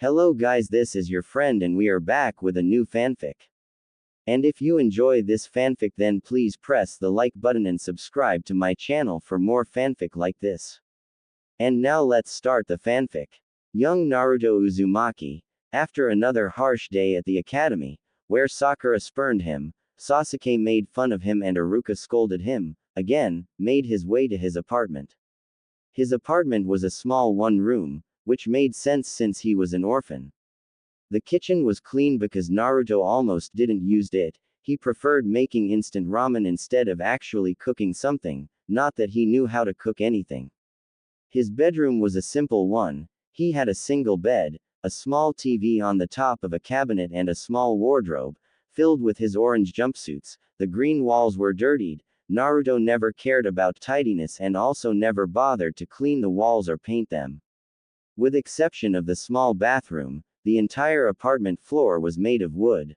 Hello guys, this is your friend and we are back with a new fanfic. And if you enjoy this fanfic, then please press the like button and subscribe to my channel for more fanfic like this. And now let's start the fanfic. Young Naruto Uzumaki, after another harsh day at the academy, where Sakura spurned him, Sasuke made fun of him and Iruka scolded him, again, made his way to his apartment. His apartment was a small one-room, which made sense since he was an orphan. The kitchen was clean because Naruto almost didn't use it. He preferred making instant ramen instead of actually cooking something, not that he knew how to cook anything. His bedroom was a simple one. He had a single bed, a small TV on the top of a cabinet and a small wardrobe, filled with his orange jumpsuits. The green walls were dirtied. Naruto never cared about tidiness and also never bothered to clean the walls or paint them. With exception of the small bathroom, the entire apartment floor was made of wood.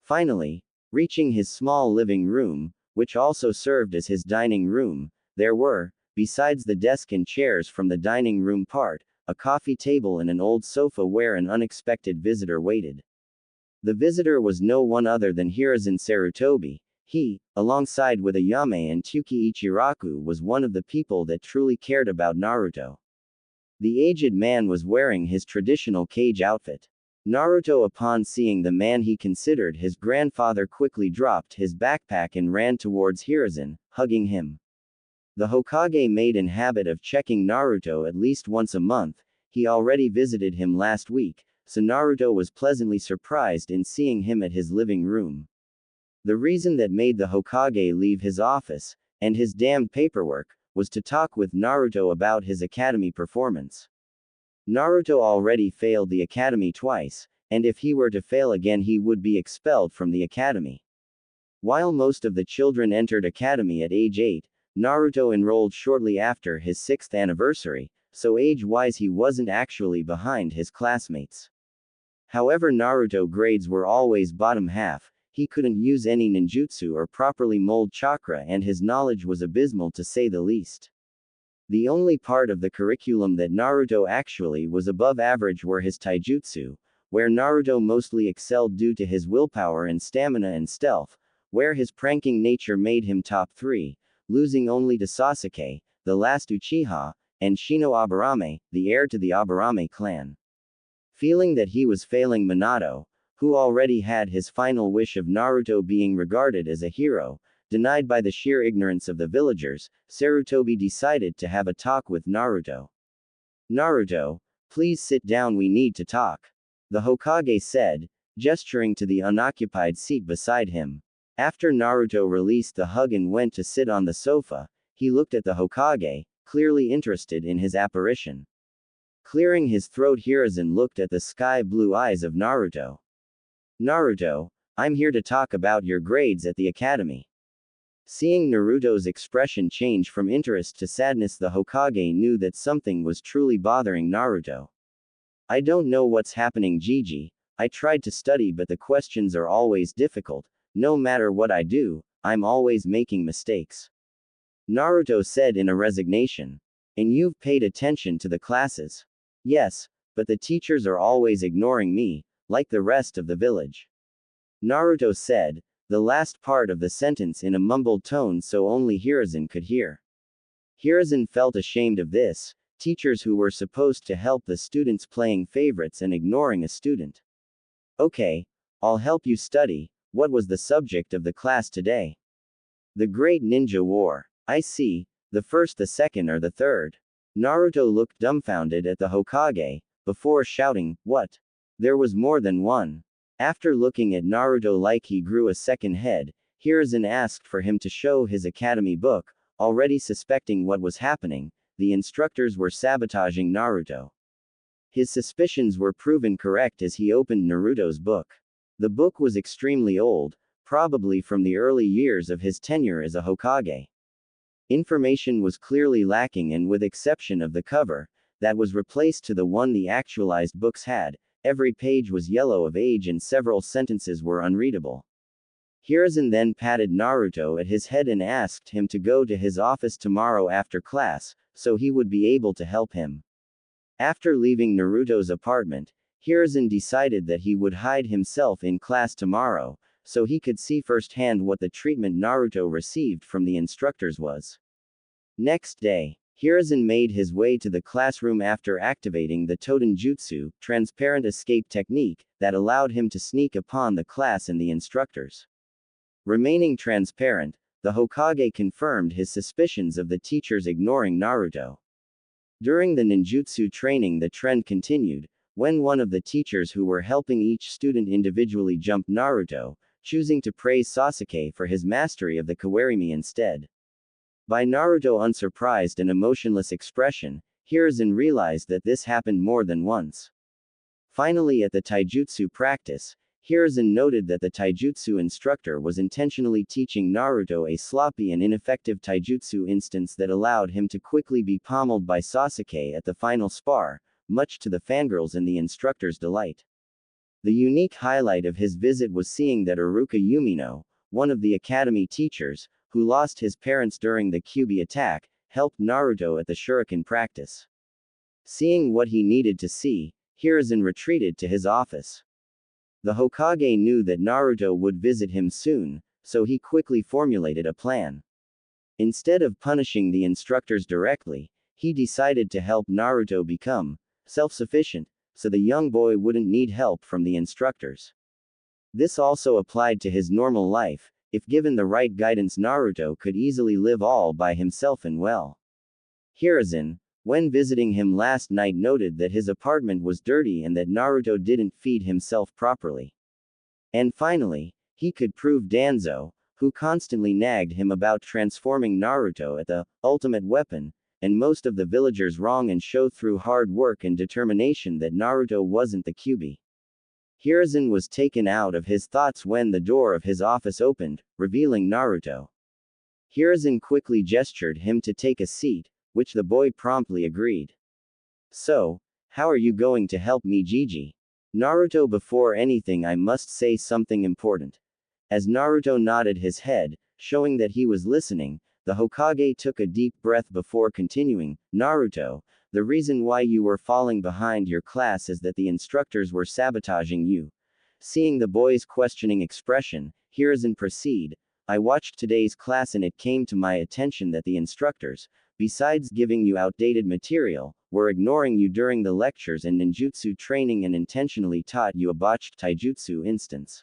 Finally, reaching his small living room, which also served as his dining room, there were, besides the desk and chairs from the dining room part, a coffee table and an old sofa where an unexpected visitor waited. The visitor was no one other than Hiruzen Sarutobi. He, alongside with Ayame and Tsuki Ichiraku, was one of the people that truly cared about Naruto. The aged man was wearing his traditional Kage outfit. Naruto, upon seeing the man he considered his grandfather, quickly dropped his backpack and ran towards Hiruzen, hugging him. The Hokage made an habit of checking Naruto at least once a month. He already visited him last week, so Naruto was pleasantly surprised in seeing him at his living room. The reason that made the Hokage leave his office, and his damned paperwork, was to talk with Naruto about his academy performance. Naruto already failed the academy twice, and if he were to fail again he would be expelled from the academy. While most of the children entered academy at age 8, Naruto enrolled shortly after his 6th anniversary, so age-wise he wasn't actually behind his classmates. However, Naruto grades were always bottom half. He couldn't use any ninjutsu or properly mold chakra, and his knowledge was abysmal to say the least. The only part of the curriculum that Naruto actually was above average were his taijutsu, where Naruto mostly excelled due to his willpower and stamina, and stealth, where his pranking nature made him top 3, losing only to Sasuke, the last Uchiha, and Shino Aburame, the heir to the Aburame clan. Feeling that he was failing Minato, who already had his final wish of Naruto being regarded as a hero, denied by the sheer ignorance of the villagers, Sarutobi decided to have a talk with Naruto. Naruto, please sit down, we need to talk, the Hokage said, gesturing to the unoccupied seat beside him. After Naruto released the hug and went to sit on the sofa, he looked at the Hokage, clearly interested in his apparition. Clearing his throat, Hiruzen looked at the sky-blue eyes of Naruto. Naruto, I'm here to talk about your grades at the academy. Seeing Naruto's expression change from interest to sadness, the Hokage knew that something was truly bothering Naruto. I don't know what's happening, Gigi. I tried to study but the questions are always difficult. No matter what I do, I'm always making mistakes, Naruto said in a resignation. And you've paid attention to the classes? Yes, but the teachers are always ignoring me, like the rest of the village, Naruto said, the last part of the sentence in a mumbled tone so only Hiruzen could hear. Hiruzen felt ashamed of this, teachers who were supposed to help the students playing favorites and ignoring a student. Okay, I'll help you study. What was the subject of the class today? The Great Ninja War. I see, the first, the second, or the third? Naruto looked dumbfounded at the Hokage, before shouting, what? There was more than one. After looking at Naruto like he grew a second head, Hiruzen asked for him to show his academy book, already suspecting what was happening. The instructors were sabotaging Naruto. His suspicions were proven correct as he opened Naruto's book. The book was extremely old, probably from the early years of his tenure as a Hokage. Information was clearly lacking, and with exception of the cover, that was replaced to the one the actualized books had, every page was yellow of age and several sentences were unreadable. Hiruzen then patted Naruto at his head and asked him to go to his office tomorrow after class, so he would be able to help him. After leaving Naruto's apartment, Hiruzen decided that he would hide himself in class tomorrow, so he could see firsthand what the treatment Naruto received from the instructors was. Next day, Hiruzen made his way to the classroom after activating the Toten Jutsu, transparent escape technique, that allowed him to sneak upon the class and the instructors. Remaining transparent, the Hokage confirmed his suspicions of the teachers ignoring Naruto. During the ninjutsu training, the trend continued, when one of the teachers who were helping each student individually jumped Naruto, choosing to praise Sasuke for his mastery of the Kawarimi instead. By Naruto unsurprised and emotionless expression, Hiruzen realized that this happened more than once. Finally, at the taijutsu practice, Hiruzen noted that the taijutsu instructor was intentionally teaching Naruto a sloppy and ineffective taijutsu instance that allowed him to quickly be pommeled by Sasuke at the final spar, much to the fangirls and the instructor's delight. The unique highlight of his visit was seeing that Iruka Yumino, one of the academy teachers, who lost his parents during the Kyuubi attack, helped Naruto at the shuriken practice. Seeing what he needed to see, Hiruzen retreated to his office. The Hokage knew that Naruto would visit him soon, so he quickly formulated a plan. Instead of punishing the instructors directly, he decided to help Naruto become self-sufficient, so the young boy wouldn't need help from the instructors. This also applied to his normal life. If given the right guidance, Naruto could easily live all by himself and well. Hiruzen, when visiting him last night, noted that his apartment was dirty and that Naruto didn't feed himself properly. And finally, he could prove Danzo, who constantly nagged him about transforming Naruto at the ultimate weapon, and most of the villagers wrong, and show through hard work and determination that Naruto wasn't the Kyuubi. Hiruzen was taken out of his thoughts when the door of his office opened, revealing Naruto. Hiruzen quickly gestured him to take a seat, which the boy promptly agreed. So, how are you going to help me, Gigi? Naruto, before anything I must say something important. As Naruto nodded his head, showing that he was listening, the Hokage took a deep breath before continuing, Naruto, the reason why you were falling behind your class is that the instructors were sabotaging you. Seeing the boy's questioning expression, Hiruzen proceeded, I watched today's class and it came to my attention that the instructors, besides giving you outdated material, were ignoring you during the lectures and ninjutsu training and intentionally taught you a botched taijutsu instance.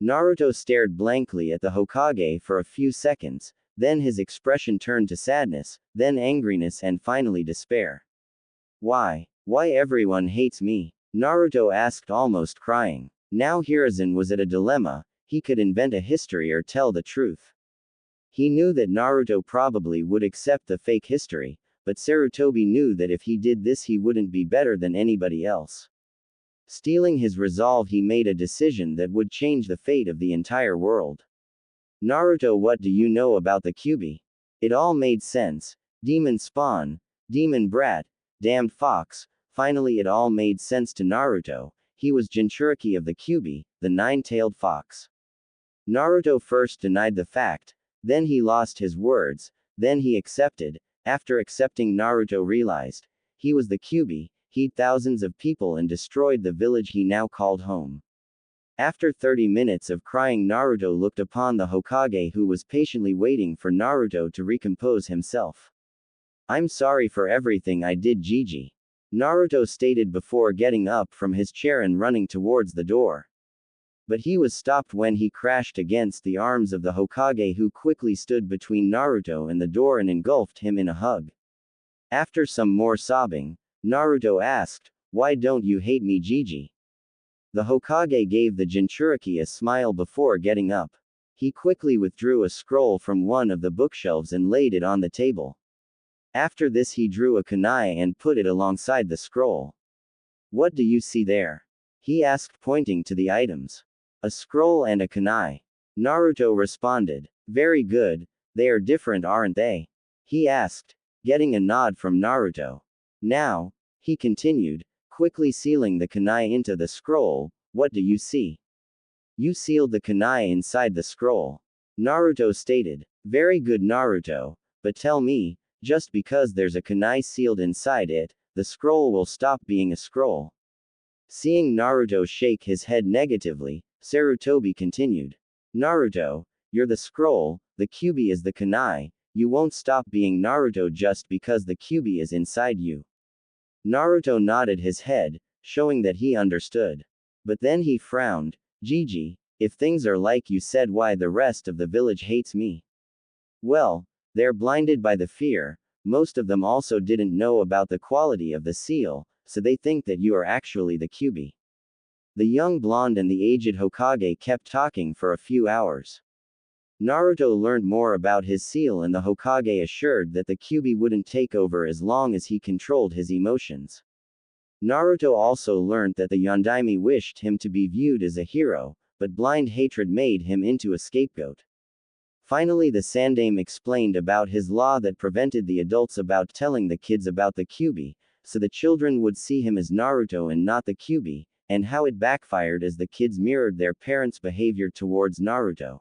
Naruto stared blankly at the Hokage for a few seconds, then his expression turned to sadness, then angriness, and finally despair. Why everyone hates me? Naruto asked, almost crying. Now Hiruzen was at a dilemma. He could invent a history or tell the truth. He knew that Naruto probably would accept the fake history, but Sarutobi knew that if he did this he wouldn't be better than anybody else. Steeling his resolve, he made a decision that would change the fate of the entire world. Naruto, what do you know about the Kyuubi? It all made sense. Demon spawn, demon brat, damned fox. Finally it all made sense to Naruto. He was Jinchūriki of the Kyuubi, the nine-tailed fox. Naruto first denied the fact, then he lost his words, then he accepted. After accepting, Naruto realized he was the Kyuubi. He'd thousands of people and destroyed the village he now called home. After 30 minutes of crying, Naruto looked upon the Hokage, who was patiently waiting for Naruto to recompose himself. I'm sorry for everything I did, Gigi. Naruto stated before getting up from his chair and running towards the door. But he was stopped when he crashed against the arms of the Hokage, who quickly stood between Naruto and the door and engulfed him in a hug. After some more sobbing, Naruto asked, why don't you hate me, Gigi? The Hokage gave the Jinchūriki a smile before getting up. He quickly withdrew a scroll from one of the bookshelves and laid it on the table. After this he drew a kunai and put it alongside the scroll. What do you see there? He asked, pointing to the items. A scroll and a kunai. Naruto responded. Very good, they are different, aren't they? He asked, getting a nod from Naruto. Now, he continued, quickly sealing the kunai into the scroll, what do you see? You sealed the kunai inside the scroll. Naruto stated. Very good, Naruto, but tell me, just because there's a kunai sealed inside it, the scroll will stop being a scroll? Seeing Naruto shake his head negatively, Sarutobi continued. Naruto, you're the scroll, the Kyuubi is the kunai, you won't stop being Naruto just because the Kyuubi is inside you. Naruto nodded his head, showing that he understood. But then he frowned. Gigi, if things are like you said, why the rest of the village hates me? Well, they're blinded by the fear, most of them also didn't know about the quality of the seal, so they think that you are actually the Kyuubi. The young blonde and the aged Hokage kept talking for a few hours. Naruto learned more about his seal, and the Hokage assured that the Kyuubi wouldn't take over as long as he controlled his emotions. Naruto also learned that the Yondaime wished him to be viewed as a hero, but blind hatred made him into a scapegoat. Finally, the Sandaime explained about his law that prevented the adults about telling the kids about the Kyuubi, so the children would see him as Naruto and not the Kyuubi, and how it backfired as the kids mirrored their parents' behavior towards Naruto.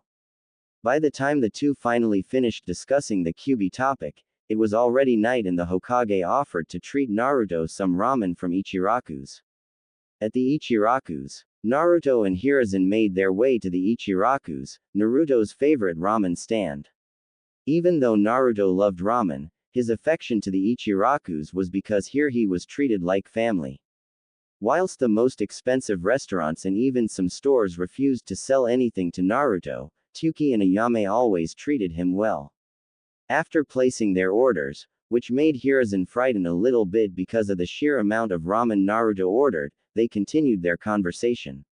By the time the two finally finished discussing the Kyuubi topic, it was already night and the Hokage offered to treat Naruto some ramen from Ichiraku's. At the Ichiraku's, Naruto and Hiruzen made their way to the Ichiraku's, Naruto's favorite ramen stand. Even though Naruto loved ramen, his affection to the Ichiraku's was because here he was treated like family. Whilst the most expensive restaurants and even some stores refused to sell anything to Naruto, Tuki and Ayame always treated him well. After placing their orders, which made Hiruzen frighten a little bit because of the sheer amount of ramen Naruto ordered, they continued their conversation.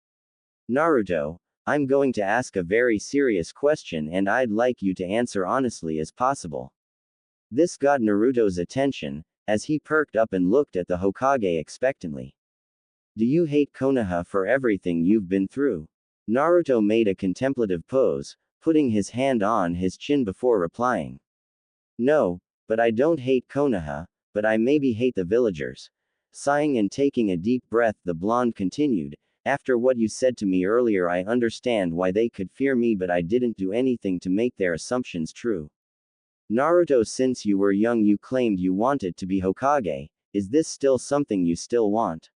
Naruto, I'm going to ask a very serious question and I'd like you to answer honestly as possible. This got Naruto's attention, as he perked up and looked at the Hokage expectantly. Do you hate Konoha for everything you've been through? Naruto made a contemplative pose, putting his hand on his chin before replying. No, but I don't hate Konoha, but I maybe hate the villagers. Sighing and taking a deep breath, the blonde continued, after what you said to me earlier, I understand why they could fear me, but I didn't do anything to make their assumptions true. Naruto, since you were young you claimed you wanted to be Hokage, is this still something you still want?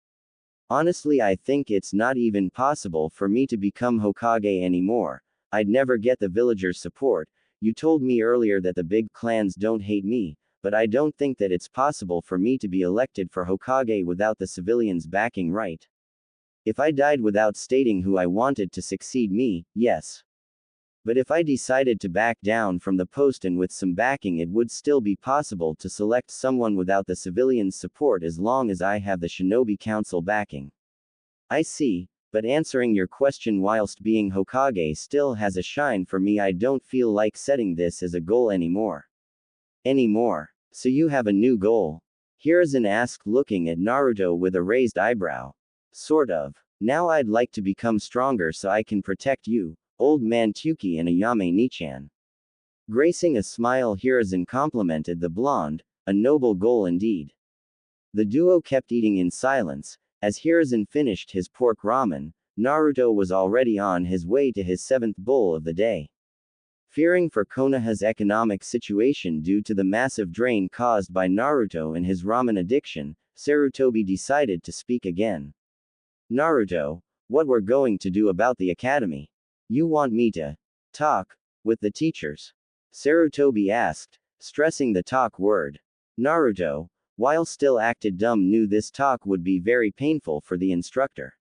Honestly, I think it's not even possible for me to become Hokage anymore. I'd never get the villagers' support. You told me earlier that the big clans don't hate me, but I don't think that it's possible for me to be elected for Hokage without the civilians backing, right? If I died without stating who I wanted to succeed me, yes. But if I decided to back down from the post and with some backing, it would still be possible to select someone without the civilians' support as long as I have the Shinobi Council backing. I see, but answering your question, whilst being Hokage still has a shine for me, I don't feel like setting this as a goal anymore. So you have a new goal? Hiruzen asked, looking at Naruto with a raised eyebrow. Sort of. Now I'd like to become stronger so I can protect you, old man Tuki and Ayame Nichan. Gracing a smile, Hiruzen complimented the blonde, a noble goal indeed. The duo kept eating in silence. As Hiruzen finished his pork ramen, Naruto was already on his way to his 7th bowl of the day. Fearing for Konoha's economic situation due to the massive drain caused by Naruto and his ramen addiction, Sarutobi decided to speak again. Naruto, what we're going to do about the academy? You want me to talk with the teachers? Sarutobi asked, stressing the talk word. Naruto, while still acted dumb, knew this talk would be very painful for the instructor.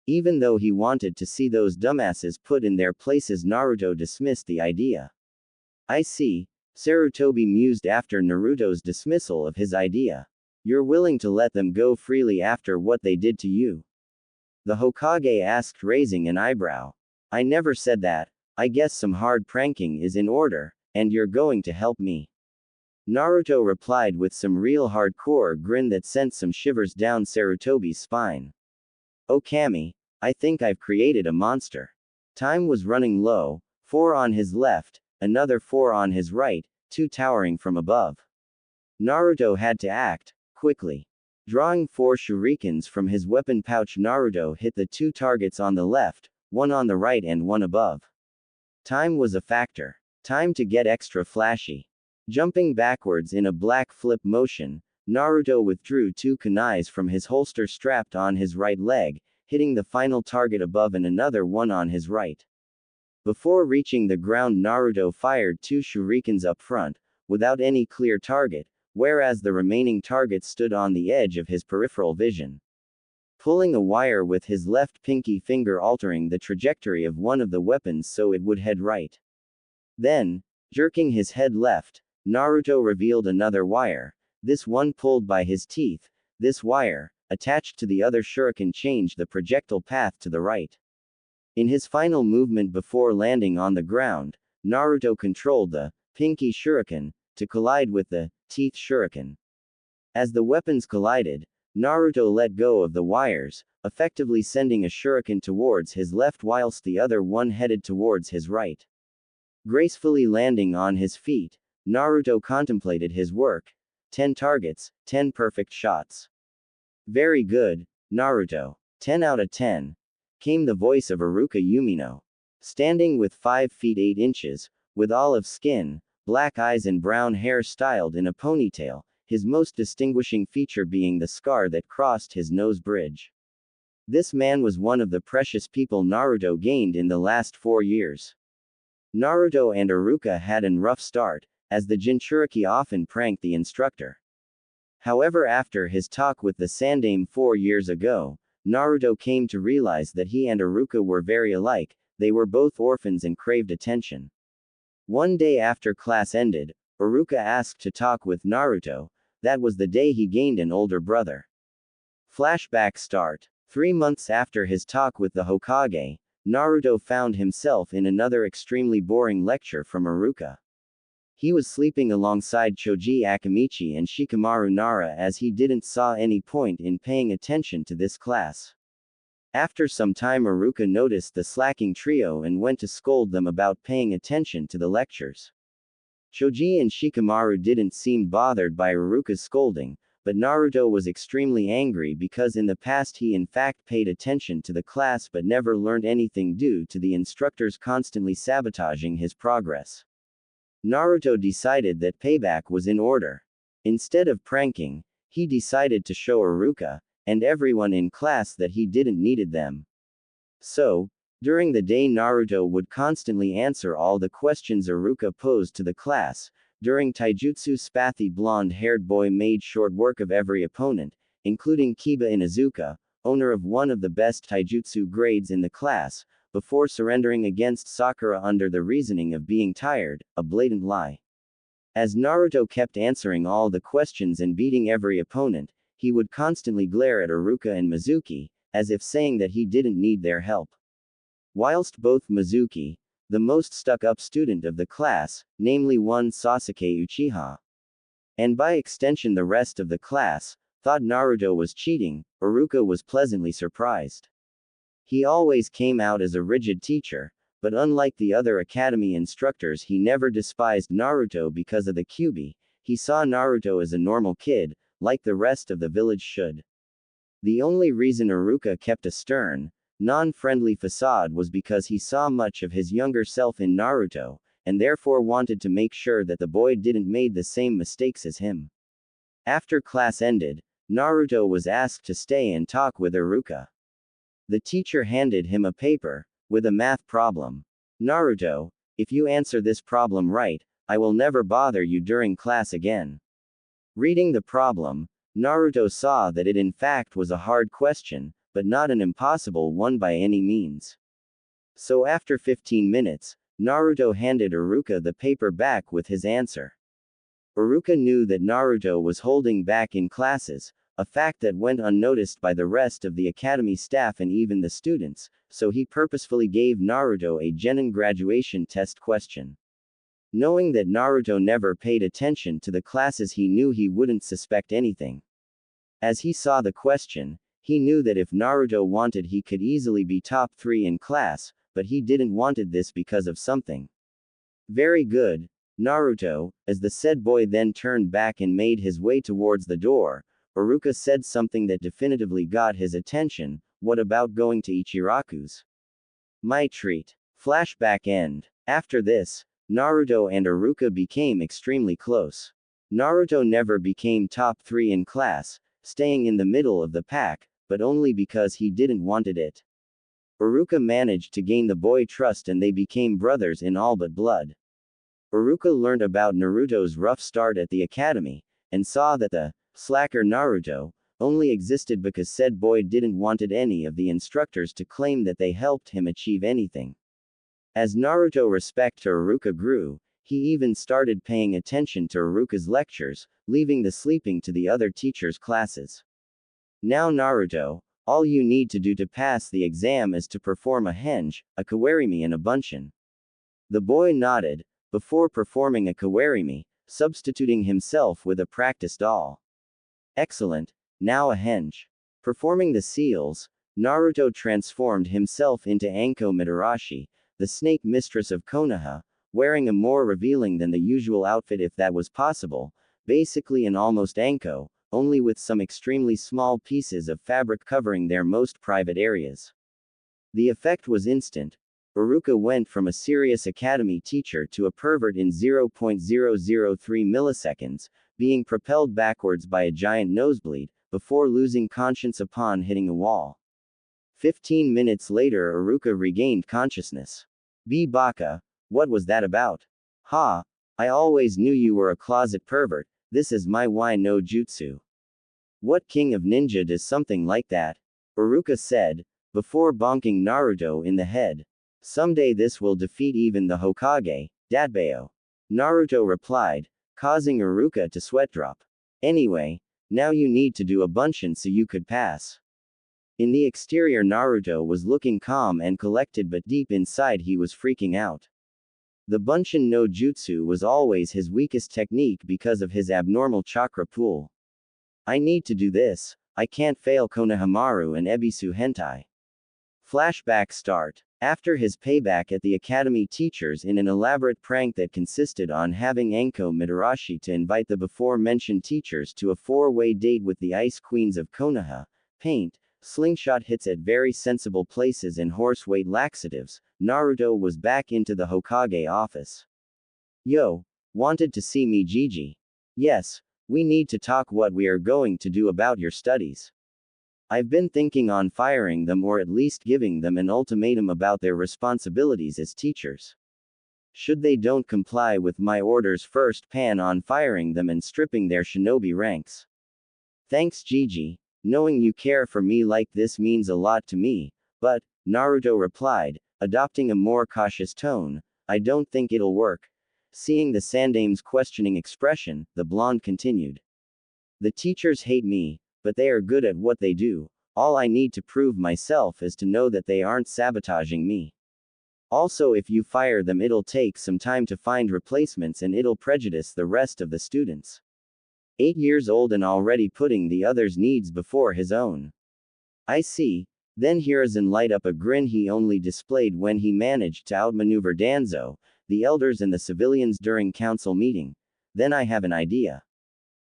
Even though he wanted to see those dumbasses put in their places, Naruto dismissed the idea. I see, Sarutobi mused after Naruto's dismissal of his idea. You're willing to let them go freely after what they did to you? The Hokage asked, raising an eyebrow. I never said that. I guess some hard pranking is in order, and you're going to help me. Naruto replied with some real hardcore grin that sent some shivers down Sarutobi's spine. Oh Kami, I think I've created a monster. Time was running low, 4 on his left, another 4 on his right, 2 towering from above. Naruto had to act quickly. Drawing 4 shurikens from his weapon pouch, Naruto hit the 2 targets on the left, 1 on the right and 1 above. Time was a factor. Time to get extra flashy. Jumping backwards in a black flip motion, Naruto withdrew 2 kunais from his holster strapped on his right leg, hitting the final target above and another one on his right. Before reaching the ground, Naruto fired 2 shurikens up front, without any clear target, whereas the remaining targets stood on the edge of his peripheral vision. Pulling a wire with his left pinky finger, altering the trajectory of one of the weapons so it would head right. Then, jerking his head left, Naruto revealed another wire, this one pulled by his teeth. This wire, attached to the other shuriken, changed the projectile path to the right. In his final movement before landing on the ground, Naruto controlled the pinky shuriken to collide with the teeth shuriken. As the weapons collided, Naruto let go of the wires, effectively sending a shuriken towards his left whilst the other one headed towards his right. Gracefully landing on his feet, Naruto contemplated his work. 10 targets, 10 perfect shots. Very good, Naruto. 10 out of 10. Came the voice of Iruka Umino. Standing with 5 feet 8 inches, with olive skin, black eyes and brown hair styled in a ponytail, his most distinguishing feature being the scar that crossed his nose bridge. This man was one of the precious people Naruto gained in the last 4 years. Naruto and Iruka had an rough start, as the Jinchūriki often pranked the instructor. However, after his talk with the Sandaime 4 years ago, Naruto came to realize that he and Iruka were very alike. They were both orphans and craved attention. One day after class ended, Iruka asked to talk with Naruto. That was the day he gained an older brother. Flashback start. 3 months after his talk with the Hokage, Naruto found himself in another extremely boring lecture from Iruka. He was sleeping alongside Choji Akamichi and Shikamaru Nara, as he didn't saw any point in paying attention to this class. After some time, Iruka noticed the slacking trio and went to scold them about paying attention to the lectures. Choji and Shikamaru didn't seem bothered by Iruka's scolding, but Naruto was extremely angry because in the past he in fact paid attention to the class but never learned anything due to the instructors constantly sabotaging his progress. Naruto decided that payback was in order. Instead of pranking, he decided to show Iruka and everyone in class that he didn't needed them. So, during the day, Naruto would constantly answer all the questions Iruka posed to the class. During taijutsu, spathy blonde-haired boy made short work of every opponent, including Kiba Inuzuka, owner of one of the best taijutsu grades in the class, before surrendering against Sakura under the reasoning of being tired, a blatant lie. As Naruto kept answering all the questions and beating every opponent, he would constantly glare at Iruka and Mizuki, as if saying that he didn't need their help. Whilst both Mizuki, the most stuck-up student of the class, namely one Sasuke Uchiha, and by extension the rest of the class, thought Naruto was cheating, Iruka was pleasantly surprised. He always came out as a rigid teacher, but unlike the other academy instructors, he never despised Naruto because of the Kyuubi. He saw Naruto as a normal kid, like the rest of the village should. The only reason Iruka kept a stern, non-friendly facade was because he saw much of his younger self in Naruto, and therefore wanted to make sure that the boy didn't make the same mistakes as him. After class ended, Naruto was asked to stay and talk with Iruka. The teacher handed him a paper, with a math problem. Naruto, if you answer this problem right, I will never bother you during class again. Reading the problem, Naruto saw that it in fact was a hard question, but not an impossible one by any means. So after 15 minutes, Naruto handed Iruka the paper back with his answer. Iruka knew that Naruto was holding back in classes, a fact that went unnoticed by the rest of the academy staff and even the students, so he purposefully gave Naruto a genin graduation test question. Knowing that Naruto never paid attention to the classes, he knew he wouldn't suspect anything. As he saw the question, he knew that if Naruto wanted he could easily be top 3 in class, but he didn't wanted this because of something. Very good, Naruto. As the said boy then turned back and made his way towards the door, Iruka said something that definitively got his attention. What about going to Ichiraku's? My treat. Flashback end. After this, Naruto and Iruka became extremely close. Naruto never became top 3 in class, staying in the middle of the pack, but only because he didn't wanted it. Iruka managed to gain the boy trust and they became brothers in all but blood. Iruka learned about Naruto's rough start at the academy, and saw that the slacker Naruto only existed because said boy didn't wanted any of the instructors to claim that they helped him achieve anything. As Naruto respect to Iruka grew, he even started paying attention to Iruka's lectures, leaving the sleeping to the other teachers' classes. Now Naruto, all you need to do to pass the exam is to perform a henge, a kawarimi and a bunshin. The boy nodded, before performing a kawarimi, substituting himself with a practice doll. Excellent, now a henge. Performing the seals, Naruto transformed himself into Anko Mitarashi, the snake mistress of Konoha, wearing a more revealing than the usual outfit if that was possible, basically an almost Anko, only with some extremely small pieces of fabric covering their most private areas. The effect was instant. Iruka went from a serious academy teacher to a pervert in 0.003 milliseconds, being propelled backwards by a giant nosebleed, before losing conscience upon hitting a wall. 15 minutes later Iruka regained consciousness. B Baka, what was that about? Ha, I always knew you were a closet pervert, this is my why no jutsu. What king of ninja does something like that? Iruka said, before bonking Naruto in the head. Someday this will defeat even the Hokage, Datbeo. Naruto replied, causing Iruka to sweat drop. Anyway, now you need to do a bunshin so you could pass. In the exterior Naruto was looking calm and collected but deep inside he was freaking out. The bunshin no jutsu was always his weakest technique because of his abnormal chakra pool. I need to do this, I can't fail Konohamaru and Ebisu hentai. Flashback start. After his payback at the academy teachers in an elaborate prank that consisted on having Anko Mitarashi to invite the before-mentioned teachers to a 4-way date with the Ice Queens of Konoha, paint, slingshot hits at very sensible places and horse weight laxatives, Naruto was back into the Hokage office. Yo, wanted to see me Gigi? Yes, we need to talk what we are going to do about your studies. I've been thinking on firing them or at least giving them an ultimatum about their responsibilities as teachers. Should they don't comply with my orders first pan on firing them and stripping their shinobi ranks. Thanks Gigi, knowing you care for me like this means a lot to me, but, Naruto replied, adopting a more cautious tone, I don't think it'll work. Seeing the Sandame's questioning expression, the blonde continued. The teachers hate me, but they are good at what they do. All I need to prove myself is to know that they aren't sabotaging me. Also if you fire them it'll take some time to find replacements and it'll prejudice the rest of the students. 8 years old and already putting the others' needs before his own. I see. Then Hiruzen light up a grin he only displayed when he managed to outmaneuver Danzo, the elders and the civilians during council meeting. Then I have an idea.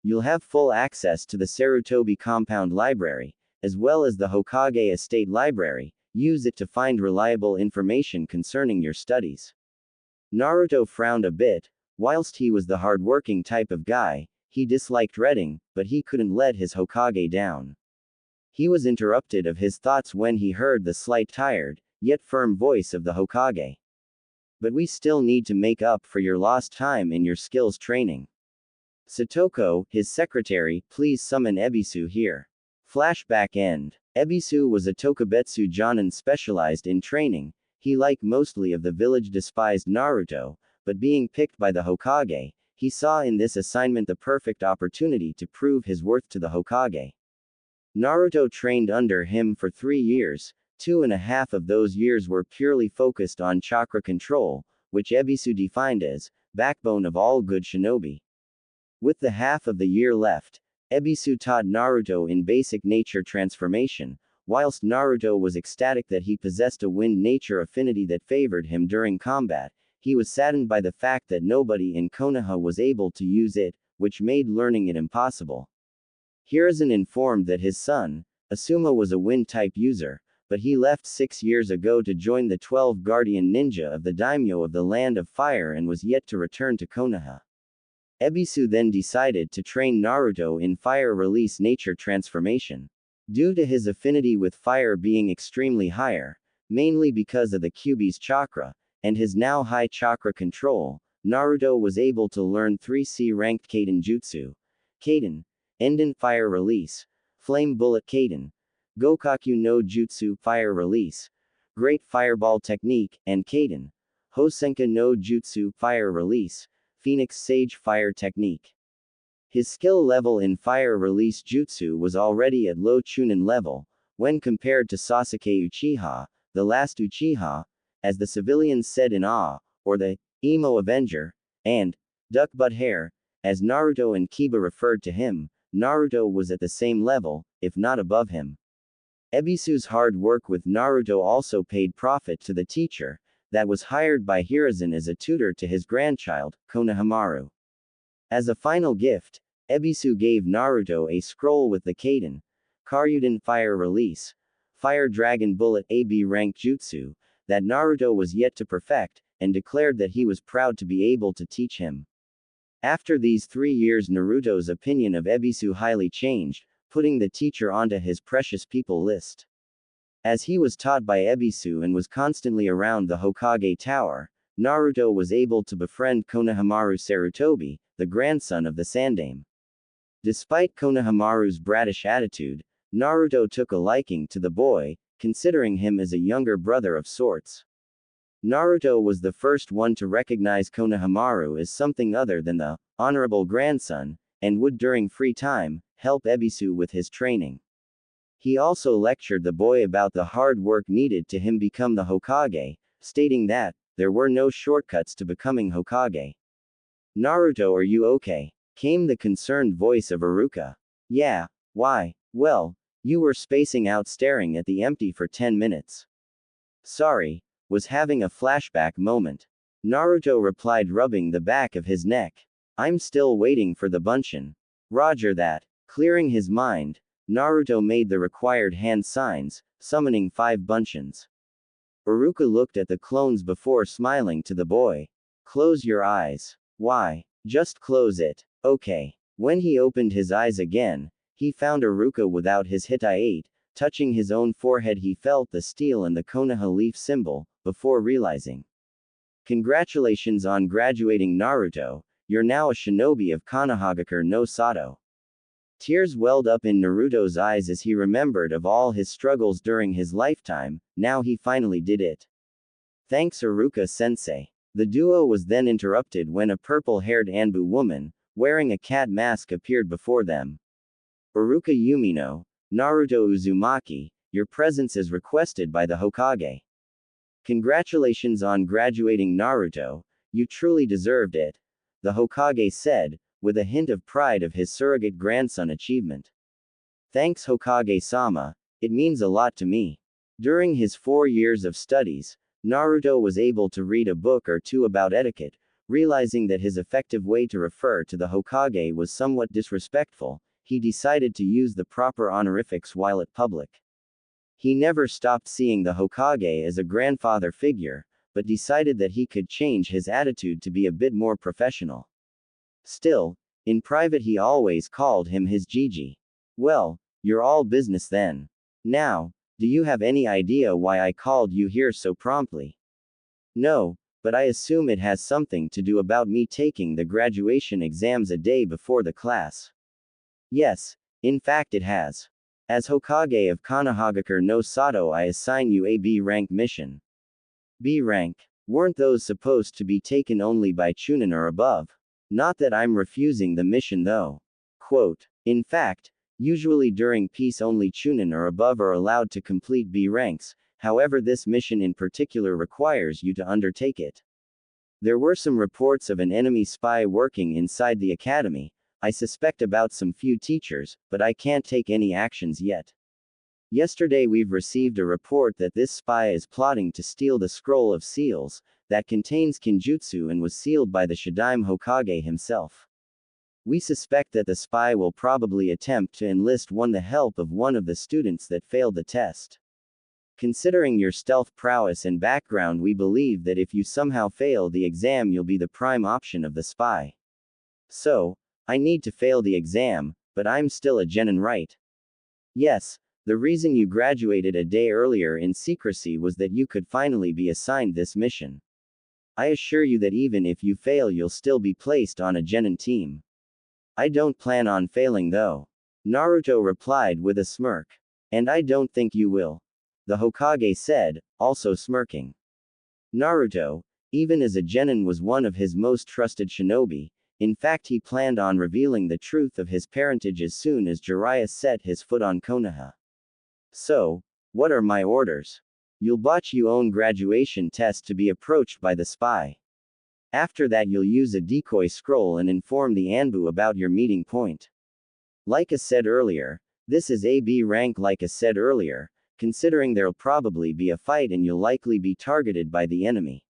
You'll have full access to the Sarutobi compound library, as well as the Hokage estate library. Use it to find reliable information concerning your studies. Naruto frowned a bit. Whilst he was the hard-working type of guy, he disliked reading, but he couldn't let his Hokage down. He was interrupted of his thoughts when he heard the slight tired, yet firm voice of the Hokage. But we still need to make up for your lost time in your skills training. Satoko, his secretary, please summon Ebisu here. Flashback end. Ebisu was a Tokubetsu Jonin specialized in training. He like mostly of the village despised Naruto, but being picked by the Hokage, he saw in this assignment the perfect opportunity to prove his worth to the Hokage. Naruto trained under him for 3 years, 2.5 of those years were purely focused on chakra control, which Ebisu defined as backbone of all good shinobi. With the half of the year left, Ebisu taught Naruto in basic nature transformation, whilst Naruto was ecstatic that he possessed a wind nature affinity that favored him during combat, he was saddened by the fact that nobody in Konoha was able to use it, which made learning it impossible. Hiruzen informed that his son, Asuma was a wind-type user, but he left 6 years ago to join the 12 guardian ninja of the daimyo of the Land of Fire and was yet to return to Konoha. Ebisu then decided to train Naruto in fire release nature transformation. Due to his affinity with fire being extremely higher, mainly because of the Kyuubi's chakra, and his now high chakra control, Naruto was able to learn 3C ranked Kaden Jutsu. Kaden, Enden Fire Release, Flame Bullet Kaden, Gokaku no Jutsu Fire Release, Great Fireball Technique, and Kaden, Hosenka no Jutsu Fire Release, Phoenix Sage Fire Technique. His skill level in Fire Release Jutsu was already at low Chunin level, when compared to Sasuke Uchiha, the last Uchiha, as the civilians said in awe, or the Emo Avenger, and Duck Butt Hair, as Naruto and Kiba referred to him. Naruto was at the same level, if not above him. Ebisu's hard work with Naruto also paid profit to the teacher, that was hired by Hiruzen as a tutor to his grandchild, Konohamaru. As a final gift, Ebisu gave Naruto a scroll with the Kaden, Karyudan Fire Release, Fire Dragon Bullet AB rank jutsu, that Naruto was yet to perfect, and declared that he was proud to be able to teach him. After these 3 years, Naruto's opinion of Ebisu highly changed, putting the teacher onto his precious people list. As he was taught by Ebisu and was constantly around the Hokage Tower, Naruto was able to befriend Konohamaru Sarutobi, the grandson of the Sandaime. Despite Konohamaru's bratish attitude, Naruto took a liking to the boy, considering him as a younger brother of sorts. Naruto was the first one to recognize Konohamaru as something other than the honorable grandson, and would during free time help Ebisu with his training. He also lectured the boy about the hard work needed to him become the Hokage, stating that there were no shortcuts to becoming Hokage. "Naruto, are you okay?" came the concerned voice of Iruka. "Yeah, why?" "Well, you were spacing out staring at the empty for 10 minutes. Sorry, was having a flashback moment." Naruto replied, rubbing the back of his neck. "I'm still waiting for the bunshin." "Roger that." Clearing his mind, Naruto made the required hand signs, summoning 5 bunshins. Iruka looked at the clones before smiling to the boy. "Close your eyes." "Why? Just close it." "Okay." When he opened his eyes again, he found Iruka without his Hittite. Touching his own forehead, he felt the steel and the Konoha leaf symbol, before realizing. "Congratulations on graduating, Naruto. You're now a shinobi of Konohagakure no Sato." Tears welled up in Naruto's eyes as he remembered of all his struggles during his lifetime. Now he finally did it. "Thanks, Iruka-sensei." The duo was then interrupted when a purple-haired Anbu woman, wearing a cat mask, appeared before them. "Iruka Yumino, Naruto Uzumaki, your presence is requested by the Hokage." "Congratulations on graduating, Naruto. You truly deserved it," the Hokage said, with a hint of pride of his surrogate grandson achievement. "Thanks, Hokage-sama, it means a lot to me." During his 4 years of studies, Naruto was able to read a book or two about etiquette, realizing that his effective way to refer to the Hokage was somewhat disrespectful. He decided to use the proper honorifics while at public. He never stopped seeing the Hokage as a grandfather figure, but decided that he could change his attitude to be a bit more professional. Still, in private he always called him his Gigi. "Well, you're all business then. Now, do you have any idea why I called you here so promptly?" "No, but I assume it has something to do about me taking the graduation exams a day before the class." "Yes, in fact it has. As Hokage of Konohagakure no Sato, I assign you a B rank mission." "B rank? Weren't those supposed to be taken only by Chunin or above?" "Not that I'm refusing the mission though. Quote, in fact, usually during peace only Chunin or above are allowed to complete B ranks, however this mission in particular requires you to undertake it. There were some reports of an enemy spy working inside the academy. I suspect about some few teachers, but I can't take any actions yet. Yesterday we've received a report that this spy is plotting to steal the scroll of seals, that contains Kinjutsu and was sealed by the Shidaime Hokage himself. We suspect that the spy will probably attempt to enlist the help of one of the students that failed the test. Considering your stealth prowess and background, we believe that if you somehow fail the exam you'll be the prime option of the spy." So, I need to fail the exam, but I'm still a genin, right? Yes, the reason you graduated a day earlier in secrecy was that you could finally be assigned this mission. I assure you that even if you fail, you'll still be placed on a genin team. I don't plan on failing though. Naruto replied with a smirk. And I don't think you will. The Hokage said, also smirking. Naruto, even as a genin, was one of his most trusted shinobi. In fact, he planned on revealing the truth of his parentage as soon as Jiraiya set his foot on Konoha. So, what are my orders? You'll botch your own graduation test to be approached by the spy. After that, you'll use a decoy scroll and inform the Anbu about your meeting point. Like I said earlier, this is a B rank. Like I said earlier, considering there'll probably be a fight and you'll likely be targeted by the enemy.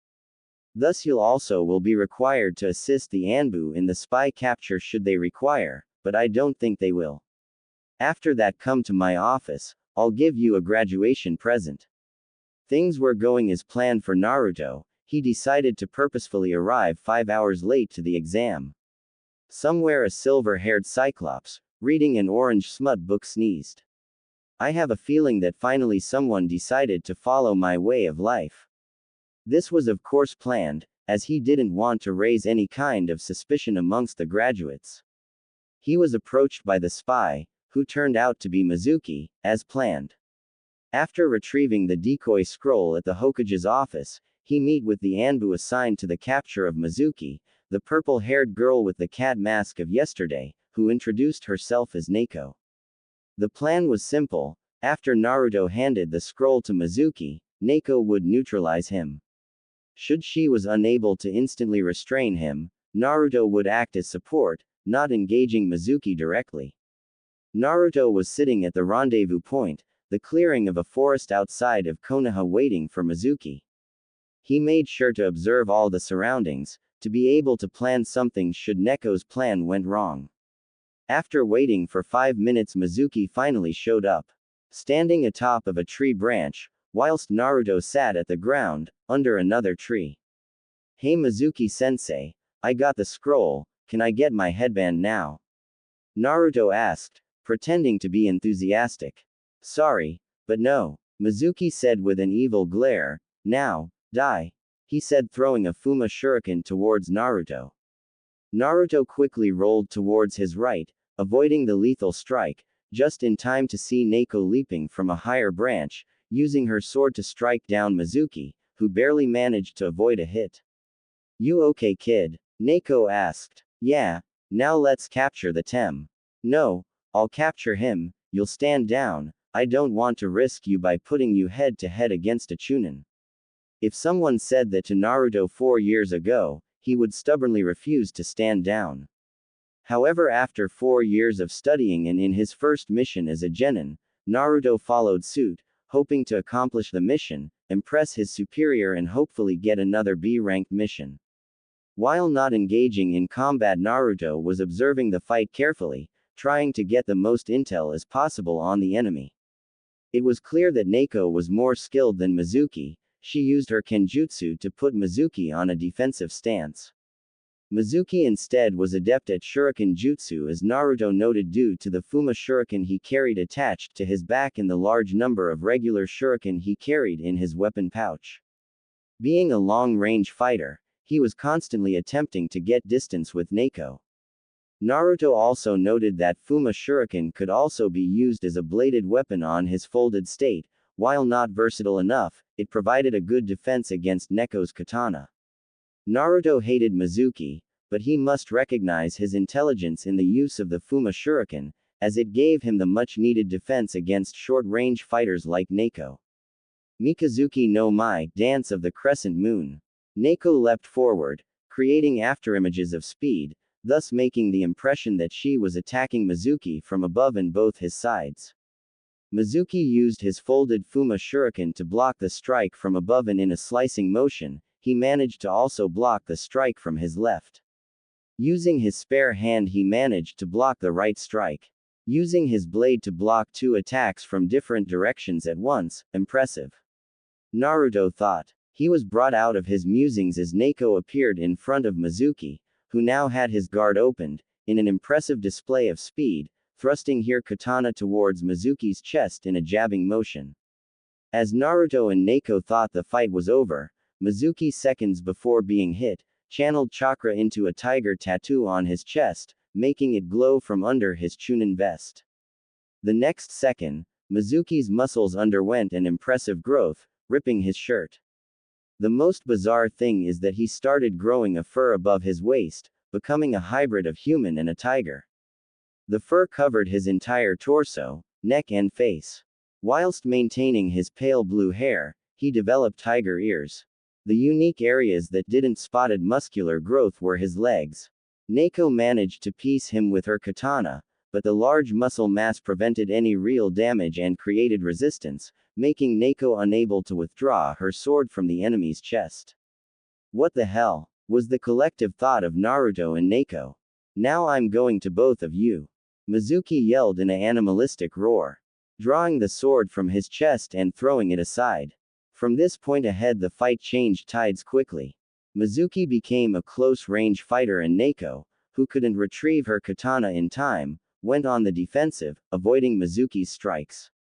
Thus you'll also will be required to assist the Anbu in the spy capture should they require, but I don't think they will. After that, come to my office, I'll give you a graduation present. Things were going as planned for Naruto. He decided to purposefully arrive 5 hours late to the exam. Somewhere a silver-haired cyclops, reading an orange smut book, sneezed. I have a feeling that finally someone decided to follow my way of life. This was of course planned, as he didn't want to raise any kind of suspicion amongst the graduates. He was approached by the spy, who turned out to be Mizuki, as planned. After retrieving the decoy scroll at the Hokage's office, he met with the Anbu assigned to the capture of Mizuki, the purple-haired girl with the cat mask of yesterday, who introduced herself as Neko. The plan was simple. After Naruto handed the scroll to Mizuki, Neko would neutralize him. Should she was unable to instantly restrain him, Naruto would act as support, not engaging Mizuki directly. Naruto was sitting at the rendezvous point, the clearing of a forest outside of Konoha, waiting for Mizuki. He made sure to observe all the surroundings, to be able to plan something should Neko's plan went wrong. After waiting for 5 minutes, Mizuki finally showed up. Standing atop of a tree branch, whilst Naruto sat at the ground, under another tree. Hey Mizuki-sensei, I got the scroll, can I get my headband now? Naruto asked, pretending to be enthusiastic. Sorry, but no, Mizuki said with an evil glare. Now, die, he said, throwing a Fuma shuriken towards Naruto. Naruto quickly rolled towards his right, avoiding the lethal strike, just in time to see Neko leaping from a higher branch, using her sword to strike down Mizuki, who barely managed to avoid a hit. You okay, kid? Neko asked. Yeah, now let's capture the Tem. No, I'll capture him, you'll stand down, I don't want to risk you by putting you head to head against a Chunin. If someone said that to Naruto 4 years ago, he would stubbornly refuse to stand down. However, after 4 years of studying and in his first mission as a genin, Naruto followed suit, hoping to accomplish the mission, impress his superior and hopefully get another B-ranked mission. While not engaging in combat, Naruto was observing the fight carefully, trying to get the most intel as possible on the enemy. It was clear that Neko was more skilled than Mizuki. She used her kenjutsu to put Mizuki on a defensive stance. Mizuki instead was adept at shuriken jutsu, as Naruto noted, due to the Fuma shuriken he carried attached to his back and the large number of regular shuriken he carried in his weapon pouch. Being a long-range fighter, he was constantly attempting to get distance with Neko. Naruto also noted that Fuma shuriken could also be used as a bladed weapon on his folded state. While not versatile enough, it provided a good defense against Neko's katana. Naruto hated Mizuki, but he must recognize his intelligence in the use of the Fuma shuriken, as it gave him the much-needed defense against short-range fighters like Neko. Mikazuki no Mai, Dance of the Crescent Moon. Neko leapt forward, creating afterimages of speed, thus making the impression that she was attacking Mizuki from above and both his sides. Mizuki used his folded Fuma shuriken to block the strike from above, and in a slicing motion, he managed to also block the strike from his left. Using his spare hand, he managed to block the right strike. Using his blade to block 2 attacks from different directions at once, impressive. Naruto thought. He was brought out of his musings as Neko appeared in front of Mizuki, who now had his guard opened, in an impressive display of speed, thrusting her katana towards Mizuki's chest in a jabbing motion. As Naruto and Neko thought the fight was over, Mizuki, seconds before being hit, channeled chakra into a tiger tattoo on his chest, making it glow from under his Chunin vest. The next second, Mizuki's muscles underwent an impressive growth, ripping his shirt. The most bizarre thing is that he started growing a fur above his waist, becoming a hybrid of human and a tiger. The fur covered his entire torso, neck and face. Whilst maintaining his pale blue hair, he developed tiger ears. The unique areas that didn't spotted muscular growth were his legs. Neko managed to piece him with her katana, but the large muscle mass prevented any real damage and created resistance, making Neko unable to withdraw her sword from the enemy's chest. What the hell, was the collective thought of Naruto and Neko. Now I'm going to both of you. Mizuki yelled in an animalistic roar, drawing the sword from his chest and throwing it aside. From this point ahead the fight changed tides quickly. Mizuki became a close-range fighter and Neko, who couldn't retrieve her katana in time, went on the defensive, avoiding Mizuki's strikes.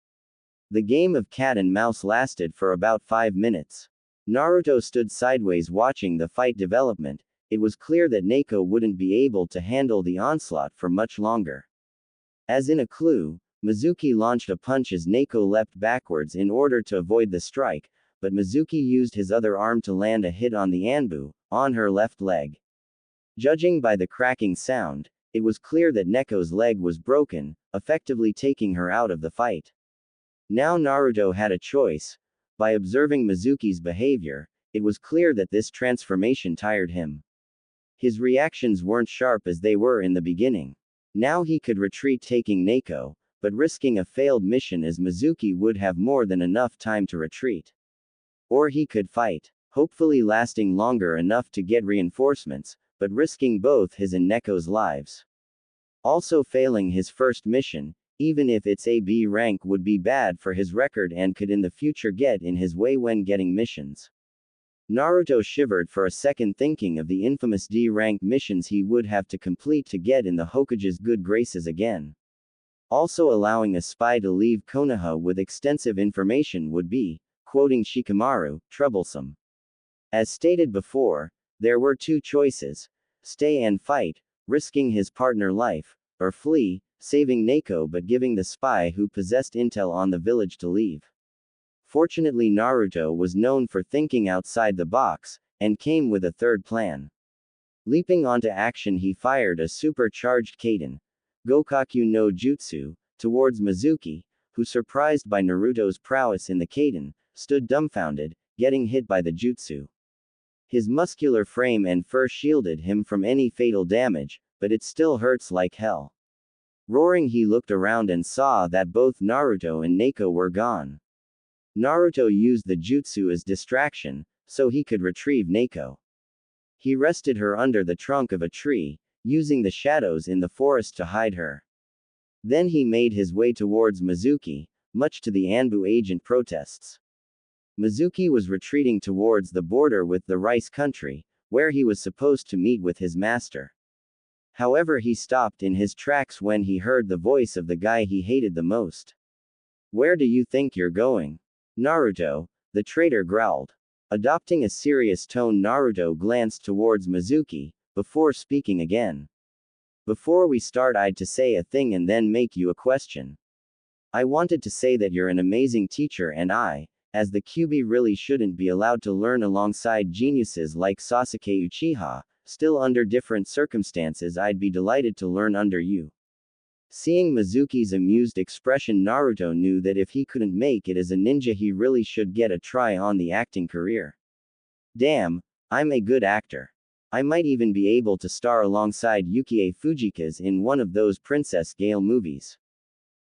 The game of cat and mouse lasted for about 5 minutes. Naruto stood sideways watching the fight development. It was clear that Neko wouldn't be able to handle the onslaught for much longer. As in a clue, Mizuki launched a punch as Neko leapt backwards in order to avoid the strike, but Mizuki used his other arm to land a hit on the anbu, on her left leg. Judging by the cracking sound, it was clear that Neko's leg was broken, effectively taking her out of the fight. Now Naruto had a choice. By observing Mizuki's behavior, it was clear that this transformation tired him. His reactions weren't sharp as they were in the beginning. Now he could retreat taking Neko, but risking a failed mission as Mizuki would have more than enough time to retreat. Or he could fight, hopefully lasting longer enough to get reinforcements, but risking both his and Neko's lives. Also failing his first mission, even if its AB rank would be bad for his record and could in the future get in his way when getting missions. Naruto shivered for a second thinking of the infamous D rank missions he would have to complete to get in the Hokage's good graces again. Also allowing a spy to leave Konoha with extensive information would be, quoting Shikamaru, troublesome. As stated before, there were two choices: stay and fight, risking his partner life, or flee, saving Neko but giving the spy who possessed intel on the village to leave. Fortunately Naruto was known for thinking outside the box, and came with a third plan. Leaping onto action he fired a supercharged Kaden, Gokaku no Jutsu, towards Mizuki, who, surprised by Naruto's prowess in the Kaden, stood dumbfounded, getting hit by the jutsu. His muscular frame and fur shielded him from any fatal damage, but it still hurts like hell. Roaring, he looked around and saw that both Naruto and Neko were gone. Naruto used the jutsu as distraction, so he could retrieve Neko. He rested her under the trunk of a tree, using the shadows in the forest to hide her. Then he made his way towards Mizuki, much to the Anbu agent protests. Mizuki was retreating towards the border with the rice country, where he was supposed to meet with his master. However, he stopped in his tracks when he heard the voice of the guy he hated the most. "Where do you think you're going, Naruto?" the traitor growled. Adopting a serious tone, Naruto glanced towards Mizuki, before speaking again. "Before we start, I'd to say a thing and then make you a question. I wanted to say that you're an amazing teacher, and I, as the Kyuubi, really shouldn't be allowed to learn alongside geniuses like Sasuke Uchiha. Still, under different circumstances, I'd be delighted to learn under you." Seeing Mizuki's amused expression, Naruto knew that if he couldn't make it as a ninja, he really should get a try on the acting career. "Damn, I'm a good actor. I might even be able to star alongside Yukie Fujikaze in one of those Princess Gale movies."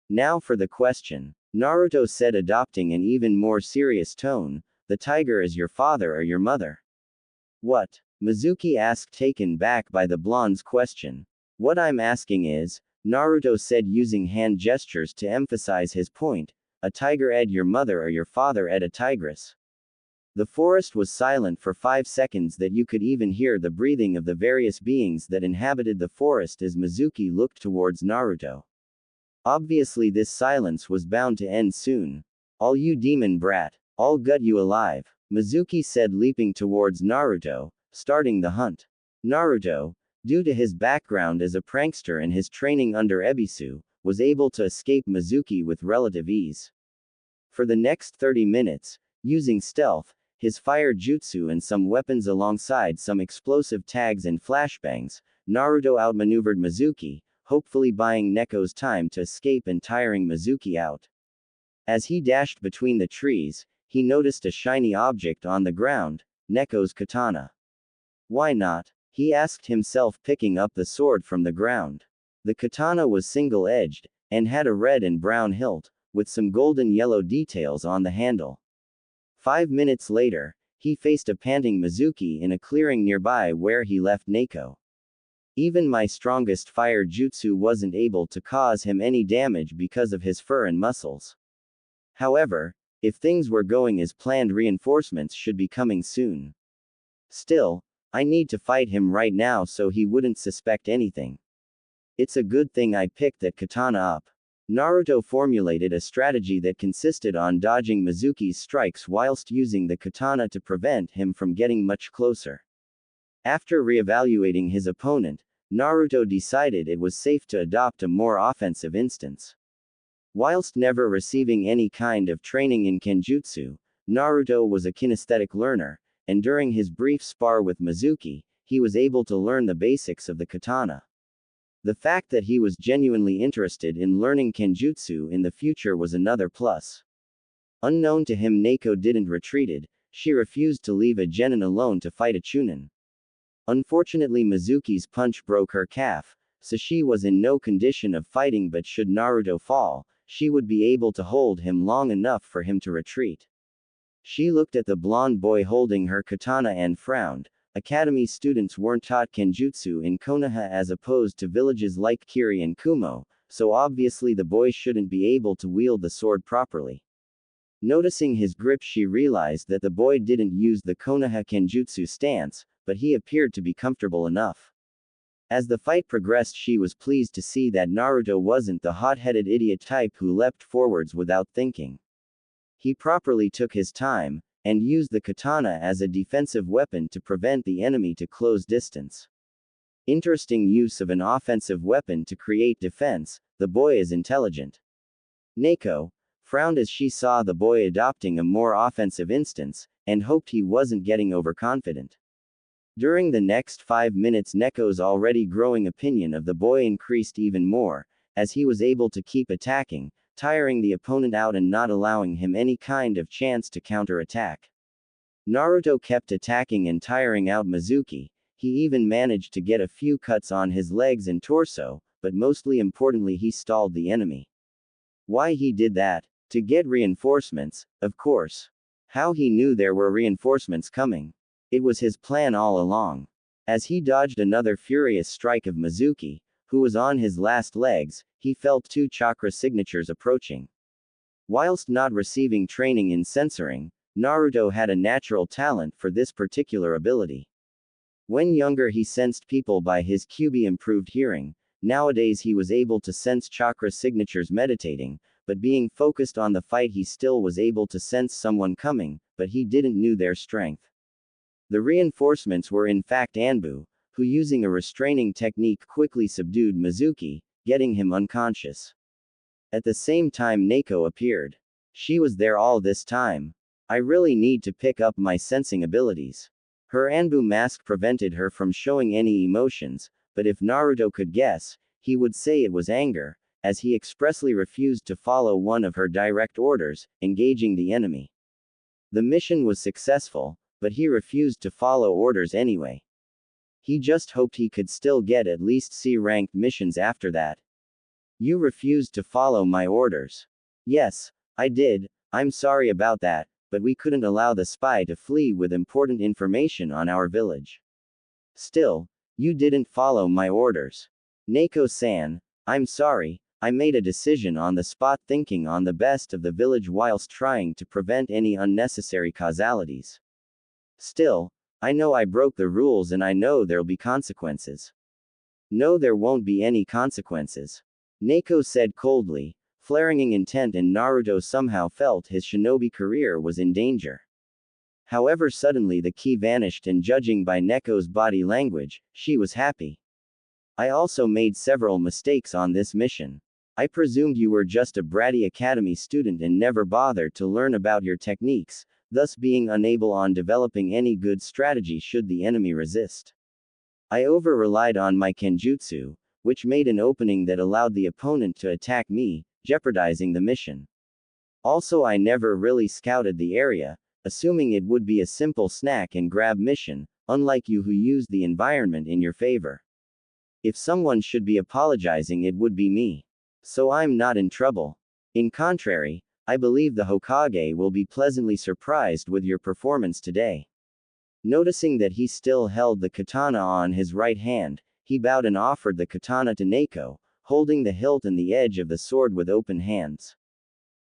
"Now for the question," Naruto said, adopting an even more serious tone. "The tiger is your father or your mother?" "What?" Mizuki asked, taken back by the blonde's question. "What I'm asking is," Naruto said, using hand gestures to emphasize his point, "a tiger ed your mother or your father ed a tigress?" The forest was silent for 5 seconds that you could even hear the breathing of the various beings that inhabited the forest as Mizuki looked towards Naruto. Obviously this silence was bound to end soon. "All you demon brat. I'll gut you alive," Mizuki said, leaping towards Naruto, starting the hunt. Naruto, due to his background as a prankster and his training under Ebisu, was able to escape Mizuki with relative ease. For the next 30 minutes, using stealth, his fire jutsu and some weapons alongside some explosive tags and flashbangs, Naruto outmaneuvered Mizuki, hopefully buying Neko's time to escape and tiring Mizuki out. As he dashed between the trees, he noticed a shiny object on the ground, Neko's katana. Why not? He asked himself, picking up the sword from the ground. The katana was single-edged, and had a red and brown hilt, with some golden yellow details on the handle. 5 minutes later, he faced a panting Mizuki in a clearing nearby where he left Neko. Even my strongest fire jutsu wasn't able to cause him any damage because of his fur and muscles. However, if things were going as planned, reinforcements should be coming soon. Still, I need to fight him right now so he wouldn't suspect anything. It's a good thing I picked that katana up. Naruto formulated a strategy that consisted on dodging Mizuki's strikes whilst using the katana to prevent him from getting much closer. After reevaluating his opponent, Naruto decided it was safe to adopt a more offensive instance. Whilst never receiving any kind of training in kenjutsu, Naruto was a kinesthetic learner, and during his brief spar with Mizuki, he was able to learn the basics of the katana. The fact that he was genuinely interested in learning kenjutsu in the future was another plus. Unknown to him, Neko didn't retreated. She refused to leave a genin alone to fight a chunin. Unfortunately, Mizuki's punch broke her calf, so she was in no condition of fighting, but should Naruto fall, she would be able to hold him long enough for him to retreat. She looked at the blonde boy holding her katana and frowned. Academy students weren't taught kenjutsu in Konoha as opposed to villages like Kiri and Kumo, so obviously the boy shouldn't be able to wield the sword properly. Noticing his grip, she realized that the boy didn't use the Konoha kenjutsu stance, but he appeared to be comfortable enough. As the fight progressed, she was pleased to see that Naruto wasn't the hot-headed idiot type who leapt forwards without thinking. He properly took his time, and used the katana as a defensive weapon to prevent the enemy to close distance. Interesting use of an offensive weapon to create defense. The boy is intelligent. Neko frowned as she saw the boy adopting a more offensive instance, and hoped he wasn't getting overconfident. During the next 5 minutes, Neko's already growing opinion of the boy increased even more, as he was able to keep attacking, tiring the opponent out and not allowing him any kind of chance to counterattack. Naruto kept attacking and tiring out Mizuki. He even managed to get a few cuts on his legs and torso, but mostly importantly, he stalled the enemy. Why he did that? To get reinforcements, of course. How he knew there were reinforcements coming? It was his plan all along. As he dodged another furious strike of Mizuki, who was on his last legs, he felt 2 chakra signatures approaching. Whilst not receiving training in censoring, Naruto had a natural talent for this particular ability. When younger, he sensed people by his QB improved hearing. Nowadays he was able to sense chakra signatures meditating, but being focused on the fight, he still was able to sense someone coming, but he didn't know their strength. The reinforcements were in fact Anbu, who using a restraining technique quickly subdued Mizuki, getting him unconscious. At the same time, Neko appeared. She was there all this time. I really need to pick up my sensing abilities. Her Anbu mask prevented her from showing any emotions, but if Naruto could guess, he would say it was anger, as he expressly refused to follow one of her direct orders, engaging the enemy. The mission was successful, but he refused to follow orders anyway. He just hoped he could still get at least C-ranked missions after that. You refused to follow my orders. Yes, I did. I'm sorry about that, but we couldn't allow the spy to flee with important information on our village. Still, you didn't follow my orders. Neko-san, I'm sorry, I made a decision on the spot thinking on the best of the village whilst trying to prevent any unnecessary causalities. Still, I know I broke the rules and I know there'll be consequences. No, there won't be any consequences. Neko said coldly, flaring intent, and Naruto somehow felt his shinobi career was in danger. However, suddenly the key vanished, and judging by Neko's body language, she was happy. I also made several mistakes on this mission. I presumed you were just a bratty academy student and never bothered to learn about your techniques, thus being unable on developing any good strategy should the enemy resist. I over-relied on my kenjutsu, which made an opening that allowed the opponent to attack me, jeopardizing the mission. Also, I never really scouted the area, assuming it would be a simple snack and grab mission, unlike you who used the environment in your favor. If someone should be apologizing, it would be me. So I'm not in trouble. In contrary, I believe the Hokage will be pleasantly surprised with your performance today. Noticing that he still held the katana on his right hand, he bowed and offered the katana to Neko, holding the hilt and the edge of the sword with open hands.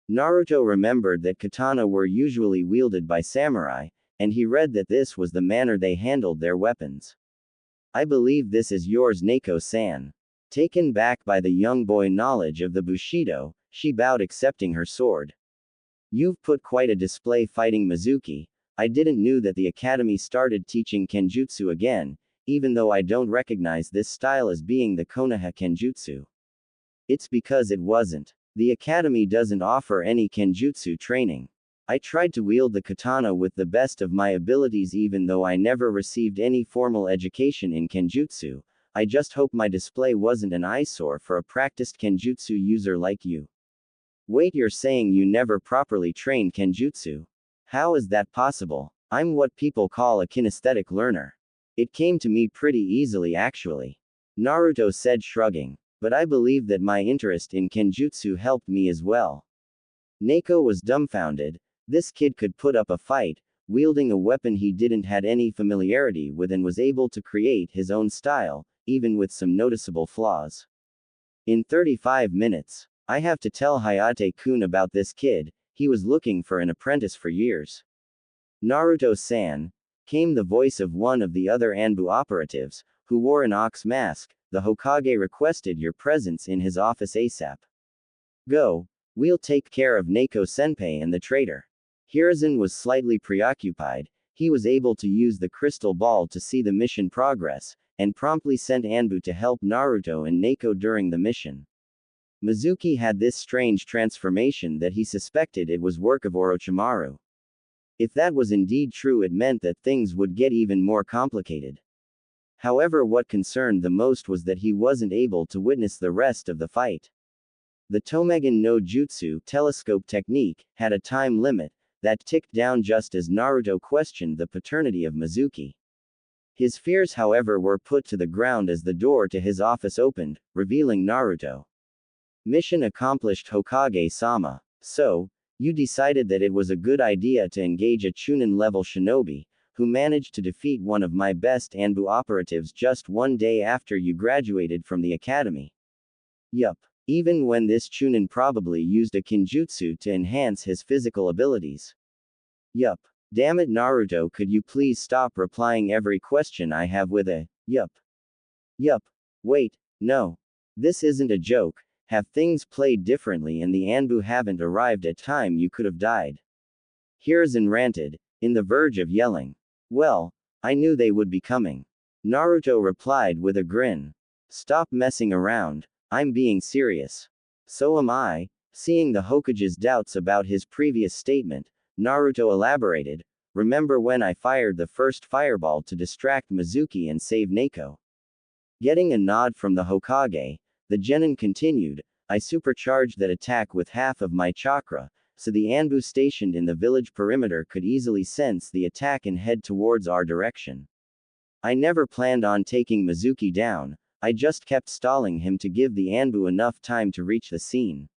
Naruto remembered that katana were usually wielded by samurai, and he read that this was the manner they handled their weapons. I believe this is yours, Neko-san. Taken back by the young boy knowledge of the Bushido, she bowed, accepting her sword. You've put quite a display fighting Mizuki. I didn't knew that the academy started teaching kenjutsu again, even though I don't recognize this style as being the Konoha kenjutsu. It's because it wasn't. The academy doesn't offer any kenjutsu training. I tried to wield the katana with the best of my abilities even though I never received any formal education in kenjutsu. I just hope my display wasn't an eyesore for a practiced kenjutsu user like you. Wait, you're saying you never properly trained kenjutsu? How is that possible? I'm what people call a kinesthetic learner. It came to me pretty easily actually. Naruto said, shrugging. But I believe that my interest in kenjutsu helped me as well. Neko was dumbfounded. This kid could put up a fight, wielding a weapon he didn't had any familiarity with, and was able to create his own style, even with some noticeable flaws. In 35 minutes. I have to tell Hayate-kun about this kid. He was looking for an apprentice for years. Naruto-san, came the voice of one of the other Anbu operatives, who wore an ox mask. The Hokage requested your presence in his office ASAP. Go. We'll take care of Neko-senpai and the traitor. Hiruzen was slightly preoccupied. He was able to use the crystal ball to see the mission progress, and promptly sent Anbu to help Naruto and Neko during the mission. Mizuki had this strange transformation that he suspected it was work of Orochimaru. If that was indeed true, it meant that things would get even more complicated. However, what concerned the most was that he wasn't able to witness the rest of the fight. The Tomegan no Jutsu telescope technique had a time limit that ticked down just as Naruto questioned the paternity of Mizuki. His fears, however, were put to the ground as the door to his office opened, revealing Naruto. Mission accomplished, Hokage-sama. So, you decided that it was a good idea to engage a Chunin-level shinobi, who managed to defeat one of my best Anbu operatives just one day after you graduated from the academy. Yup. Even when this Chunin probably used a kenjutsu to enhance his physical abilities. Yup. Damn it, Naruto, could you please stop replying every question I have with a, yup. Yup. Wait, no. This isn't a joke. Have things played differently and the Anbu haven't arrived at time, you could have died. Hiruzen ranted, in the verge of yelling. Well, I knew they would be coming. Naruto replied with a grin. Stop messing around. I'm being serious. So am I. Seeing the Hokage's doubts about his previous statement, Naruto elaborated. Remember when I fired the first fireball to distract Mizuki and save Neko? Getting a nod from the Hokage, the genin continued, I supercharged that attack with half of my chakra, so the Anbu stationed in the village perimeter could easily sense the attack and head towards our direction. I never planned on taking Mizuki down, I just kept stalling him to give the Anbu enough time to reach the scene.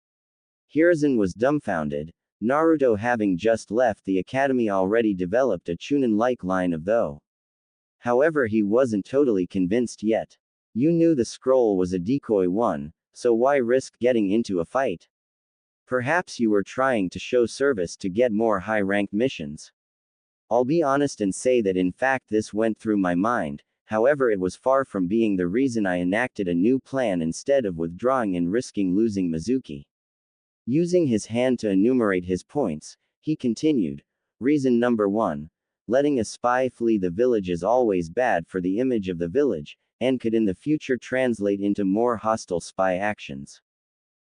Hiruzen was dumbfounded. Naruto, having just left the academy, already developed a Chunin-like line of though. However, he wasn't totally convinced yet. You knew the scroll was a decoy one, so why risk getting into a fight? Perhaps you were trying to show service to get more high-ranked missions. I'll be honest and say that in fact this went through my mind, however it was far from being the reason I enacted a new plan instead of withdrawing and risking losing Mizuki. Using his hand to enumerate his points, he continued, reason number 1. Letting a spy flee the village is always bad for the image of the village, and could in the future translate into more hostile spy actions.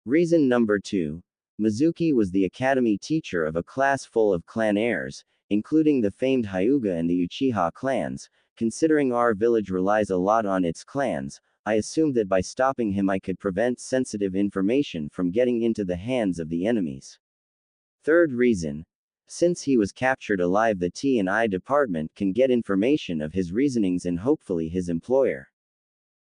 Reason number 2. Mizuki was the academy teacher of a class full of clan heirs, including the famed Hyuga and the Uchiha clans. Considering our village relies a lot on its clans, I assumed that by stopping him I could prevent sensitive information from getting into the hands of the enemies. Third reason. Since he was captured alive, the T&I department can get information of his reasonings and hopefully his employer.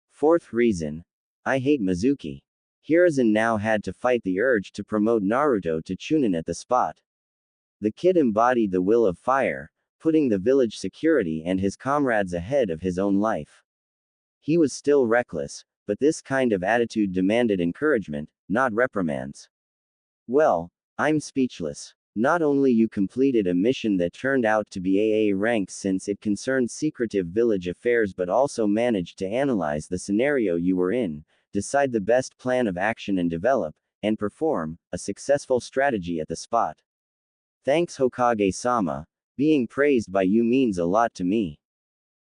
Fourth reason. I hate Mizuki. Hiruzen now had to fight the urge to promote Naruto to Chunin at the spot. The kid embodied the will of fire, putting the village security and his comrades ahead of his own life. He was still reckless, but this kind of attitude demanded encouragement, not reprimands. Well, I'm speechless. Not only you completed a mission that turned out to be AA rank since it concerned secretive village affairs, but also managed to analyze the scenario you were in, decide the best plan of action and develop, and perform, a successful strategy at the spot. Thanks Hokage-sama, being praised by you means a lot to me.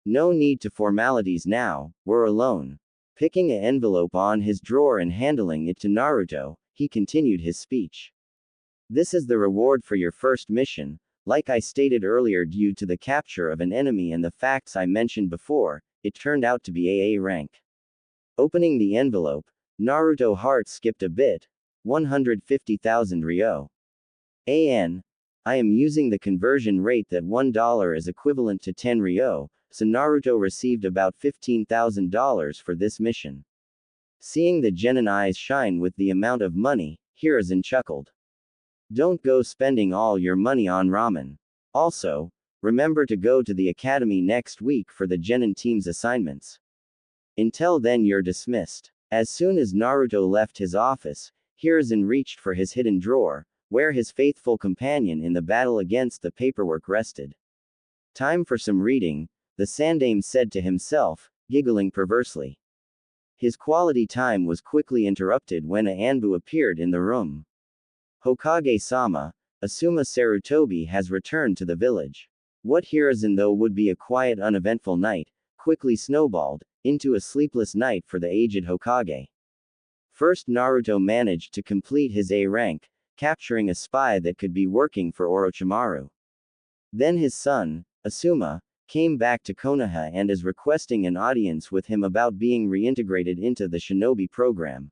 No need to formalities now, we're alone. Picking an envelope on his drawer and handling it to Naruto, he continued his speech. This is the reward for your first mission. Like I stated earlier, due to the capture of an enemy and the facts I mentioned before, it turned out to be AA rank. Opening the envelope, Naruto's heart skipped a bit. 150,000 ryo. AN. I am using the conversion rate that $1 is equivalent to 10 ryo, so Naruto received about $15,000 for this mission. Seeing the genin eyes shine with the amount of money, Hiruzen chuckled. Don't go spending all your money on ramen. Also, remember to go to the academy next week for the genin team's assignments. Until then you're dismissed. As soon as Naruto left his office, Hiruzen reached for his hidden drawer, where his faithful companion in the battle against the paperwork rested. Time for some reading, the Sandaime said to himself, giggling perversely. His quality time was quickly interrupted when a Anbu appeared in the room. Hokage-sama, Asuma Sarutobi has returned to the village. What Hiruzen though would be a quiet uneventful night, quickly snowballed into a sleepless night for the aged Hokage. First Naruto managed to complete his A rank, capturing a spy that could be working for Orochimaru. Then his son, Asuma, came back to Konoha and is requesting an audience with him about being reintegrated into the shinobi program.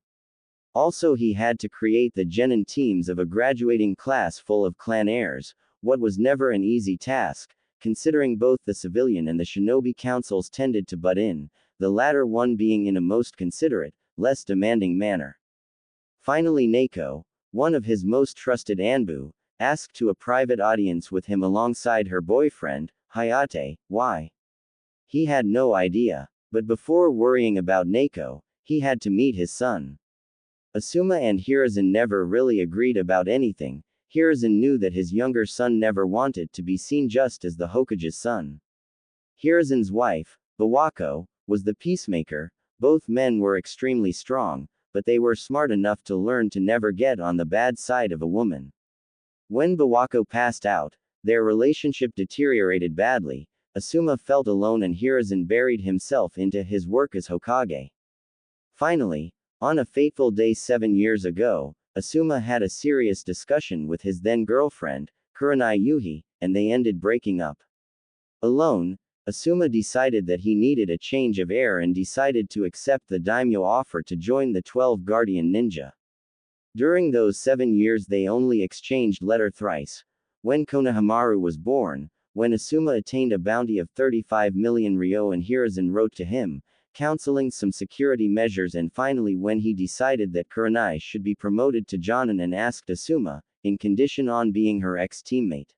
Also he had to create the genin teams of a graduating class full of clan heirs, what was never an easy task, considering both the civilian and the shinobi councils tended to butt in, the latter one being in a most considerate, less demanding manner. Finally Neko, one of his most trusted Anbu, asked to a private audience with him alongside her boyfriend, Hayate. Why? He had no idea, but before worrying about Neko, he had to meet his son. Asuma and Hiruzen never really agreed about anything. Hiruzen knew that his younger son never wanted to be seen just as the Hokage's son. Hiruzen's wife, Bawako, was the peacemaker. Both men were extremely strong, but they were smart enough to learn to never get on the bad side of a woman. When Bawako passed out, their relationship deteriorated badly. Asuma felt alone and Hiruzen buried himself into his work as Hokage. Finally, on a fateful day 7 years ago, Asuma had a serious discussion with his then-girlfriend, Kurenai Yuhi, and they ended breaking up. Alone, Asuma decided that he needed a change of air and decided to accept the daimyo offer to join the 12 Guardian Ninja. During those 7 years they only exchanged letter thrice. When Konohamaru was born, when Asuma attained a bounty of 35 million ryo and Hiruzen wrote to him, counseling some security measures, and finally when he decided that Kurenai should be promoted to Jonin and asked Asuma, in condition on being her ex-teammate.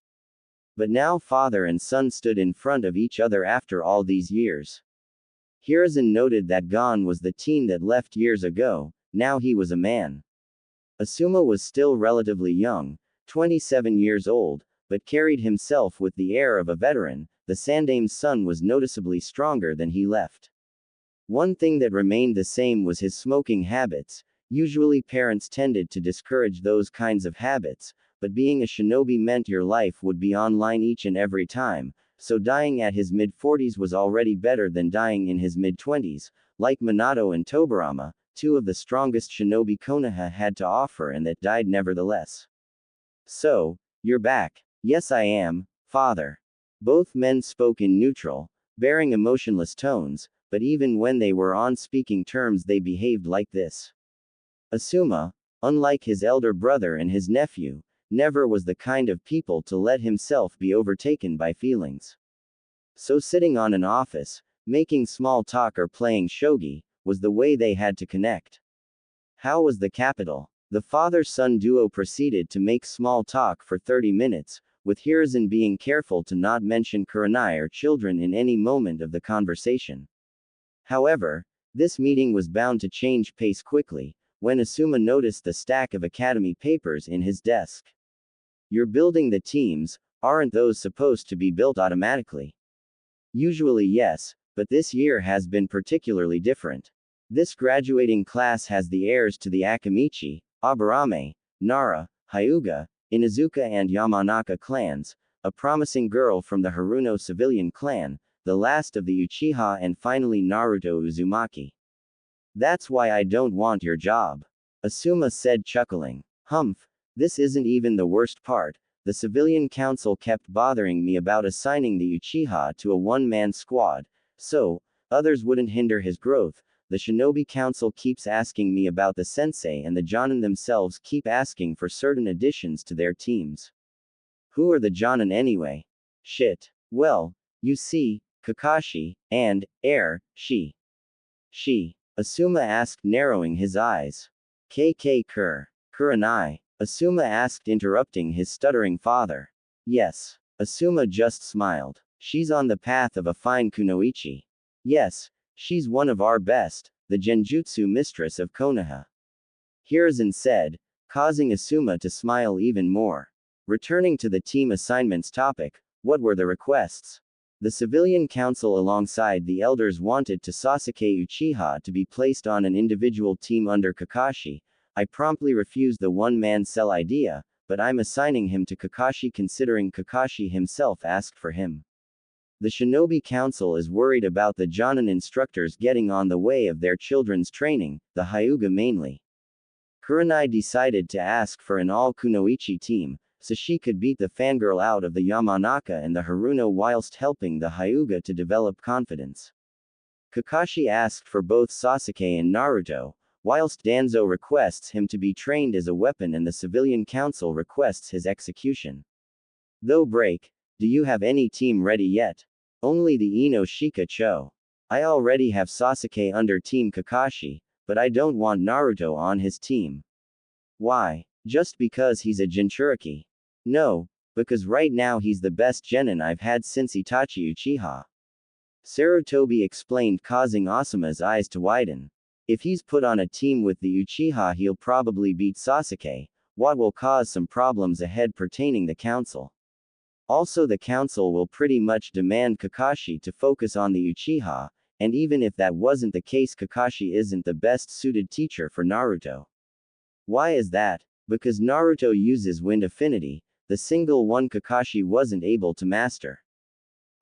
But now father and son stood in front of each other after all these years. Hiruzen noted that gone was the teen that left years ago, now he was a man. Asuma was still relatively young, 27 years old, but carried himself with the air of a veteran. The Sandame's son was noticeably stronger than he left. One thing that remained the same was his smoking habits. Usually parents tended to discourage those kinds of habits, but being a shinobi meant your life would be online each and every time, so dying at his mid-40s was already better than dying in his mid-20s, like Minato and Tobirama, two of the strongest shinobi Konoha had to offer and that died nevertheless. So, you're back. Yes I am, father. Both men spoke in neutral, bearing emotionless tones, but even when they were on speaking terms they behaved like this. Asuma, unlike his elder brother and his nephew, never was the kind of people to let himself be overtaken by feelings. So sitting on an office, making small talk or playing shogi, was the way they had to connect. How was the capital? The father-son duo proceeded to make small talk for 30 minutes, with Hiruzen being careful to not mention Kurenai or children in any moment of the conversation. However, this meeting was bound to change pace quickly, when Asuma noticed the stack of academy papers in his desk. You're building the teams, aren't those supposed to be built automatically? Usually yes, but this year has been particularly different. This graduating class has the heirs to the Akamichi, Aburame, Nara, Hyuga, Inuzuka and Yamanaka clans, a promising girl from the Haruno civilian clan, the last of the Uchiha and finally Naruto Uzumaki. That's why I don't want your job. Asuma said chuckling. Humph, this isn't even the worst part. The civilian council kept bothering me about assigning the Uchiha to a one-man squad, so others wouldn't hinder his growth. The Shinobi Council keeps asking me about the sensei and the Jonin themselves keep asking for certain additions to their teams. Who are the Jonin anyway? Shit. Well, you see, Kakashi, and, she. Asuma asked narrowing his eyes. Kurenai. Asuma asked interrupting his stuttering father. Yes. Asuma just smiled. She's on the path of a fine kunoichi. Yes. She's one of our best, the Genjutsu mistress of Konoha. Hiruzen said, causing Asuma to smile even more. Returning to the team assignments topic, what were the requests? The civilian council alongside the elders wanted to Sasuke Uchiha to be placed on an individual team under Kakashi. I promptly refused the one-man cell idea, but I'm assigning him to Kakashi considering Kakashi himself asked for him. The Shinobi Council is worried about the Jonin instructors getting on the way of their children's training, the Hyuga mainly. Kurenai decided to ask for an all-kunoichi team, so she could beat the fangirl out of the Yamanaka and the Haruno whilst helping the Hyuga to develop confidence. Kakashi asked for both Sasuke and Naruto, whilst Danzo requests him to be trained as a weapon and the civilian council requests his execution. Though break, do you have any team ready yet? Only the Ino Shika Cho. I already have Sasuke under Team Kakashi, but I don't want Naruto on his team. Why? Just because he's a Jinchūriki? No, because right now he's the best genin I've had since Itachi Uchiha. Sarutobi explained, causing Asuma's eyes to widen. If he's put on a team with the Uchiha he'll probably beat Sasuke, what will cause some problems ahead pertaining the council. Also the council will pretty much demand Kakashi to focus on the Uchiha, and even if that wasn't the case Kakashi isn't the best suited teacher for Naruto. Why is that? Because Naruto uses wind affinity, the single one Kakashi wasn't able to master.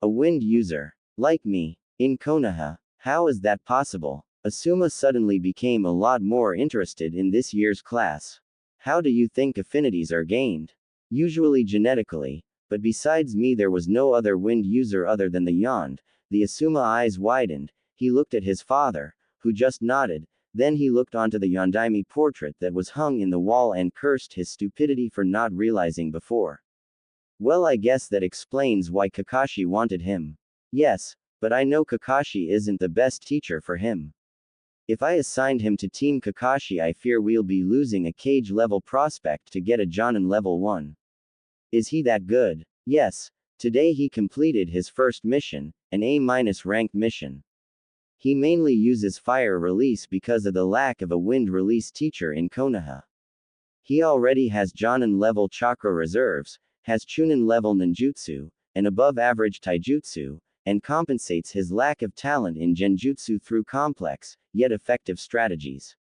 A wind user. Like me. In Konoha. How is that possible? Asuma suddenly became a lot more interested in this year's class. How do you think affinities are gained? Usually genetically. But besides me there was no other wind user other than the Yond. The Asuma eyes widened, he looked at his father, who just nodded, then he looked onto the Yondaime portrait that was hung in the wall and cursed his stupidity for not realizing before. Well, I guess that explains why Kakashi wanted him. Yes, but I know Kakashi isn't the best teacher for him. If I assigned him to Team Kakashi I fear we'll be losing a cage level prospect to get a Jonin level 1. Is he that good? Yes. Today he completed his first mission, an A-ranked mission. He mainly uses fire release because of the lack of a wind release teacher in Konoha. He already has Jonin level chakra reserves, has Chunin-level ninjutsu, and above-average taijutsu, and compensates his lack of talent in genjutsu through complex, yet effective strategies.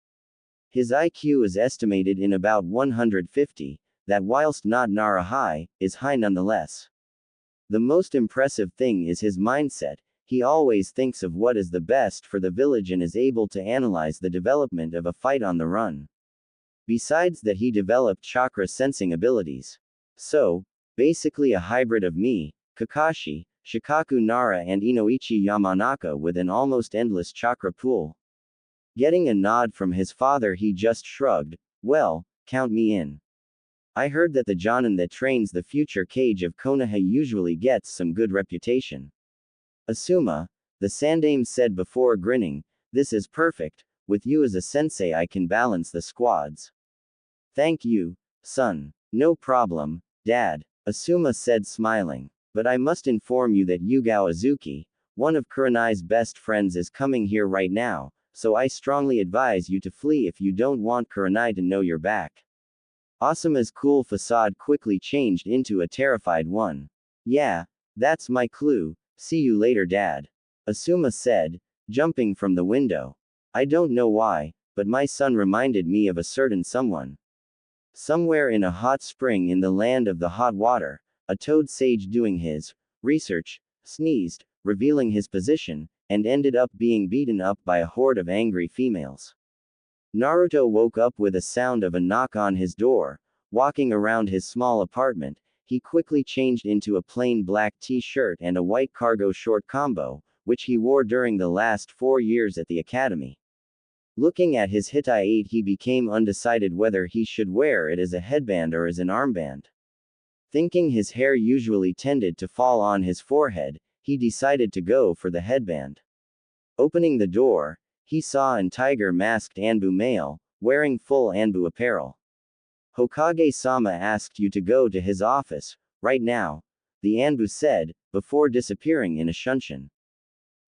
His IQ is estimated in about 150, that whilst not Nara high, is high nonetheless. The most impressive thing is his mindset. He always thinks of what is the best for the village and is able to analyze the development of a fight on the run. Besides that, he developed chakra sensing abilities. So, basically a hybrid of me, Kakashi, Shikaku Nara and Inoichi Yamanaka with an almost endless chakra pool. Getting a nod from his father, he just shrugged. Well, count me in. I heard that the Jonin that trains the future Kage of Konoha usually gets some good reputation. Asuma, the Sandaime said before grinning, this is perfect, with you as a sensei I can balance the squads. Thank you, son. No problem, dad, Asuma said smiling. But I must inform you that Yugao Azuki, one of Kurenai's best friends, is coming here right now, so I strongly advise you to flee if you don't want Kurenai to know you're back. Asuma's cool facade quickly changed into a terrified one. Yeah, that's my clue, see you later dad. Asuma said, jumping from the window. I don't know why, but my son reminded me of a certain someone. Somewhere in a hot spring in the land of the hot water, a toad sage doing his research, sneezed, revealing his position, and ended up being beaten up by a horde of angry females. Naruto woke up with a sound of a knock on his door. Walking around his small apartment, he quickly changed into a plain black t-shirt and a white cargo short combo, which he wore during the last 4 years at the academy. Looking at his Hittite, he became undecided whether he should wear it as a headband or as an armband. Thinking his hair usually tended to fall on his forehead, he decided to go for the headband. Opening the door, he saw an tiger-masked Anbu male, wearing full Anbu apparel. Hokage-sama asked you to go to his office, right now, the Anbu said, before disappearing in a shunshin.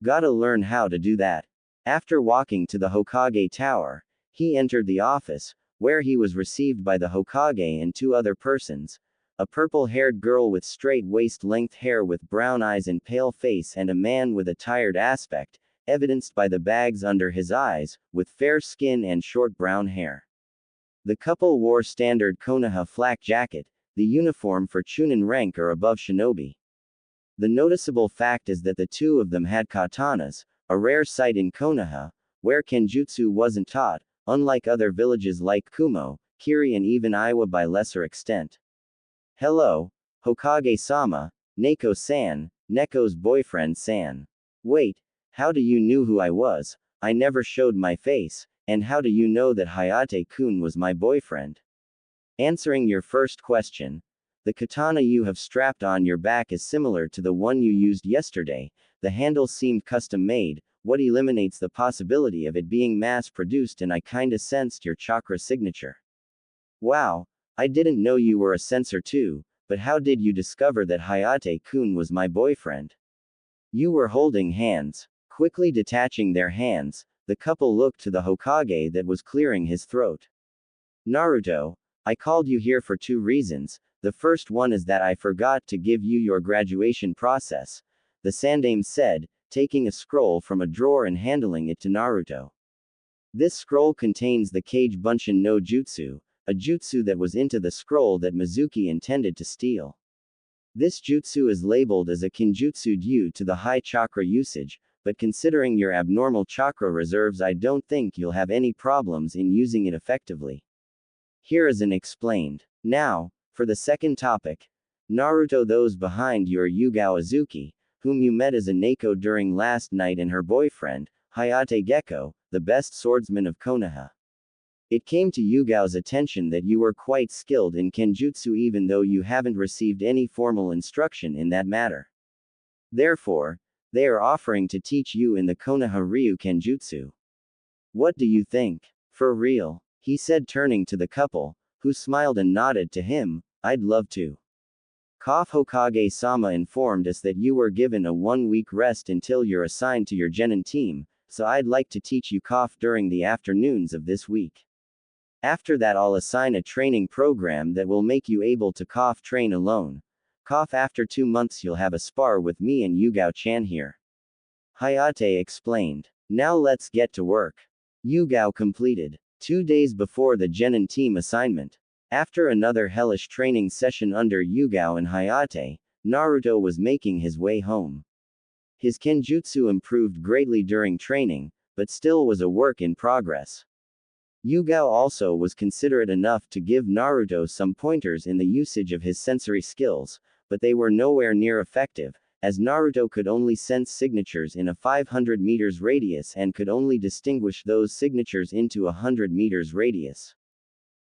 Gotta learn how to do that. After walking to the Hokage tower, he entered the office, where he was received by the Hokage and 2 other persons, a purple-haired girl with straight waist-length hair with brown eyes and pale face, and a man with a tired aspect, evidenced by the bags under his eyes, with fair skin and short brown hair. The couple wore standard Konoha flak jacket, the uniform for Chunin rank or above shinobi. The noticeable fact is that the 2 of them had katanas, a rare sight in Konoha, where kenjutsu wasn't taught, unlike other villages like Kumo, Kiri and even Iwa by lesser extent. Hello, Hokage-sama, Neko-san, Neko's boyfriend-san. Wait, how do you knew who I was? I never showed my face, and how do you know that Hayate-kun was my boyfriend? Answering your first question, the katana you have strapped on your back is similar to the one you used yesterday. The handle seemed custom-made, what eliminates the possibility of it being mass-produced, and I kinda sensed your chakra signature. Wow, I didn't know you were a sensor too, but how did you discover that Hayate-kun was my boyfriend? You were holding hands. Quickly detaching their hands, the couple looked to the Hokage that was clearing his throat. Naruto, I called you here for 2 reasons. The first one is that I forgot to give you your graduation process, the Sandaime said, taking a scroll from a drawer and handling it to Naruto. This scroll contains the Kage Bunshin no Jutsu, a jutsu that was into the scroll that Mizuki intended to steal. This jutsu is labeled as a kinjutsu due to the high chakra usage, but considering your abnormal chakra reserves, I don't think you'll have any problems in using it effectively. Here is an explained. Now, for the second topic. Naruto, those behind you are Yugao Azuki, whom you met as a Neko during last night, and her boyfriend, Hayate Gecko, the best swordsman of Konoha. It came to Yugao's attention that you were quite skilled in kenjutsu even though you haven't received any formal instruction in that matter. Therefore, they are offering to teach you in the Konoha Ryu Kenjutsu. What do you think? For real? He said, turning to the couple, who smiled and nodded to him. I'd love to. Hokage-sama informed us that you were given a 1-week rest until you're assigned to your genin team, so I'd like to teach you during the afternoons of this week. After that, I'll assign a training program that will make you able to train alone, Cough after 2 months you'll have a spar with me and Yugao-chan here. Hayate explained. Now let's get to work. Yugao completed. 2 days before the Genin team assignment. After another hellish training session under Yugao and Hayate, Naruto was making his way home. His kenjutsu improved greatly during training, but still was a work in progress. Yugao also was considerate enough to give Naruto some pointers in the usage of his sensory skills, but they were nowhere near effective, as Naruto could only sense signatures in a 500 meters radius and could only distinguish those signatures into a 100 meters radius.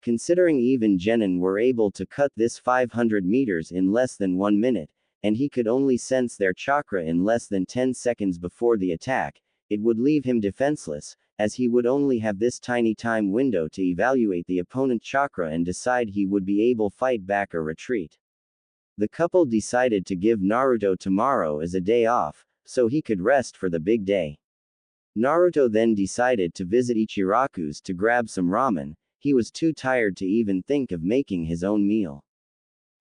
Considering even Genin were able to cut this 500 meters in less than 1 minute, and he could only sense their chakra in less than 10 seconds before the attack, it would leave him defenseless, as he would only have this tiny time window to evaluate the opponent chakra and decide he would be able to fight back or retreat. The couple decided to give Naruto tomorrow as a day off, so he could rest for the big day. Naruto then decided to visit Ichiraku's to grab some ramen. He was too tired to even think of making his own meal.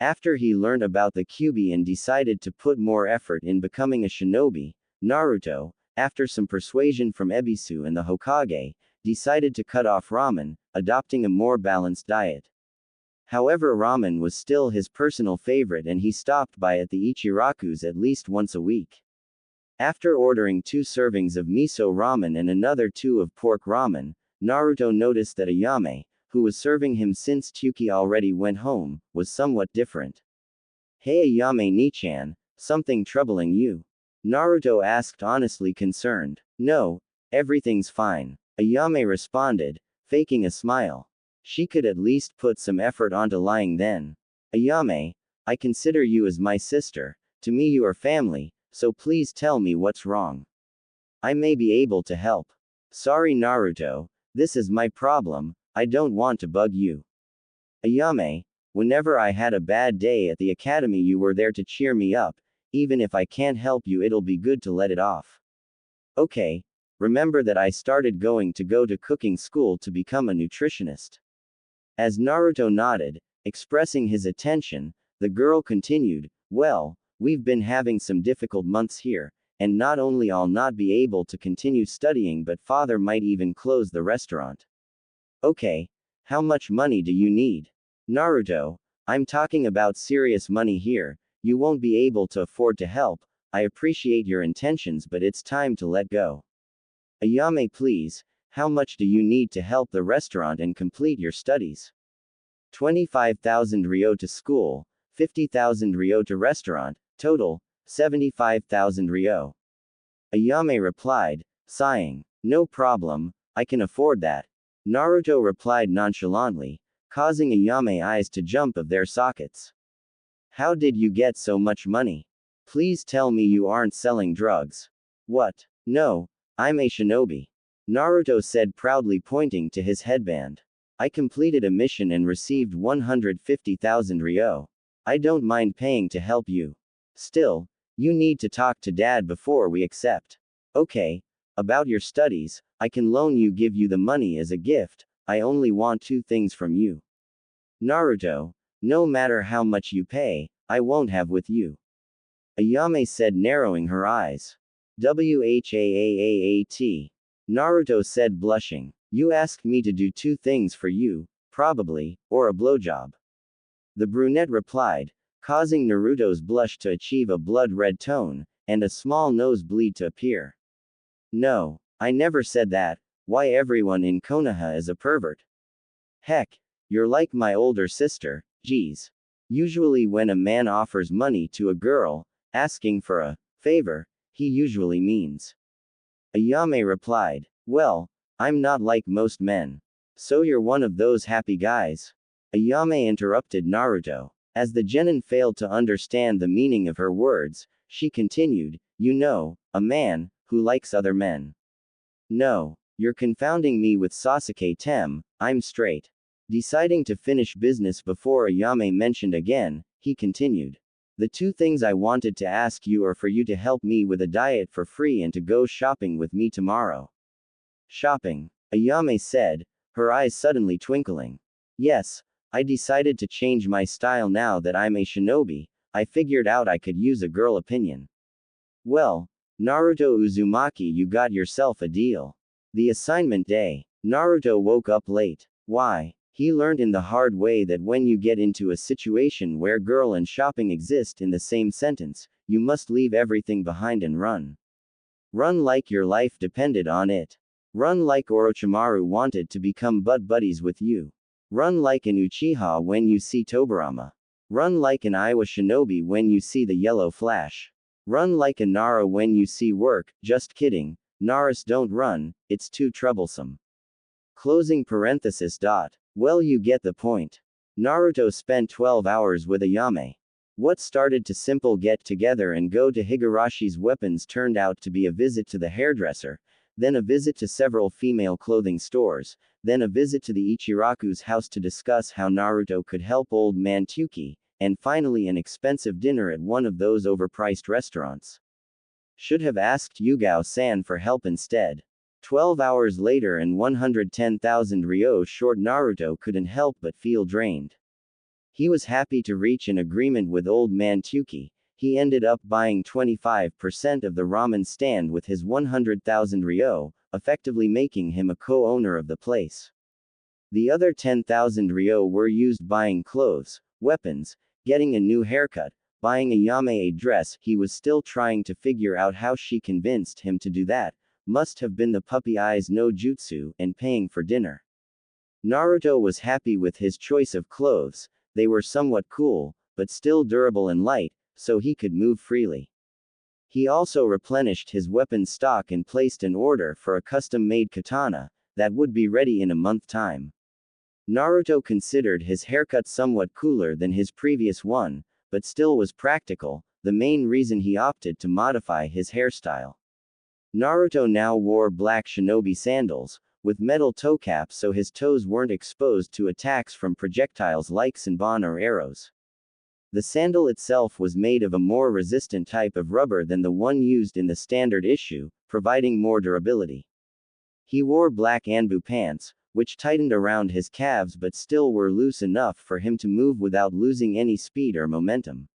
After he learned about the Kyuubi and decided to put more effort in becoming a shinobi, Naruto, after some persuasion from Ebisu and the Hokage, decided to cut off ramen, adopting a more balanced diet. However, ramen was still his personal favorite and he stopped by at the Ichiraku's at least once a week. After ordering 2 servings of miso ramen and another 2 of pork ramen, Naruto noticed that Ayame, who was serving him since Tsuki already went home, was somewhat different. Hey Ayame Nichan, something troubling you? Naruto asked, honestly concerned. No, everything's fine. Ayame responded, faking a smile. She could at least put some effort onto lying then. Ayame, I consider you as my sister, to me you are family, so please tell me what's wrong. I may be able to help. Sorry Naruto, this is my problem, I don't want to bug you. Ayame, whenever I had a bad day at the academy you were there to cheer me up, even if I can't help you it'll be good to let it off. Okay, remember that I started going to cooking school to become a nutritionist. As Naruto nodded, expressing his attention, the girl continued, well, we've been having some difficult months here, and not only I'll not be able to continue studying but father might even close the restaurant. Okay, how much money do you need? Naruto, I'm talking about serious money here, you won't be able to afford to help, I appreciate your intentions but it's time to let go. Ayame please, how much do you need to help the restaurant and complete your studies? 25,000 ryo to school, 50,000 ryo to restaurant, total, 75,000 ryo. Ayame replied, sighing. No problem, I can afford that. Naruto replied nonchalantly, causing Ayame's eyes to jump of their sockets. How did you get so much money? Please tell me you aren't selling drugs. What? No, I'm a shinobi. Naruto said proudly pointing to his headband. I completed a mission and received 150,000 ryo. I don't mind paying to help you. Still, you need to talk to dad before we accept. Okay, about your studies, I can give you the money as a gift, I only want 2 things from you. Naruto, no matter how much you pay, I won't have with you. Ayame said narrowing her eyes. Whaat. Naruto said blushing. You asked me to do 2 things for you, probably, or a blowjob. The brunette replied, causing Naruto's blush to achieve a blood-red tone, and a small nosebleed to appear. No, I never said that, why everyone in Konoha is a pervert. Heck, you're like my older sister, geez. Usually when a man offers money to a girl, asking for a favor, he usually means. Ayame replied, well, I'm not like most men. So you're one of those happy guys? Ayame interrupted Naruto. As the genin failed to understand the meaning of her words, she continued, you know, a man, who likes other men. No, you're confounding me with Sasuke Tem, I'm straight. Deciding to finish business before Ayame mentioned again, he continued. The 2 things I wanted to ask you are for you to help me with a diet for free and to go shopping with me tomorrow. Shopping? Ayame said, her eyes suddenly twinkling. Yes, I decided to change my style now that I'm a shinobi, I figured out I could use a girl opinion. Well, Naruto Uzumaki, you got yourself a deal. The assignment day. Naruto woke up late. Why? He learned in the hard way that when you get into a situation where girl and shopping exist in the same sentence, you must leave everything behind and run. Run like your life depended on it. Run like Orochimaru wanted to become buddies with you. Run like an Uchiha when you see Tobirama. Run like an Iowa shinobi when you see the yellow flash. Run like a Nara when you see work. Just kidding. Naras don't run, it's too troublesome. Closing parenthesis. Well, you get the point. Naruto spent 12 hours with Ayame. What started to simple get together and go to Higarashi's weapons turned out to be a visit to the hairdresser, then a visit to several female clothing stores, then a visit to the Ichiraku's house to discuss how Naruto could help old man Tuki, and finally an expensive dinner at one of those overpriced restaurants. Should have asked Yugao-san for help instead. 12 hours later and 110,000 ryo short, Naruto couldn't help but feel drained. He was happy to reach an agreement with old man Tuki. He ended up buying 25% of the ramen stand with his 100,000 ryo, effectively making him a co-owner of the place. The other 10,000 ryo were used buying clothes, weapons, getting a new haircut, buying Ayame a dress. He was still trying to figure out how she convinced him to do that. Must have been the puppy eyes no jutsu, and paying for dinner. Naruto was happy with his choice of clothes. They were somewhat cool, but still durable and light, so he could move freely. He also replenished his weapon stock and placed an order for a custom-made katana that would be ready in a month's time. Naruto considered his haircut somewhat cooler than his previous one, but still was practical, the main reason he opted to modify his hairstyle. Naruto now wore black shinobi sandals, with metal toe caps so his toes weren't exposed to attacks from projectiles like Senbon or arrows. The sandal itself was made of a more resistant type of rubber than the one used in the standard issue, providing more durability. He wore black Anbu pants, which tightened around his calves but still were loose enough for him to move without losing any speed or momentum.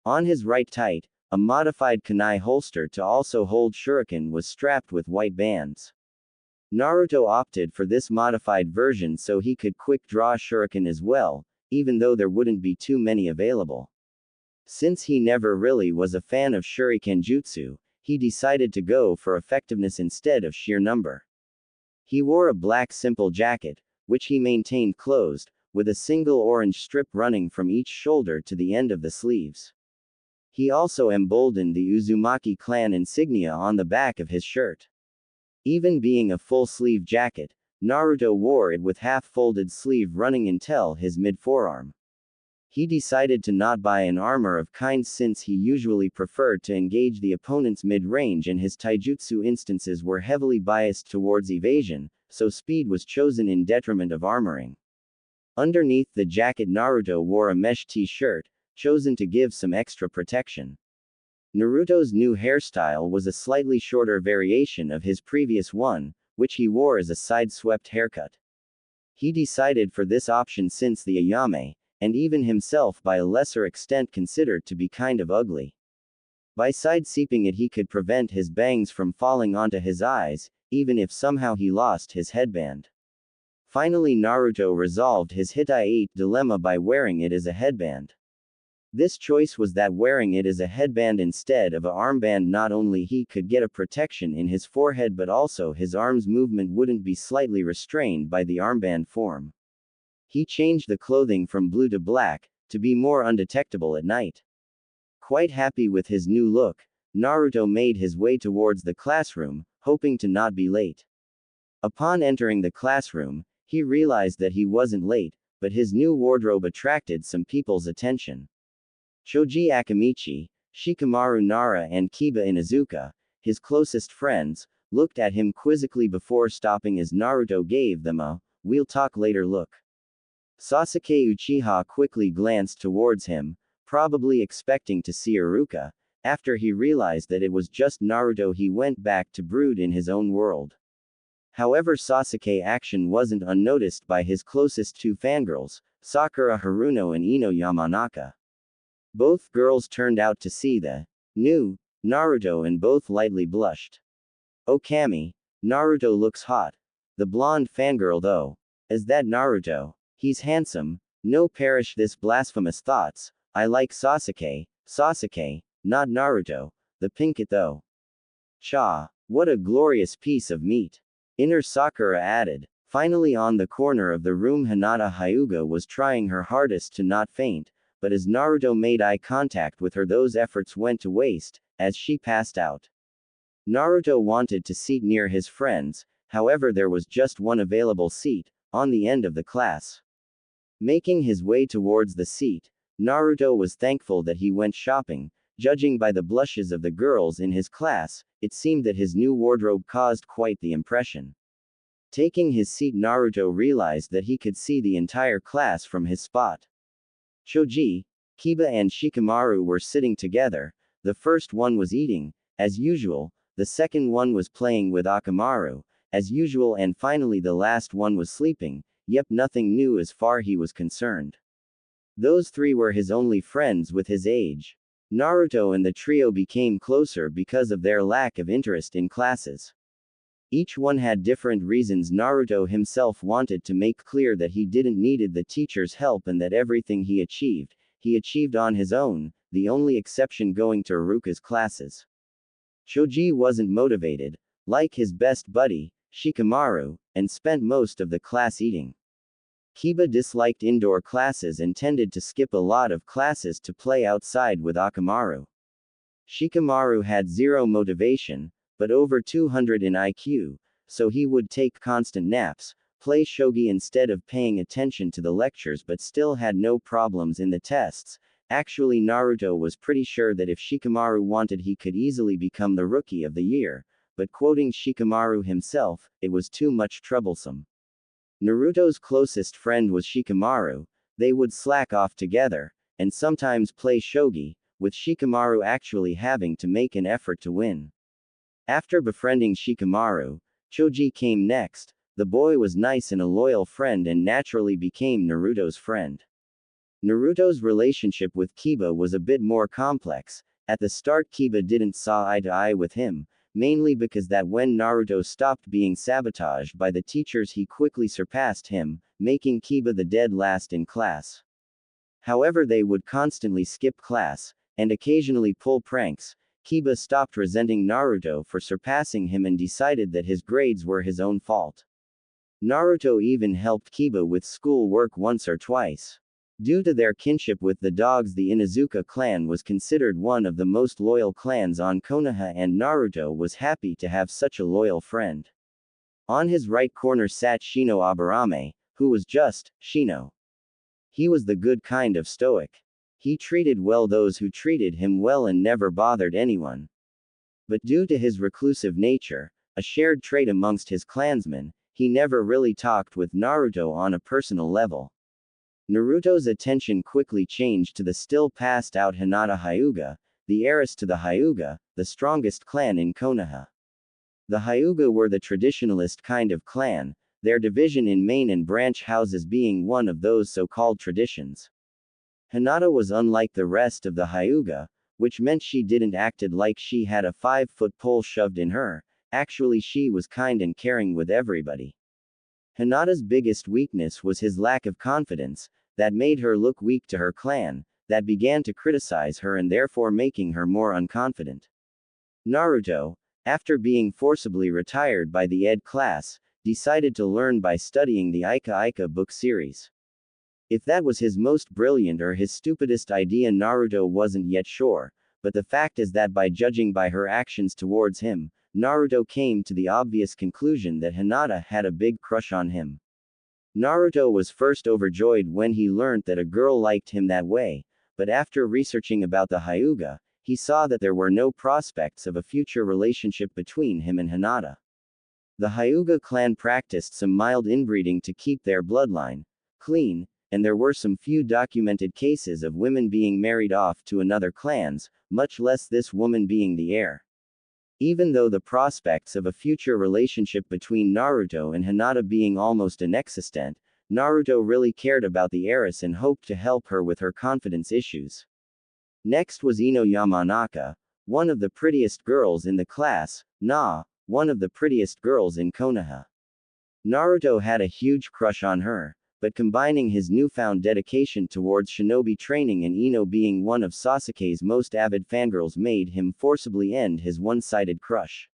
On his right tight, a modified kunai holster to also hold shuriken was strapped with white bands. Naruto opted for this modified version so he could quick draw shuriken as well, even though there wouldn't be too many available. Since he never really was a fan of shuriken jutsu, he decided to go for effectiveness instead of sheer number. He wore a black simple jacket, which he maintained closed, with a single orange strip running from each shoulder to the end of the sleeves. He also emboldened the Uzumaki clan insignia on the back of his shirt. Even being a full-sleeve jacket, Naruto wore it with half-folded sleeve running until his mid-forearm. He decided to not buy an armor of kind since he usually preferred to engage the opponent's mid-range and his taijutsu instances were heavily biased towards evasion, so speed was chosen in detriment of armoring. Underneath the jacket Naruto wore a mesh t-shirt, chosen to give some extra protection. Naruto's new hairstyle was a slightly shorter variation of his previous one, which he wore as a side-swept haircut. He decided for this option since the Ayame, and even himself by a lesser extent considered to be kind of ugly. By side-seeping it he could prevent his bangs from falling onto his eyes, even if somehow he lost his headband. Finally Naruto resolved his Hitai-8 dilemma by wearing it as a headband. This choice was that wearing it as a headband instead of a armband not only he could get a protection in his forehead but also his arm's movement wouldn't be slightly restrained by the armband form. He changed the clothing from blue to black, to be more undetectable at night. Quite happy with his new look, Naruto made his way towards the classroom, hoping to not be late. Upon entering the classroom, he realized that he wasn't late, but his new wardrobe attracted some people's attention. Choji Akamichi, Shikamaru Nara and Kiba Inuzuka, his closest friends, looked at him quizzically before stopping as Naruto gave them a "we'll talk later" look. Sasuke Uchiha quickly glanced towards him, probably expecting to see Iruka. After he realized that it was just Naruto he went back to brood in his own world. However, Sasuke's action wasn't unnoticed by his closest two fangirls, Sakura Haruno and Ino Yamanaka. Both girls turned out to see the new Naruto and both lightly blushed. "Oh Kami, Naruto looks hot. The blonde fangirl though. Is that Naruto? He's handsome." "No, perish this blasphemous thoughts. I like Sasuke, not Naruto. The pinkett though. Cha, what a glorious piece of meat." Inner Sakura added. Finally, on the corner of the room, Hinata Hyuga was trying her hardest to not faint, but as Naruto made eye contact with her, those efforts went to waste, as she passed out. Naruto wanted to seat near his friends, however there was just one available seat, on the end of the class. Making his way towards the seat, Naruto was thankful that he went shopping. Judging by the blushes of the girls in his class, it seemed that his new wardrobe caused quite the impression. Taking his seat, Naruto realized that he could see the entire class from his spot. Choji, Kiba and Shikamaru were sitting together. The first one was eating, as usual, the second one was playing with Akamaru, as usual, and finally the last one was sleeping. Yep, nothing new as far he was concerned. Those three were his only friends with his age. Naruto and the trio became closer because of their lack of interest in classes. Each one had different reasons. Naruto himself wanted to make clear that he didn't needed the teacher's help and that everything he achieved on his own, the only exception going to Iruka's classes. Choji wasn't motivated, like his best buddy, Shikamaru, and spent most of the class eating. Kiba disliked indoor classes and tended to skip a lot of classes to play outside with Akamaru. Shikamaru had zero motivation, but over 200 in IQ, so he would take constant naps, play shogi instead of paying attention to the lectures, but still had no problems in the tests. Actually, Naruto was pretty sure that if Shikamaru wanted, he could easily become the Rookie of the Year, but quoting Shikamaru himself, it was too much troublesome. Naruto's closest friend was Shikamaru. They would slack off together, and sometimes play shogi, with Shikamaru actually having to make an effort to win. After befriending Shikamaru, Choji came next. The boy was nice and a loyal friend and naturally became Naruto's friend. Naruto's relationship with Kiba was a bit more complex. At the start, Kiba didn't see eye to eye with him, mainly because that when Naruto stopped being sabotaged by the teachers, he quickly surpassed him, making Kiba the dead last in class. However, they would constantly skip class, and occasionally pull pranks. Kiba stopped resenting Naruto for surpassing him and decided that his grades were his own fault. Naruto even helped Kiba with school work once or twice. Due to their kinship with the dogs, the Inuzuka clan was considered one of the most loyal clans on Konoha, and Naruto was happy to have such a loyal friend. On his right corner sat Shino Aburame, who was just Shino. He was the good kind of stoic. He treated well those who treated him well and never bothered anyone. But due to his reclusive nature, a shared trait amongst his clansmen, he never really talked with Naruto on a personal level. Naruto's attention quickly changed to the still passed out Hinata Hyuga, the heiress to the Hyuga, the strongest clan in Konoha. The Hyuga were the traditionalist kind of clan, their division in main and branch houses being one of those so-called traditions. Hinata was unlike the rest of the Hyuga, which meant she didn't acted like she had a 5-foot pole shoved in her. Actually, she was kind and caring with everybody. Hinata's biggest weakness was his lack of confidence, that made her look weak to her clan, that began to criticize her and therefore making her more unconfident. Naruto, after being forcibly retired by the Ed class, decided to learn by studying the Ika Ika book series. If that was his most brilliant or his stupidest idea, Naruto wasn't yet sure, but the fact is that by judging by her actions towards him, Naruto came to the obvious conclusion that Hinata had a big crush on him. Naruto was first overjoyed when he learned that a girl liked him that way, but after researching about the Hyuga, he saw that there were no prospects of a future relationship between him and Hinata. The Hyuga clan practiced some mild inbreeding to keep their bloodline clean, and there were some few documented cases of women being married off to another clans, much less this woman being the heir. Even though the prospects of a future relationship between Naruto and Hinata being almost inexistent, Naruto really cared about the heiress and hoped to help her with her confidence issues. Next was Ino Yamanaka, one of the prettiest girls in the class, one of the prettiest girls in Konoha. Naruto had a huge crush on her, but combining his newfound dedication towards shinobi training and Ino being one of Sasuke's most avid fangirls made him forcibly end his one-sided crush.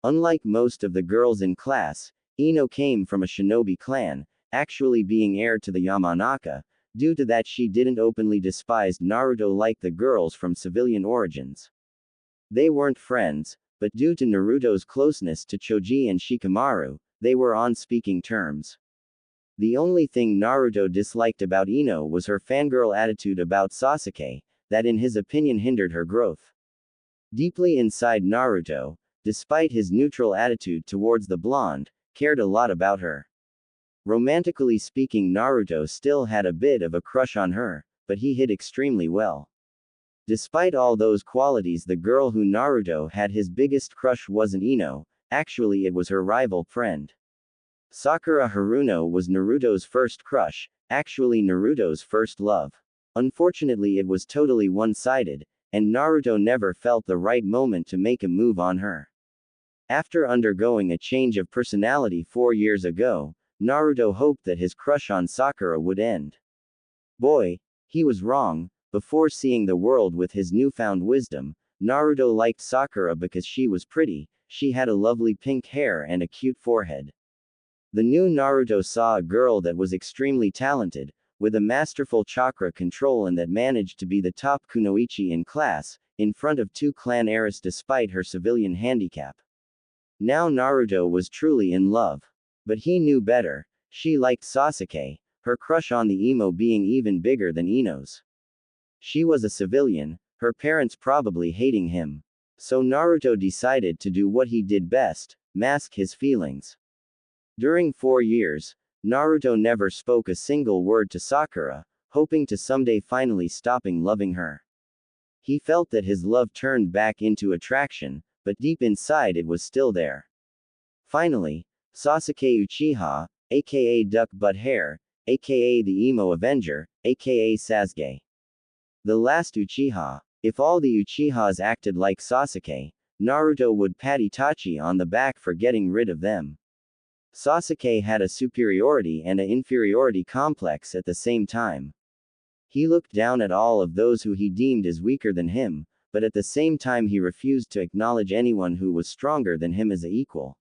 Unlike most of the girls in class, Ino came from a shinobi clan, actually being heir to the Yamanaka. Due to that she didn't openly despise Naruto like the girls from civilian origins. They weren't friends, but due to Naruto's closeness to Choji and Shikamaru, they were on speaking terms. The only thing Naruto disliked about Ino was her fangirl attitude about Sasuke, that in his opinion hindered her growth. Deeply inside Naruto, despite his neutral attitude towards the blonde, cared a lot about her. Romantically speaking, Naruto still had a bit of a crush on her, but he hid extremely well. Despite all those qualities, the girl who Naruto had his biggest crush wasn't Ino, actually it was her rival friend. Sakura Haruno was Naruto's first crush, actually Naruto's first love. Unfortunately it was totally one-sided, and Naruto never felt the right moment to make a move on her. After undergoing a change of personality 4 years ago, Naruto hoped that his crush on Sakura would end. Boy, he was wrong. Before seeing the world with his newfound wisdom, Naruto liked Sakura because she was pretty, she had a lovely pink hair and a cute forehead. The new Naruto saw a girl that was extremely talented, with a masterful chakra control and that managed to be the top kunoichi in class, in front of 2 clan heirs despite her civilian handicap. Now Naruto was truly in love. But he knew better. She liked Sasuke, her crush on the emo being even bigger than Ino's. She was a civilian, her parents probably hating him. So Naruto decided to do what he did best, mask his feelings. During 4 years, Naruto never spoke a single word to Sakura, hoping to someday finally stopping loving her. He felt that his love turned back into attraction, but deep inside it was still there. Finally, Sasuke Uchiha, aka Duck Butt Hair, aka the Emo Avenger, aka Sasuke. The last Uchiha. If all the Uchihas acted like Sasuke, Naruto would pat Itachi on the back for getting rid of them. Sasuke had a superiority and an inferiority complex at the same time. He looked down at all of those who he deemed as weaker than him, but at the same time he refused to acknowledge anyone who was stronger than him as an equal.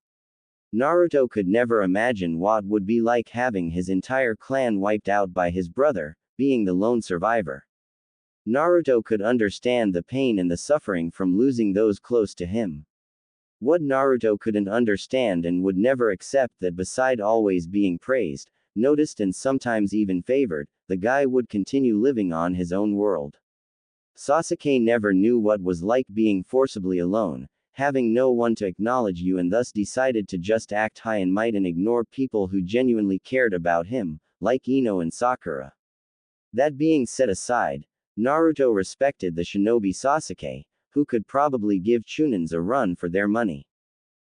Naruto could never imagine what would be like having his entire clan wiped out by his brother, being the lone survivor. Naruto could understand the pain and the suffering from losing those close to him. What Naruto couldn't understand and would never accept that beside always being praised, noticed and sometimes even favored, the guy would continue living on his own world. Sasuke never knew what was like being forcibly alone, having no one to acknowledge you, and thus decided to just act high and might and ignore people who genuinely cared about him, like Ino and Sakura. That being set aside, Naruto respected the shinobi Sasuke, who could probably give Chunins a run for their money.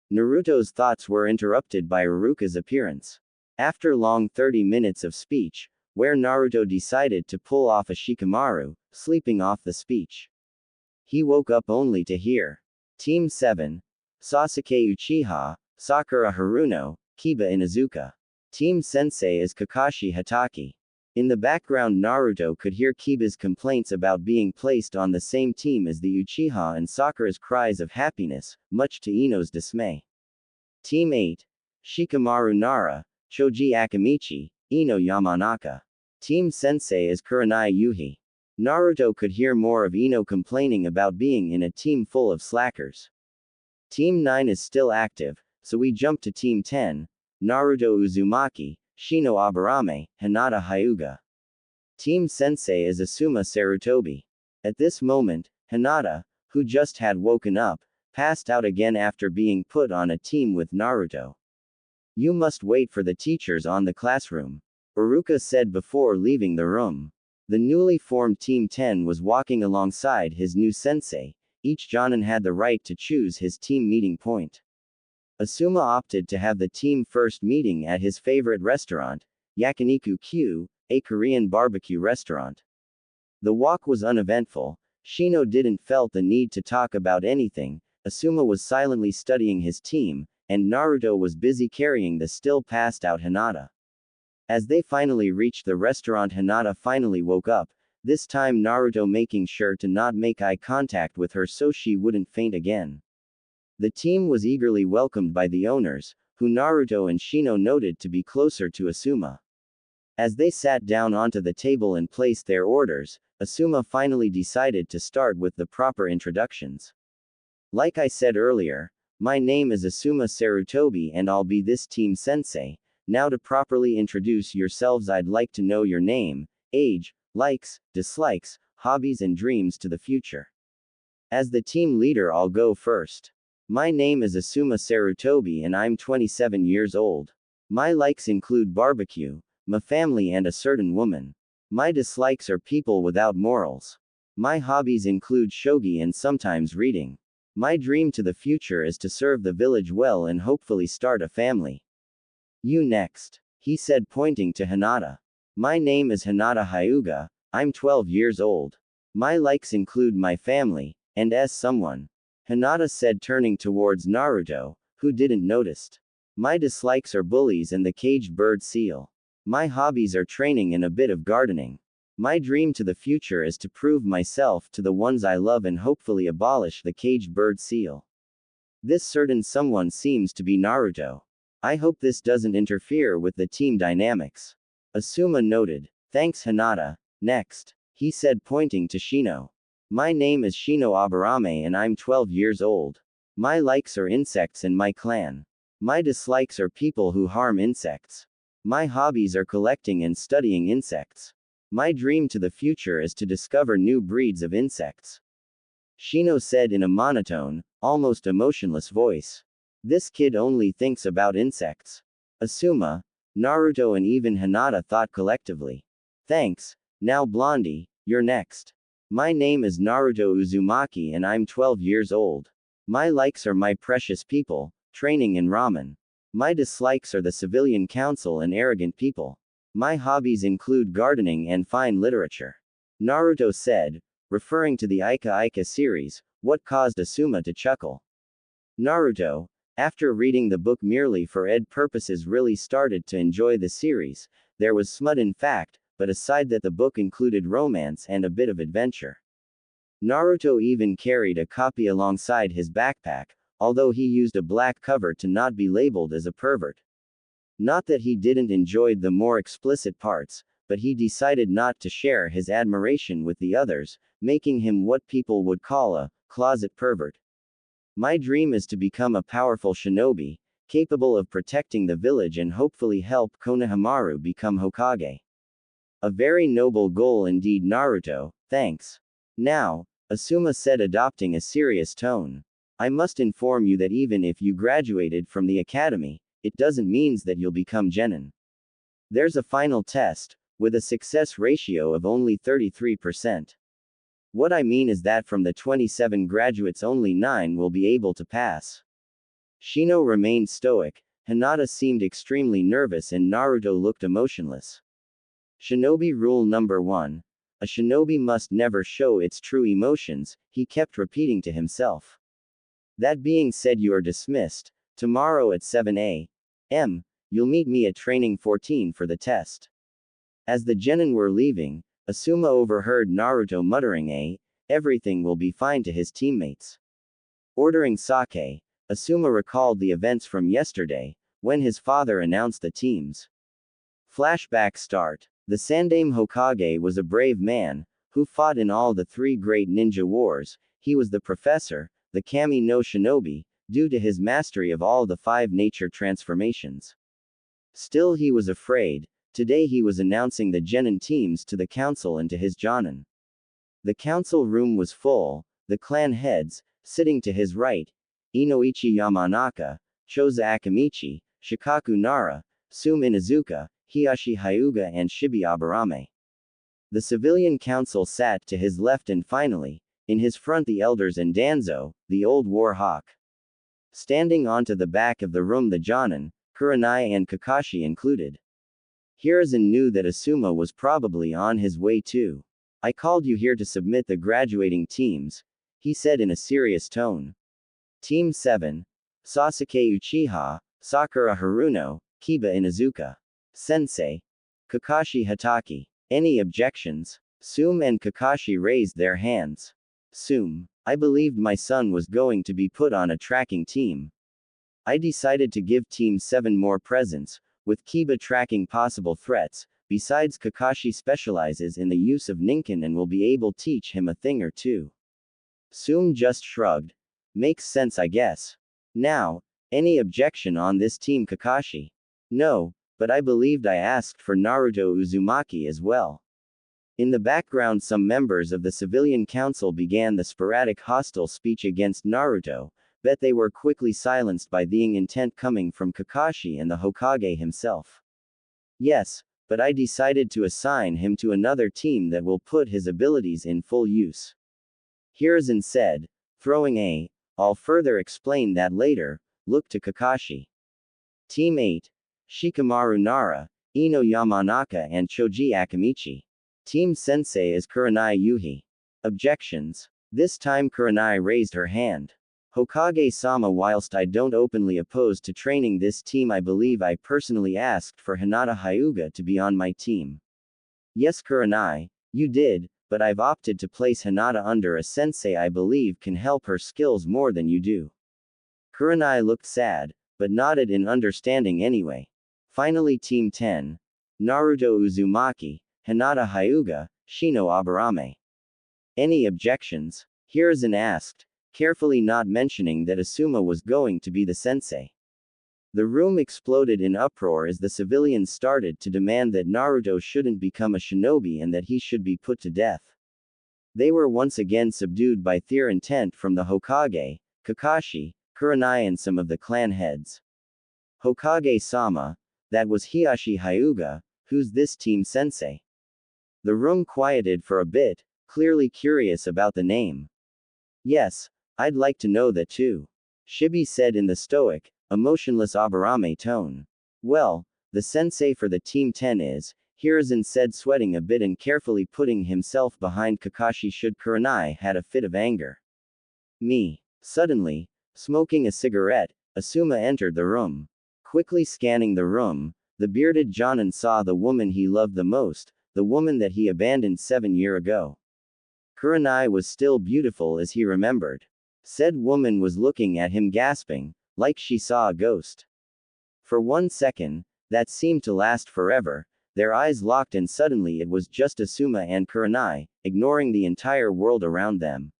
Naruto's thoughts were interrupted by Iruka's appearance. After long 30 minutes of speech, where Naruto decided to pull off a Shikamaru, sleeping off the speech. He woke up only to hear Team 7, Sasuke Uchiha, Sakura Haruno, Kiba Inuzuka. Team Sensei is Kakashi Hatake. In the background Naruto could hear Kiba's complaints about being placed on the same team as the Uchiha and Sakura's cries of happiness, much to Ino's dismay. Team 8, Shikamaru Nara, Choji Akamichi, Ino Yamanaka. Team Sensei is Kurenai Yuhi. Naruto could hear more of Ino complaining about being in a team full of slackers. Team 9 is still active, so we jump to Team 10, Naruto Uzumaki, Shino Aburame, Hinata Hyuga. Team Sensei is Asuma Sarutobi. At this moment, Hinata, who just had woken up, passed out again after being put on a team with Naruto. You must wait for the teachers on the classroom, Iruka said before leaving the room. The newly formed Team 10 was walking alongside his new sensei. Each Jonin had the right to choose his team meeting point. Asuma opted to have the team first meeting at his favorite restaurant, Yakiniku Q, a Korean barbecue restaurant. The walk was uneventful, Shino didn't felt the need to talk about anything. Asuma was silently studying his team, and Naruto was busy carrying the still passed out Hinata. As they finally reached the restaurant, Hinata finally woke up, this time Naruto making sure to not make eye contact with her so she wouldn't faint again. The team was eagerly welcomed by the owners, who Naruto and Shino noted to be closer to Asuma. As they sat down onto the table and placed their orders, Asuma finally decided to start with the proper introductions. Like I said earlier, my name is Asuma Sarutobi and I'll be this team sensei. Now to properly introduce yourselves, I'd like to know your name, age, likes, dislikes, hobbies and dreams to the future. As the team leader, I'll go first. My name is Asuma Sarutobi and I'm 27 years old. My likes include barbecue, my family and a certain woman. My dislikes are people without morals. My hobbies include shogi and sometimes reading. My dream to the future is to serve the village well and hopefully start a family. You next, he said, pointing to Hinata. My name is Hinata Hyuga, I'm 12 years old. My likes include my family, and as someone. Hinata said, turning towards Naruto, who didn't notice. My dislikes are bullies and the caged bird seal. My hobbies are training and a bit of gardening. My dream to the future is to prove myself to the ones I love and hopefully abolish the caged bird seal. This certain someone seems to be Naruto. I hope this doesn't interfere with the team dynamics. Asuma noted. Thanks Hinata. Next, he said, pointing to Shino. My name is Shino Aburame and I'm 12 years old. My likes are insects and my clan. My dislikes are people who harm insects. My hobbies are collecting and studying insects. My dream to the future is to discover new breeds of insects. Shino said in a monotone, almost emotionless voice. This kid only thinks about insects. Asuma, Naruto and even Hinata thought collectively. Thanks. Now Blondie, you're next. My name is Naruto Uzumaki and I'm 12 years old. My likes are my precious people, training and ramen. My dislikes are the civilian council and arrogant people. My hobbies include gardening and fine literature. Naruto said, referring to the Ika Ika series, what caused Asuma to chuckle. Naruto, after reading the book merely for ed purposes, really started to enjoy the series. There was smut in fact, but aside that the book included romance and a bit of adventure. Naruto even carried a copy alongside his backpack, although he used a black cover to not be labeled as a pervert. Not that he didn't enjoy the more explicit parts, but he decided not to share his admiration with the others, making him what people would call a closet pervert. My dream is to become a powerful shinobi, capable of protecting the village and hopefully help Konohamaru become Hokage. A very noble goal indeed, Naruto, thanks. Now, Asuma said, adopting a serious tone. I must inform you that even if you graduated from the academy, it doesn't mean that you'll become genin. There's a final test, with a success ratio of only 33%. What I mean is that from the 27 graduates only 9 will be able to pass. Shino remained stoic, Hinata seemed extremely nervous and Naruto looked emotionless. Shinobi rule number 1. A shinobi must never show its true emotions, he kept repeating to himself. That being said, you are dismissed. Tomorrow at 7 a.m., you'll meet me at training 14 for the test. As the genin were leaving, Asuma overheard Naruto muttering everything will be fine to his teammates. Ordering sake, Asuma recalled the events from yesterday, when his father announced the teams. Flashback start. The Sandaime Hokage was a brave man, who fought in all the 3 great ninja wars. He was the professor, the Kami no Shinobi, due to his mastery of all the 5 nature transformations. Still he was afraid. Today he was announcing the genin teams to the council and to his jonin. The council room was full, the clan heads, sitting to his right, Inoichi Yamanaka, Choza Akamichi, Shikaku Nara, Sum Inazuka, Hiyashi Hyuga and Shibi Aburame. The civilian council sat to his left and finally, in his front, the elders and Danzo, the old war hawk. Standing onto the back of the room, the jonin, Kurenai and Kakashi included. Hiruzen knew that Asuma was probably on his way too. I called you here to submit the graduating teams, he said in a serious tone. Team 7. Sasuke Uchiha, Sakura Haruno, Kiba Inuzuka. Sensei. Kakashi Hatake. Any objections? Sume and Kakashi raised their hands. Sume. I believed my son was going to be put on a tracking team. I decided to give Team 7 more presents, with Kiba tracking possible threats. Besides, Kakashi specializes in the use of Ninken and will be able to teach him a thing or two. Sume just shrugged. Makes sense, I guess. Now, any objection on this team, Kakashi? No, but I believed I asked for Naruto Uzumaki as well. In the background, some members of the civilian council began the sporadic hostile speech against Naruto, but they were quickly silenced by the intent coming from Kakashi and the Hokage himself. Yes, but I decided to assign him to another team that will put his abilities in full use. Hiruzen said, throwing a, I'll further explain that later, look to Kakashi. Team 8. Shikamaru Nara, Ino Yamanaka and Choji Akamichi. Team Sensei is Kurenai Yuhi. Objections. This time Kurenai raised her hand. Hokage-sama, whilst I don't openly oppose to training this team, I believe I personally asked for Hinata Hyuga to be on my team. Yes, Kurenai, you did, but I've opted to place Hinata under a sensei I believe can help her skills more than you do. Kurenai looked sad, but nodded in understanding anyway. Finally, Team 10. Naruto Uzumaki, Hinata Hyuga, Shino Aburame. Any objections? Hiruzen asked, carefully not mentioning that Asuma was going to be the sensei. The room exploded in uproar as the civilians started to demand that Naruto shouldn't become a shinobi and that he should be put to death. They were once again subdued by their intent from the Hokage, Kakashi, Kurenai and some of the clan heads. Hokage-sama, that was Hiashi Hyuga, who's this team sensei? The room quieted for a bit, clearly curious about the name. Yes, I'd like to know that too. Shibi said in the stoic, emotionless Aburame tone. Well, the sensei for the Team 10 is, Hiruzen said, sweating a bit and carefully putting himself behind Kakashi should Kurenai had a fit of anger. Me. Suddenly, smoking a cigarette, Asuma entered the room. Quickly scanning the room, the bearded Jonin saw the woman he loved the most, the woman that he abandoned 7 years ago. Kurenai was still beautiful as he remembered. Said woman was looking at him gasping, like she saw a ghost. For 1 second, that seemed to last forever, their eyes locked and suddenly it was just Asuma and Kurenai, ignoring the entire world around them.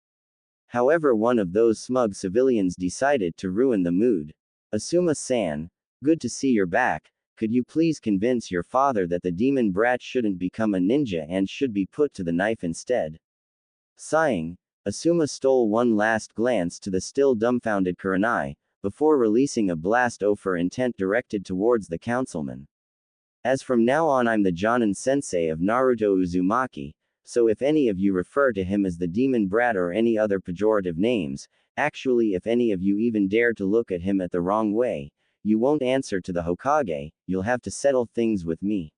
However, one of those smug civilians decided to ruin the mood. Asuma-san, good to see you're back, could you please convince your father that the demon brat shouldn't become a ninja and should be put to the knife instead? Sighing, Asuma stole one last glance to the still dumbfounded Kurenai, before releasing a blast for intent directed towards the councilman. As from now on I'm the Jonin sensei of Naruto Uzumaki, so if any of you refer to him as the demon brat or any other pejorative names, actually if any of you even dare to look at him at the wrong way, you won't answer to the Hokage, you'll have to settle things with me.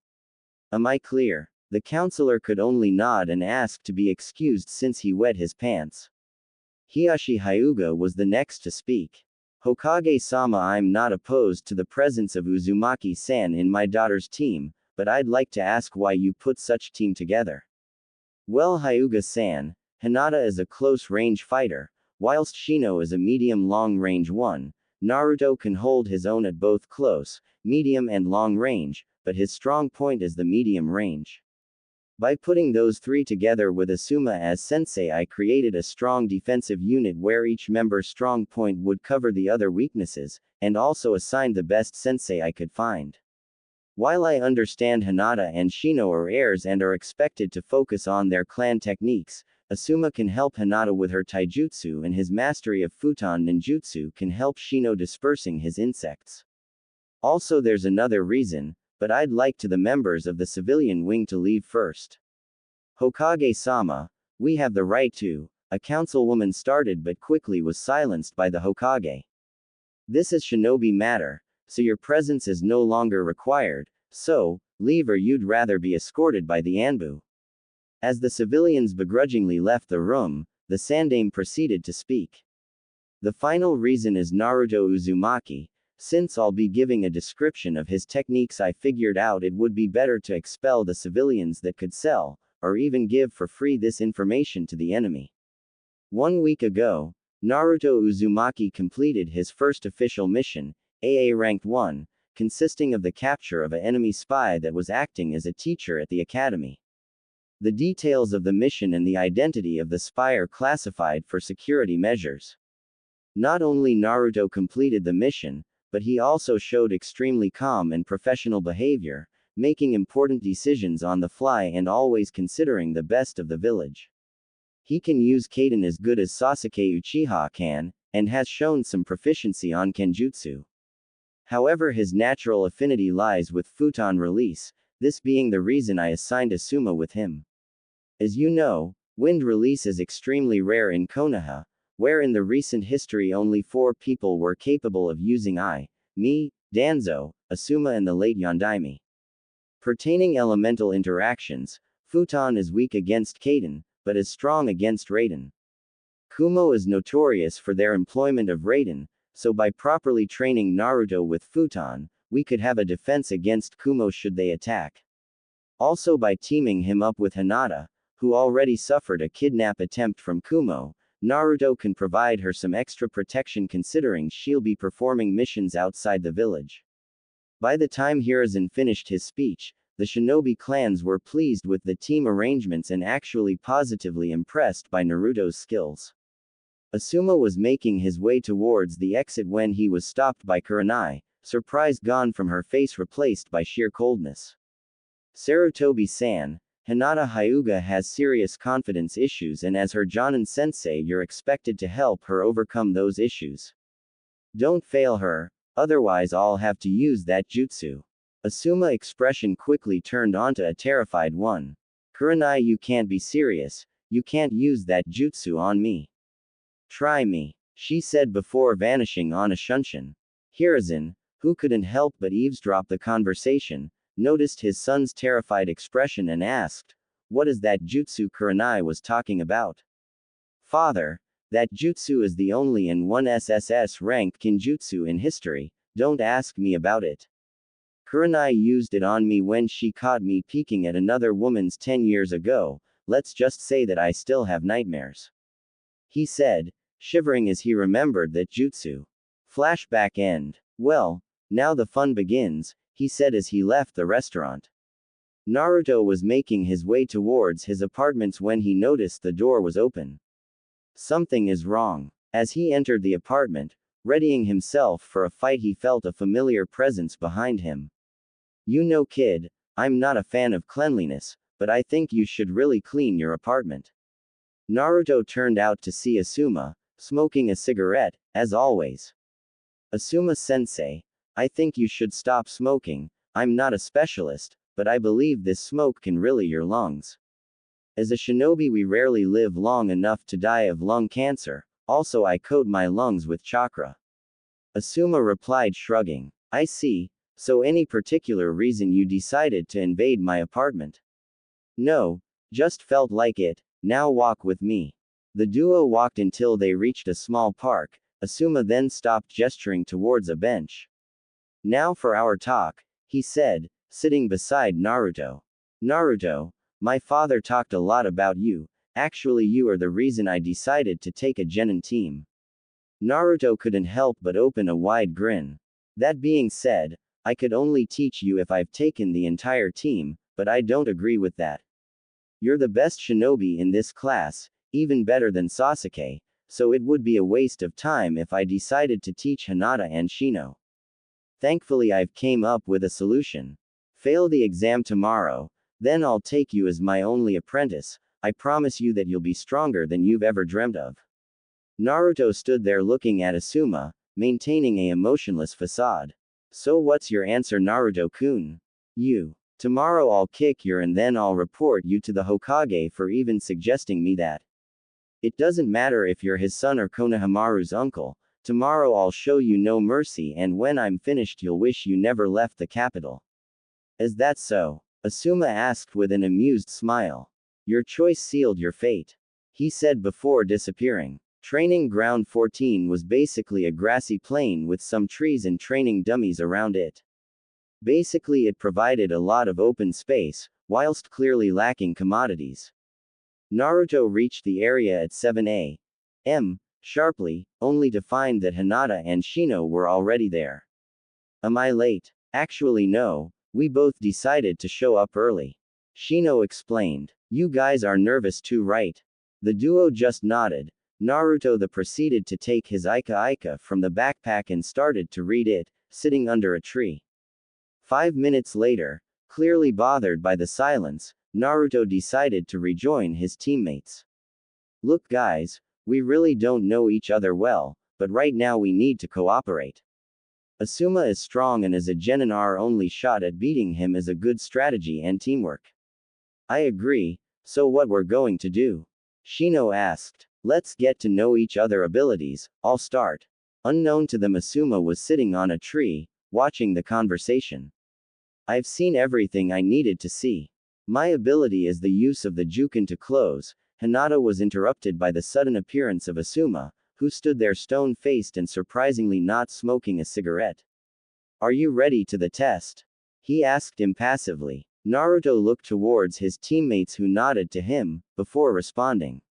Am I clear? The counselor could only nod and ask to be excused since he wet his pants. Hiashi Hyuga was the next to speak. Hokage-sama, I'm not opposed to the presence of Uzumaki-san in my daughter's team, but I'd like to ask why you put such team together. Well, Hyuga-san, Hinata is a close-range fighter, whilst Shino is a medium-long-range one. Naruto can hold his own at both close, medium and long range, but his strong point is the medium range. By putting those three together with Asuma as sensei, I created a strong defensive unit where each member's strong point would cover the other weaknesses, and also assigned the best sensei I could find. While I understand Hinata and Shino are heirs and are expected to focus on their clan techniques, Asuma can help Hinata with her taijutsu and his mastery of futon ninjutsu can help Shino dispersing his insects. Also there's another reason, but I'd like to the members of the civilian wing to leave first. Hokage-sama, we have the right to, a councilwoman started but quickly was silenced by the Hokage. This is shinobi matter, so your presence is no longer required, so, leave or you'd rather be escorted by the Anbu. As the civilians begrudgingly left the room, the Sandaime proceeded to speak. The final reason is Naruto Uzumaki. Since I'll be giving a description of his techniques, I figured out it would be better to expel the civilians that could sell, or even give for free this information to the enemy. 1 week ago, Naruto Uzumaki completed his first official mission, AA Ranked 1, consisting of the capture of an enemy spy that was acting as a teacher at the academy. The details of the mission and the identity of the spy are classified for security measures. Not only Naruto completed the mission, but he also showed extremely calm and professional behavior, making important decisions on the fly and always considering the best of the village. He can use Kaden as good as Sasuke Uchiha can, and has shown some proficiency on Kenjutsu. However, his natural affinity lies with futon release, this being the reason I assigned Asuma with him. As you know, wind release is extremely rare in Konoha, where in the recent history only 4 people were capable of using me, Danzo, Asuma and the late Yondaime. Pertaining elemental interactions, Futon is weak against Kaden, but is strong against Raiden. Kumo is notorious for their employment of Raiden, so by properly training Naruto with Futon, we could have a defense against Kumo should they attack. Also by teaming him up with Hinata, who already suffered a kidnap attempt from Kumo, Naruto can provide her some extra protection considering she'll be performing missions outside the village. By the time Hiruzen finished his speech, the shinobi clans were pleased with the team arrangements and actually positively impressed by Naruto's skills. Asuma was making his way towards the exit when he was stopped by Kurenai, surprise gone from her face replaced by sheer coldness. Sarutobi-san, Hinata Hyuga has serious confidence issues and as her Jonin sensei you're expected to help her overcome those issues. Don't fail her, otherwise I'll have to use that jutsu. Asuma expression quickly turned onto a terrified one. Kurenai, you can't be serious, you can't use that jutsu on me. Try me, she said before vanishing on a shunshin. Hiruzen, who couldn't help but eavesdrop the conversation, noticed his son's terrified expression and asked, "What is that jutsu Kurenai was talking about?" "Father, that jutsu is the only and one SSS ranked kinjutsu in history, don't ask me about it. Kurenai used it on me when she caught me peeking at another woman's 10 years ago, let's just say that I still have nightmares," he said, shivering as he remembered that jutsu. Flashback end. Well, now the fun begins, he said as he left the restaurant. Naruto was making his way towards his apartments when he noticed the door was open. Something is wrong. As he entered the apartment, readying himself for a fight, he felt a familiar presence behind him. "You know, kid, I'm not a fan of cleanliness, but I think you should really clean your apartment." Naruto turned out to see Asuma, smoking a cigarette, as always. "Asuma-sensei, I think you should stop smoking. I'm not a specialist, but I believe this smoke can really your lungs. As a shinobi we rarely live long enough to die of lung cancer, also I coat my lungs with chakra." Asuma replied shrugging. "I see, so any particular reason you decided to invade my apartment?" "No, just felt like it, now walk with me." The duo walked until they reached a small park, Asuma then stopped gesturing towards a bench. "Now for our talk," he said, sitting beside Naruto. "Naruto, my father talked a lot about you, actually you are the reason I decided to take a genin team." Naruto couldn't help but open a wide grin. "That being said, I could only teach you if I've taken the entire team, but I don't agree with that. You're the best shinobi in this class, even better than Sasuke, so it would be a waste of time if I decided to teach Hinata and Shino. Thankfully I've came up with a solution. Fail the exam tomorrow, then I'll take you as my only apprentice, I promise you that you'll be stronger than you've ever dreamt of." Naruto stood there looking at Asuma, maintaining a emotionless facade. "So what's your answer, Naruto-kun? You. Tomorrow I'll kick your and then I'll report you to the Hokage for even suggesting me that. It doesn't matter if you're his son or Konohamaru's uncle, tomorrow I'll show you no mercy and when I'm finished you'll wish you never left the capital." "Is that so?" Asuma asked with an amused smile. Your choice sealed your fate, he said before disappearing. Training Ground 14 was basically a grassy plain with some trees and training dummies around it. Basically, it provided a lot of open space, whilst clearly lacking commodities. Naruto reached the area at 7 a.m. sharply, only to find that Hinata and Shino were already there. Am I late? Actually, no, we both decided to show up early. Shino explained. You guys are nervous too, right? The duo just nodded. Naruto proceeded to take his Ika from the backpack and started to read it, sitting under a tree. 5 minutes later, clearly bothered by the silence, Naruto decided to rejoin his teammates. Look guys, we really don't know each other well, but right now we need to cooperate. Asuma is strong and as a genin our only shot at beating him is a good strategy and teamwork. I agree, so what we're going to do? Shino asked. Let's get to know each other abilities, I'll start. Unknown to them Asuma was sitting on a tree, watching the conversation. I've seen everything I needed to see. My ability is the use of the Jukin to close. Hinata was interrupted by the sudden appearance of Asuma, who stood there stone-faced and surprisingly not smoking a cigarette. Are you ready to the test? He asked impassively. Naruto looked towards his teammates who nodded to him, before responding.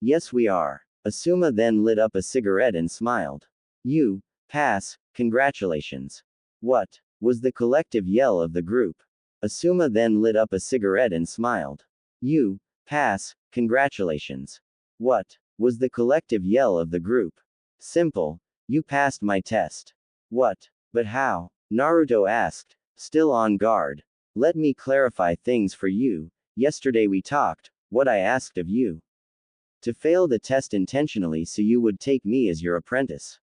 Yes we are. Asuma then lit up a cigarette and smiled. You pass, congratulations. What? Was the collective yell of the group. Asuma then lit up a cigarette and smiled. You pass, congratulations. What? Was the collective yell of the group. Simple. You passed my test. What? But how? Naruto asked, still on guard. Let me clarify things for you. Yesterday we talked, what I asked of you. To fail the test intentionally so you would take me as your apprentice.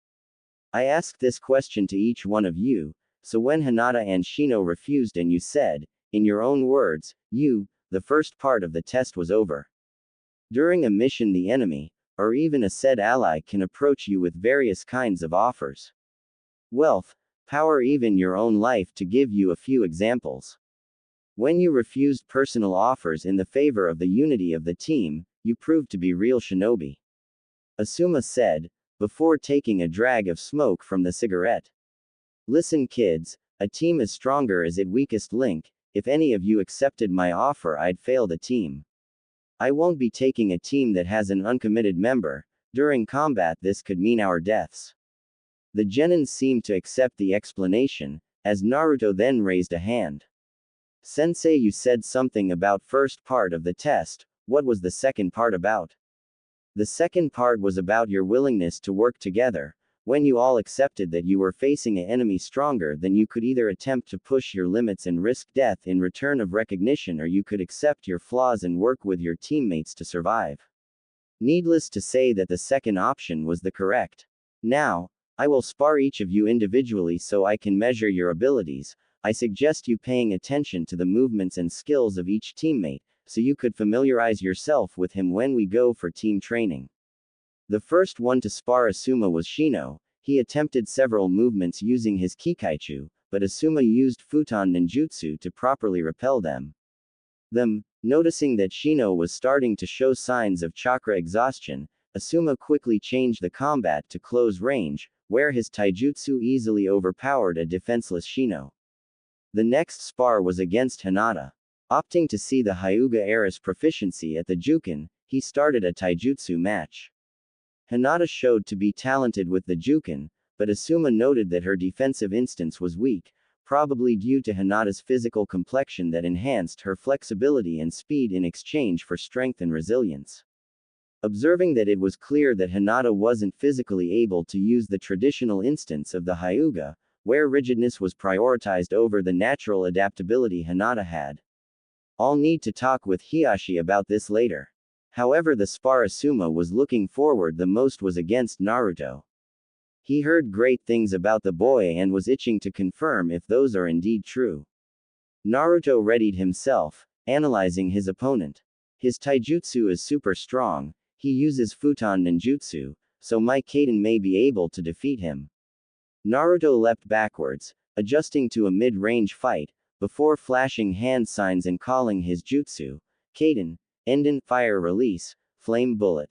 I asked this question to each one of you, so when Hinata and Shino refused and you said, in your own words, the first part of the test was over. During a mission the enemy, or even a said ally can approach you with various kinds of offers. Wealth, power even your own life to give you a few examples. When you refused personal offers in the favor of the unity of the team, you proved to be real shinobi. Asuma said, before taking a drag of smoke from the cigarette. Listen kids, a team is stronger as its weakest link, if any of you accepted my offer I'd fail the team. I won't be taking a team that has an uncommitted member, during combat this could mean our deaths. The genin seemed to accept the explanation, as Naruto then raised a hand. Sensei you said something about first part of the test, what was the second part about? The second part was about your willingness to work together. When you all accepted that you were facing an enemy stronger than you could either attempt to push your limits and risk death in return of recognition or you could accept your flaws and work with your teammates to survive. Needless to say that the second option was the correct. Now, I will spar each of you individually so I can measure your abilities. I suggest you paying attention to the movements and skills of each teammate, so you could familiarize yourself with him when we go for team training. The first one to spar Asuma was Shino. He attempted several movements using his Kikaichu, but Asuma used Futon Ninjutsu to properly repel them. Noticing that Shino was starting to show signs of chakra exhaustion, Asuma quickly changed the combat to close range, where his taijutsu easily overpowered a defenseless Shino. The next spar was against Hinata. Opting to see the Hyuga era's proficiency at the Jukin, he started a taijutsu match. Hinata showed to be talented with the Jukin, but Asuma noted that her defensive instance was weak, probably due to Hinata's physical complexion that enhanced her flexibility and speed in exchange for strength and resilience. Observing that it was clear that Hinata wasn't physically able to use the traditional instance of the Hyuga, where rigidness was prioritized over the natural adaptability Hinata had. I'll need to talk with Hiashi about this later. However, the spar Asuma was looking forward the most was against Naruto. He heard great things about the boy and was itching to confirm if those are indeed true. Naruto readied himself, analyzing his opponent. His taijutsu is super strong, he uses Futon Ninjutsu, so my Kaden may be able to defeat him. Naruto leapt backwards, adjusting to a mid-range fight, before flashing hand signs and calling his jutsu, Kaden, Enden, fire release, flame bullet.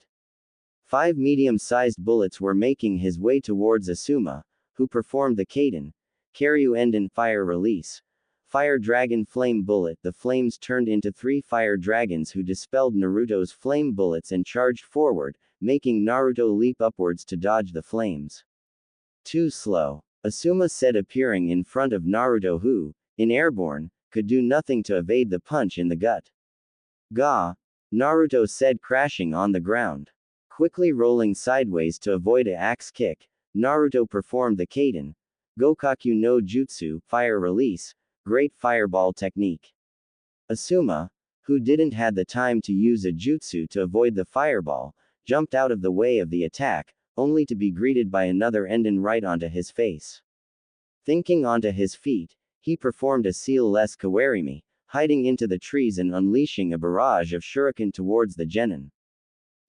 5 medium-sized bullets were making his way towards Asuma, who performed the Kaden, Karyu Enden, fire release, fire dragon flame bullet. The flames turned into 3 fire dragons who dispelled Naruto's flame bullets and charged forward, making Naruto leap upwards to dodge the flames. Too slow, Asuma said, appearing in front of Naruto, who, in airborne, could do nothing to evade the punch in the gut. Gah! Naruto said, crashing on the ground. Quickly rolling sideways to avoid a axe kick, Naruto performed the Kaden, Gokaku no Jutsu, fire release, great fireball technique. Asuma, who didn't had the time to use a jutsu to avoid the fireball, jumped out of the way of the attack, only to be greeted by another Enden right onto his face. Thinking onto his feet, he performed a seal-less Kawarimi, hiding into the trees and unleashing a barrage of shuriken towards the genin.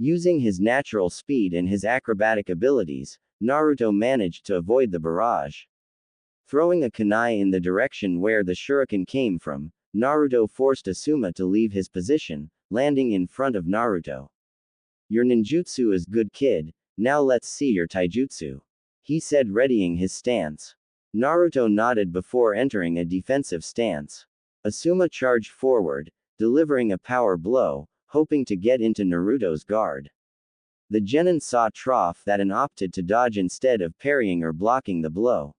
Using his natural speed and his acrobatic abilities, Naruto managed to avoid the barrage. Throwing a kunai in the direction where the shuriken came from, Naruto forced Asuma to leave his position, landing in front of Naruto. Your ninjutsu is good, kid, now let's see your taijutsu, he said, readying his stance. Naruto nodded before entering a defensive stance. Asuma charged forward, delivering a power blow, hoping to get into Naruto's guard. The genin saw trough that and opted to dodge instead of parrying or blocking the blow.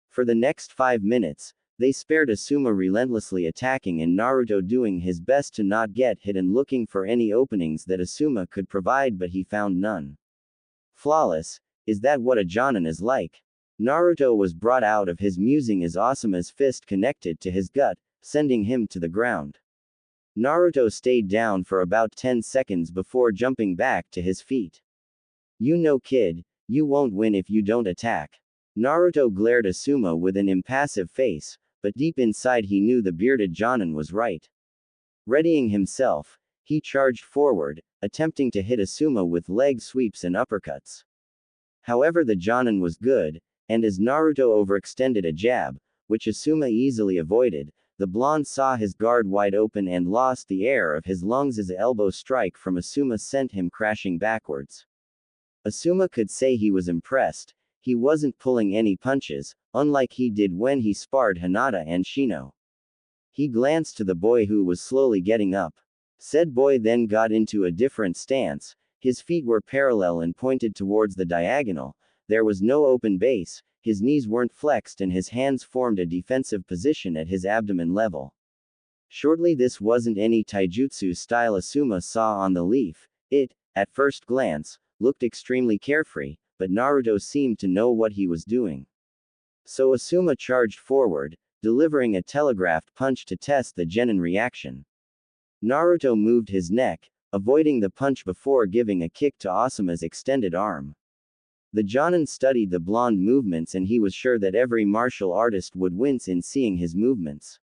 For the next 5 minutes, they spared Asuma relentlessly attacking and Naruto doing his best to not get hit and looking for any openings that Asuma could provide, but he found none. Flawless, is that what a jonin is like? Naruto was brought out of his musing as Asuma's fist connected to his gut, sending him to the ground. Naruto stayed down for about 10 seconds before jumping back to his feet. You know, kid, you won't win if you don't attack. Naruto glared at Asuma with an impassive face, but deep inside he knew the bearded jonin was right. Readying himself, he charged forward, attempting to hit Asuma with leg sweeps and uppercuts. However, the jonin was good, and as Naruto overextended a jab, which Asuma easily avoided, the blonde saw his guard wide open and lost the air of his lungs as an elbow strike from Asuma sent him crashing backwards. Asuma could say he was impressed. He wasn't pulling any punches, unlike he did when he sparred Hinata and Shino. He glanced to the boy who was slowly getting up. Said boy then got into a different stance, his feet were parallel and pointed towards the diagonal, there was no open base, his knees weren't flexed and his hands formed a defensive position at his abdomen level. Shortly, this wasn't any taijutsu style Asuma saw on the leaf. It, at first glance, looked extremely carefree, but Naruto seemed to know what he was doing. So Asuma charged forward, delivering a telegraphed punch to test the genin reaction. Naruto moved his neck, avoiding the punch before giving a kick to Asuma's extended arm. The jonin studied the blonde movements and he was sure that every martial artist would wince in seeing his movements.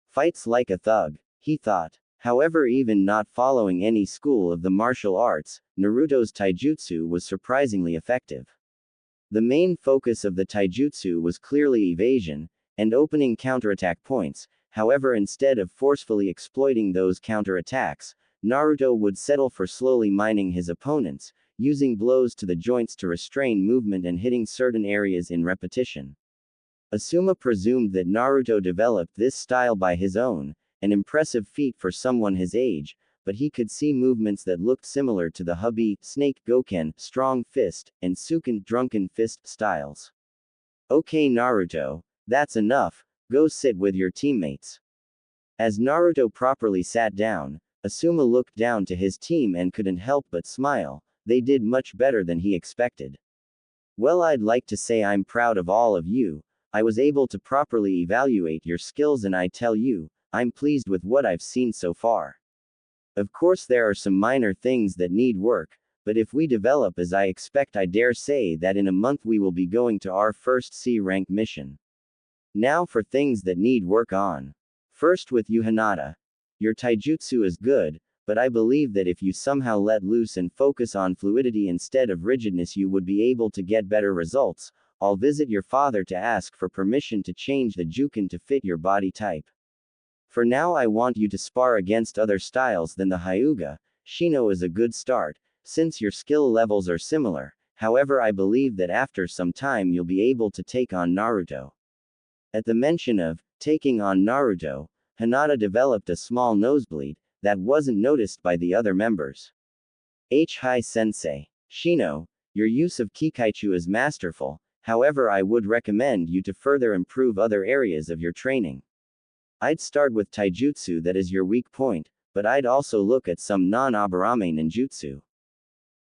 Fights like a thug, he thought. However, even not following any school of the martial arts, Naruto's taijutsu was surprisingly effective. The main focus of the taijutsu was clearly evasion, and opening counterattack points. However, instead of forcefully exploiting those counterattacks, Naruto would settle for slowly mining his opponents, using blows to the joints to restrain movement and hitting certain areas in repetition. Asuma presumed that Naruto developed this style by his own, an impressive feat for someone his age, but he could see movements that looked similar to the Hubby, Snake Goken, Strong Fist, and Suken, Drunken Fist styles. Okay Naruto, that's enough, go sit with your teammates. As Naruto properly sat down, Asuma looked down to his team and couldn't help but smile. They did much better than he expected. Well, I'd like to say I'm proud of all of you. I was able to properly evaluate your skills and I tell you, I'm pleased with what I've seen so far. Of course there are some minor things that need work, but if we develop as I expect, I dare say that in a month we will be going to our first C-rank mission. Now for things that need work on. First with you Hinata. Your taijutsu is good, but I believe that if you somehow let loose and focus on fluidity instead of rigidness you would be able to get better results. I'll visit your father to ask for permission to change the juken to fit your body type. For now I want you to spar against other styles than the Hyuga. Shino is a good start, since your skill levels are similar, however I believe that after some time you'll be able to take on Naruto. At the mention of taking on Naruto, Hinata developed a small nosebleed that wasn't noticed by the other members. Hi sensei. Shino, your use of Kikaichu is masterful, however I would recommend you to further improve other areas of your training. I'd start with taijutsu, that is your weak point, but I'd also look at some non-aburame ninjutsu.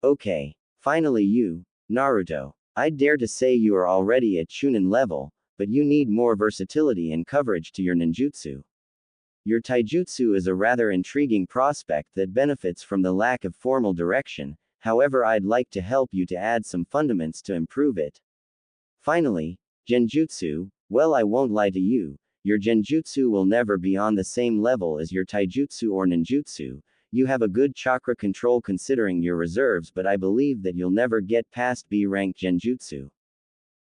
Okay. Finally you, Naruto. I'd dare to say you are already at Chunin level, but you need more versatility and coverage to your ninjutsu. Your taijutsu is a rather intriguing prospect that benefits from the lack of formal direction, however I'd like to help you to add some fundamentals to improve it. Finally, genjutsu, well I won't lie to you, your genjutsu will never be on the same level as your taijutsu or ninjutsu. You have a good chakra control considering your reserves, but I believe that you'll never get past B rank genjutsu.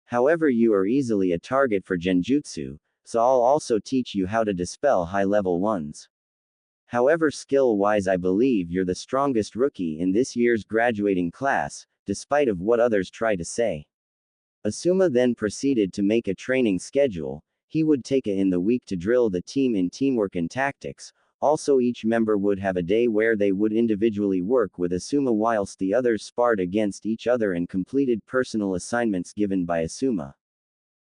However, you are easily a target for genjutsu, so I'll also teach you how to dispel high level ones. However, skill wise I believe you're the strongest rookie in this year's graduating class, despite of what others try to say. Asuma then proceeded to make a training schedule. He would take in the week to drill the team in teamwork and tactics. Also each member would have a day where they would individually work with Asuma whilst the others sparred against each other and completed personal assignments given by Asuma.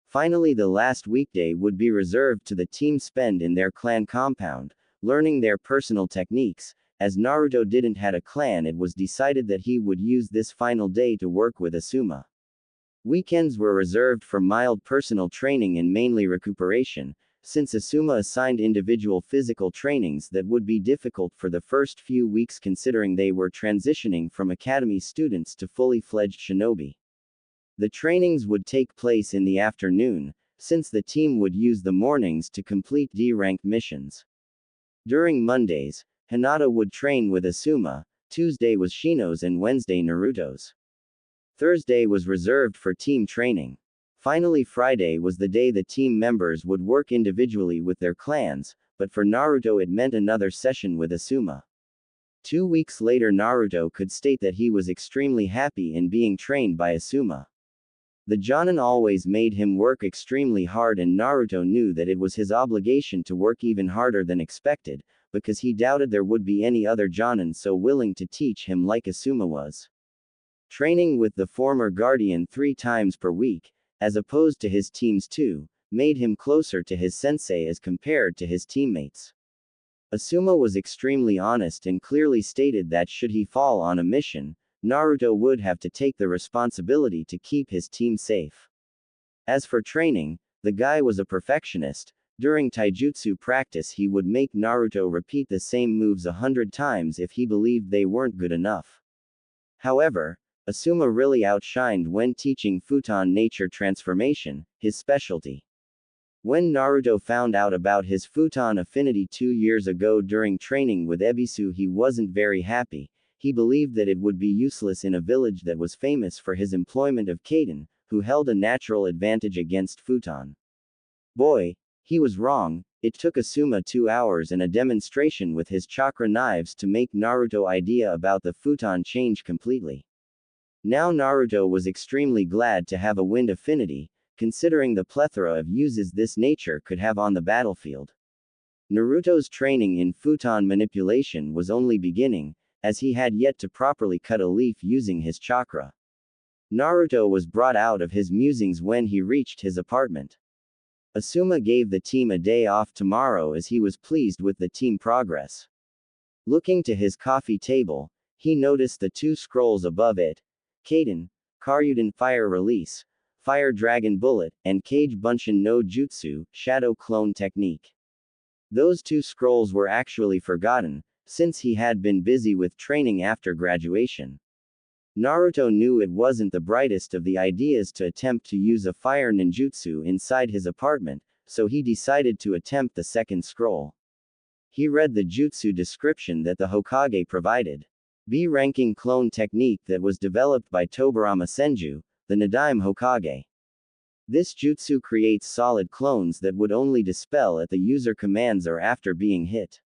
Finally, the last weekday would be reserved to the team spend in their clan compound, learning their personal techniques. As Naruto didn't have a clan, it was decided that he would use this final day to work with Asuma. Weekends were reserved for mild personal training and mainly recuperation, since Asuma assigned individual physical trainings that would be difficult for the first few weeks considering they were transitioning from academy students to fully fledged shinobi. The trainings would take place in the afternoon, since the team would use the mornings to complete D-ranked missions. During Mondays, Hinata would train with Asuma, Tuesday was Shino's and Wednesday Naruto's. Thursday was reserved for team training. Finally, Friday was the day the team members would work individually with their clans, but for Naruto it meant another session with Asuma. 2 weeks later, Naruto could state that he was extremely happy in being trained by Asuma. The Jonin always made him work extremely hard, and Naruto knew that it was his obligation to work even harder than expected, because he doubted there would be any other Jonin so willing to teach him like Asuma was. Training with the former guardian 3 times per week, as opposed to his team's 2, made him closer to his sensei as compared to his teammates. Asuma was extremely honest and clearly stated that should he fall on a mission, Naruto would have to take the responsibility to keep his team safe. As for training, the guy was a perfectionist. During taijutsu practice he would make Naruto repeat the same moves 100 times if he believed they weren't good enough. However, Asuma really outshined when teaching futon nature transformation, his specialty. When Naruto found out about his futon affinity 2 years ago during training with Ebisu, he wasn't very happy. He believed that it would be useless in a village that was famous for his employment of Kaden, who held a natural advantage against futon. Boy, he was wrong. It took Asuma 2 hours and a demonstration with his chakra knives to make Naruto's idea about the futon change completely. Now Naruto was extremely glad to have a wind affinity, considering the plethora of uses this nature could have on the battlefield. Naruto's training in futon manipulation was only beginning, as he had yet to properly cut a leaf using his chakra. Naruto was brought out of his musings when he reached his apartment. Asuma gave the team a day off tomorrow as he was pleased with the team progress. Looking to his coffee table, he noticed the 2 scrolls above it: Kaden, Karyudan Fire Release, Fire Dragon Bullet, and Kage Bunshin no Jutsu, Shadow Clone Technique. Those 2 scrolls were actually forgotten, since he had been busy with training after graduation. Naruto knew it wasn't the brightest of the ideas to attempt to use a fire ninjutsu inside his apartment, so he decided to attempt the second scroll. He read the jutsu description that the Hokage provided. B-ranking clone technique that was developed by Tobarama Senju, the Nadaime Hokage. This jutsu creates solid clones that would only dispel at the user commands or after being hit.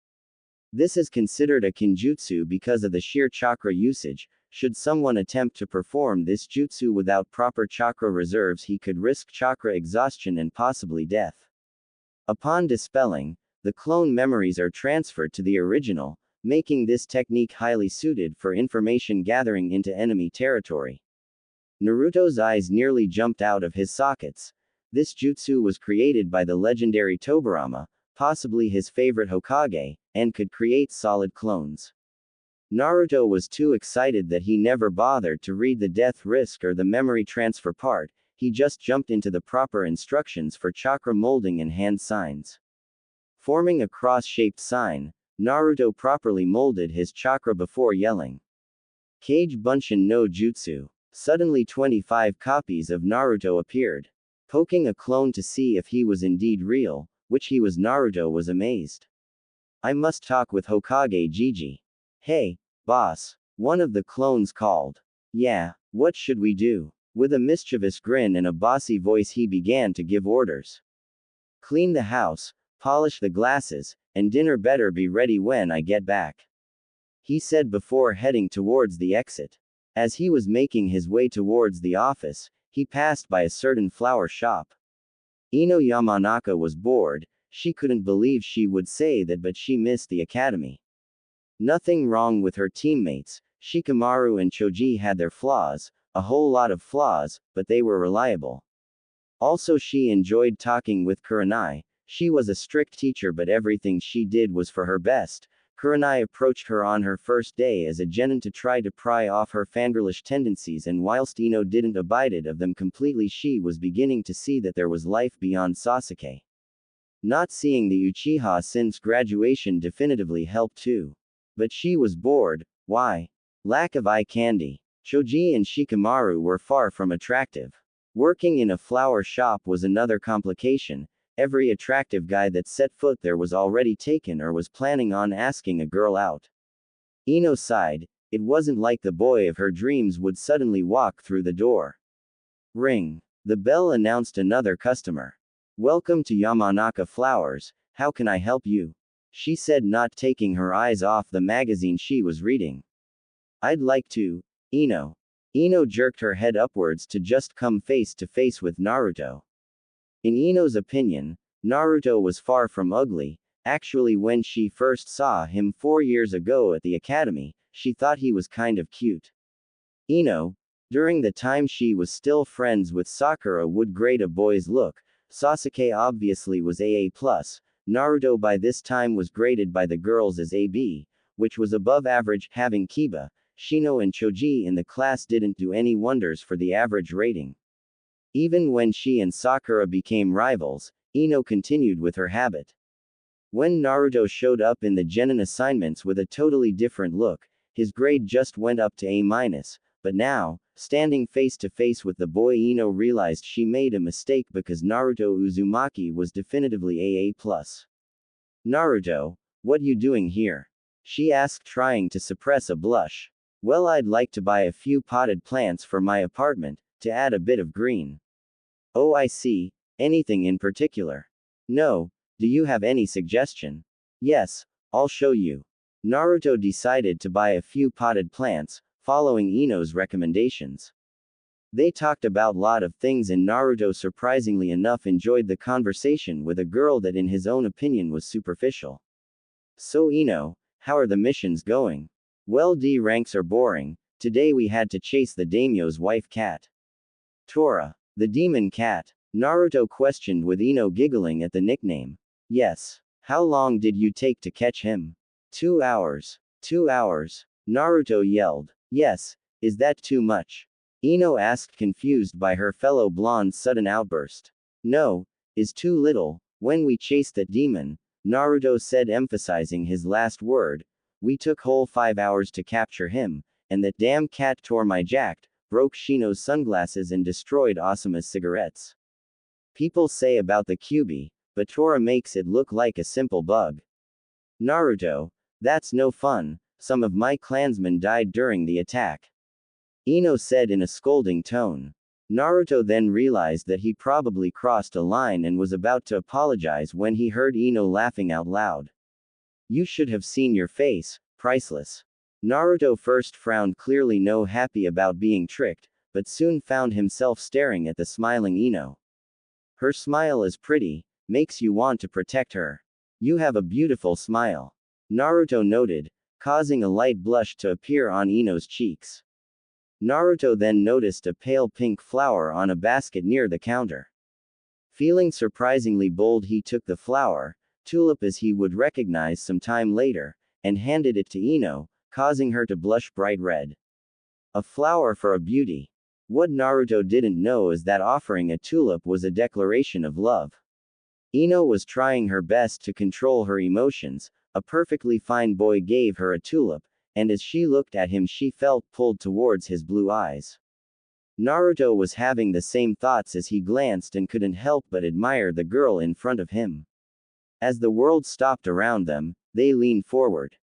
This is considered a kinjutsu because of the sheer chakra usage. Should someone attempt to perform this jutsu without proper chakra reserves, he could risk chakra exhaustion and possibly death. Upon dispelling, the clone memories are transferred to the original, making this technique highly suited for information gathering into enemy territory. Naruto's eyes nearly jumped out of his sockets. This jutsu was created by the legendary Tobirama, possibly his favorite Hokage, and could create solid clones. Naruto was too excited that he never bothered to read the death risk or the memory transfer part. He just jumped into the proper instructions for chakra molding and hand signs. Forming a cross-shaped sign, Naruto properly molded his chakra before yelling, "Kage Bunshin no Jutsu." Suddenly 25 copies of Naruto appeared. Poking a clone to see if he was indeed real, which he was, Naruto was amazed. "I must talk with Hokage Gigi." "Hey, boss," one of the clones called. "Yeah, what should we do?" With a mischievous grin and a bossy voice he began to give orders. "Clean the house, polish the glasses, and dinner better be ready when I get back," he said before heading towards the exit. As he was making his way towards the office, he passed by a certain flower shop. Ino Yamanaka was bored. She couldn't believe she would say that, but she missed the academy. Nothing wrong with her teammates. Shikamaru and Choji had their flaws, a whole lot of flaws, but they were reliable. Also, she enjoyed talking with Kurenai. She was a strict teacher, but everything she did was for her best. Kurenai approached her on her first day as a genin to try to pry off her fangirlish tendencies, and whilst Ino didn't abide of them completely, she was beginning to see that there was life beyond Sasuke. Not seeing the Uchiha since graduation definitively helped too. But she was bored. Why? Lack of eye candy. Choji and Shikamaru were far from attractive. Working in a flower shop was another complication. Every attractive guy that set foot there was already taken or was planning on asking a girl out. Ino sighed. It wasn't like the boy of her dreams would suddenly walk through the door. Ring. The bell announced another customer. "Welcome to Yamanaka Flowers, how can I help you?" she said, not taking her eyes off the magazine she was reading. "I'd like to, Ino." Ino jerked her head upwards to just come face to face with Naruto. In Ino's opinion, Naruto was far from ugly. Actually, when she first saw him 4 years ago at the academy, she thought he was kind of cute. Ino, during the time she was still friends with Sakura, would grade a boy's look. Sasuke obviously was AA+, Naruto by this time was graded by the girls as AB, which was above average. Having Kiba, Shino and Choji in the class didn't do any wonders for the average rating. Even when she and Sakura became rivals, Ino continued with her habit. When Naruto showed up in the genin assignments with a totally different look, his grade just went up to A-, but now, standing face to face with the boy, Ino realized she made a mistake because Naruto Uzumaki was definitively AA+. "Naruto, what you doing here?" she asked, trying to suppress a blush. "Well, I'd like to buy a few potted plants for my apartment, to add a bit of green." "Oh, I see. Anything in particular?" "No. Do you have any suggestion?" "Yes, I'll show you." Naruto decided to buy a few potted plants, following Ino's recommendations. They talked about a lot of things, and Naruto surprisingly enough enjoyed the conversation with a girl that in his own opinion was superficial. "So Ino, how are the missions going?" "Well, D ranks are boring. Today we had to chase the daimyo's wife cat." "Tora, the demon cat?" Naruto questioned, with Ino giggling at the nickname. "Yes. How long did you take to catch him?" 2 hours. 2 hours. Naruto yelled. "Yes, is that too much?" Ino asked, confused by her fellow blonde's sudden outburst. "No, is too little. When we chased that demon," Naruto said, emphasizing his last word, "we took whole 5 hours to capture him, and that damn cat tore my jacket, broke Shino's sunglasses, and destroyed Asuma's cigarettes. People say about the Kyuubi, but Tora makes it look like a simple bug." "Naruto, that's no fun. Some of my clansmen died during the attack," Ino said in a scolding tone. Naruto then realized that he probably crossed a line and was about to apologize when he heard Ino laughing out loud. You should have seen your face, priceless. Naruto first frowned, clearly no happy about being tricked, but soon found himself staring at the smiling Ino. Her smile is pretty, makes you want to protect her. You have a beautiful smile. Naruto noted, causing a light blush to appear on Ino's cheeks. Naruto then noticed a pale pink flower on a basket near the counter. Feeling surprisingly bold, he took the flower, tulip as he would recognize some time later, and handed it to Ino, causing her to blush bright red. A flower for a beauty. What Naruto didn't know is that offering a tulip was a declaration of love. Ino was trying her best to control her emotions. A perfectly fine boy gave her a tulip, and as she looked at him she felt pulled towards his blue eyes. Naruto was having the same thoughts as he glanced and couldn't help but admire the girl in front of him. As the world stopped around them, they leaned forward.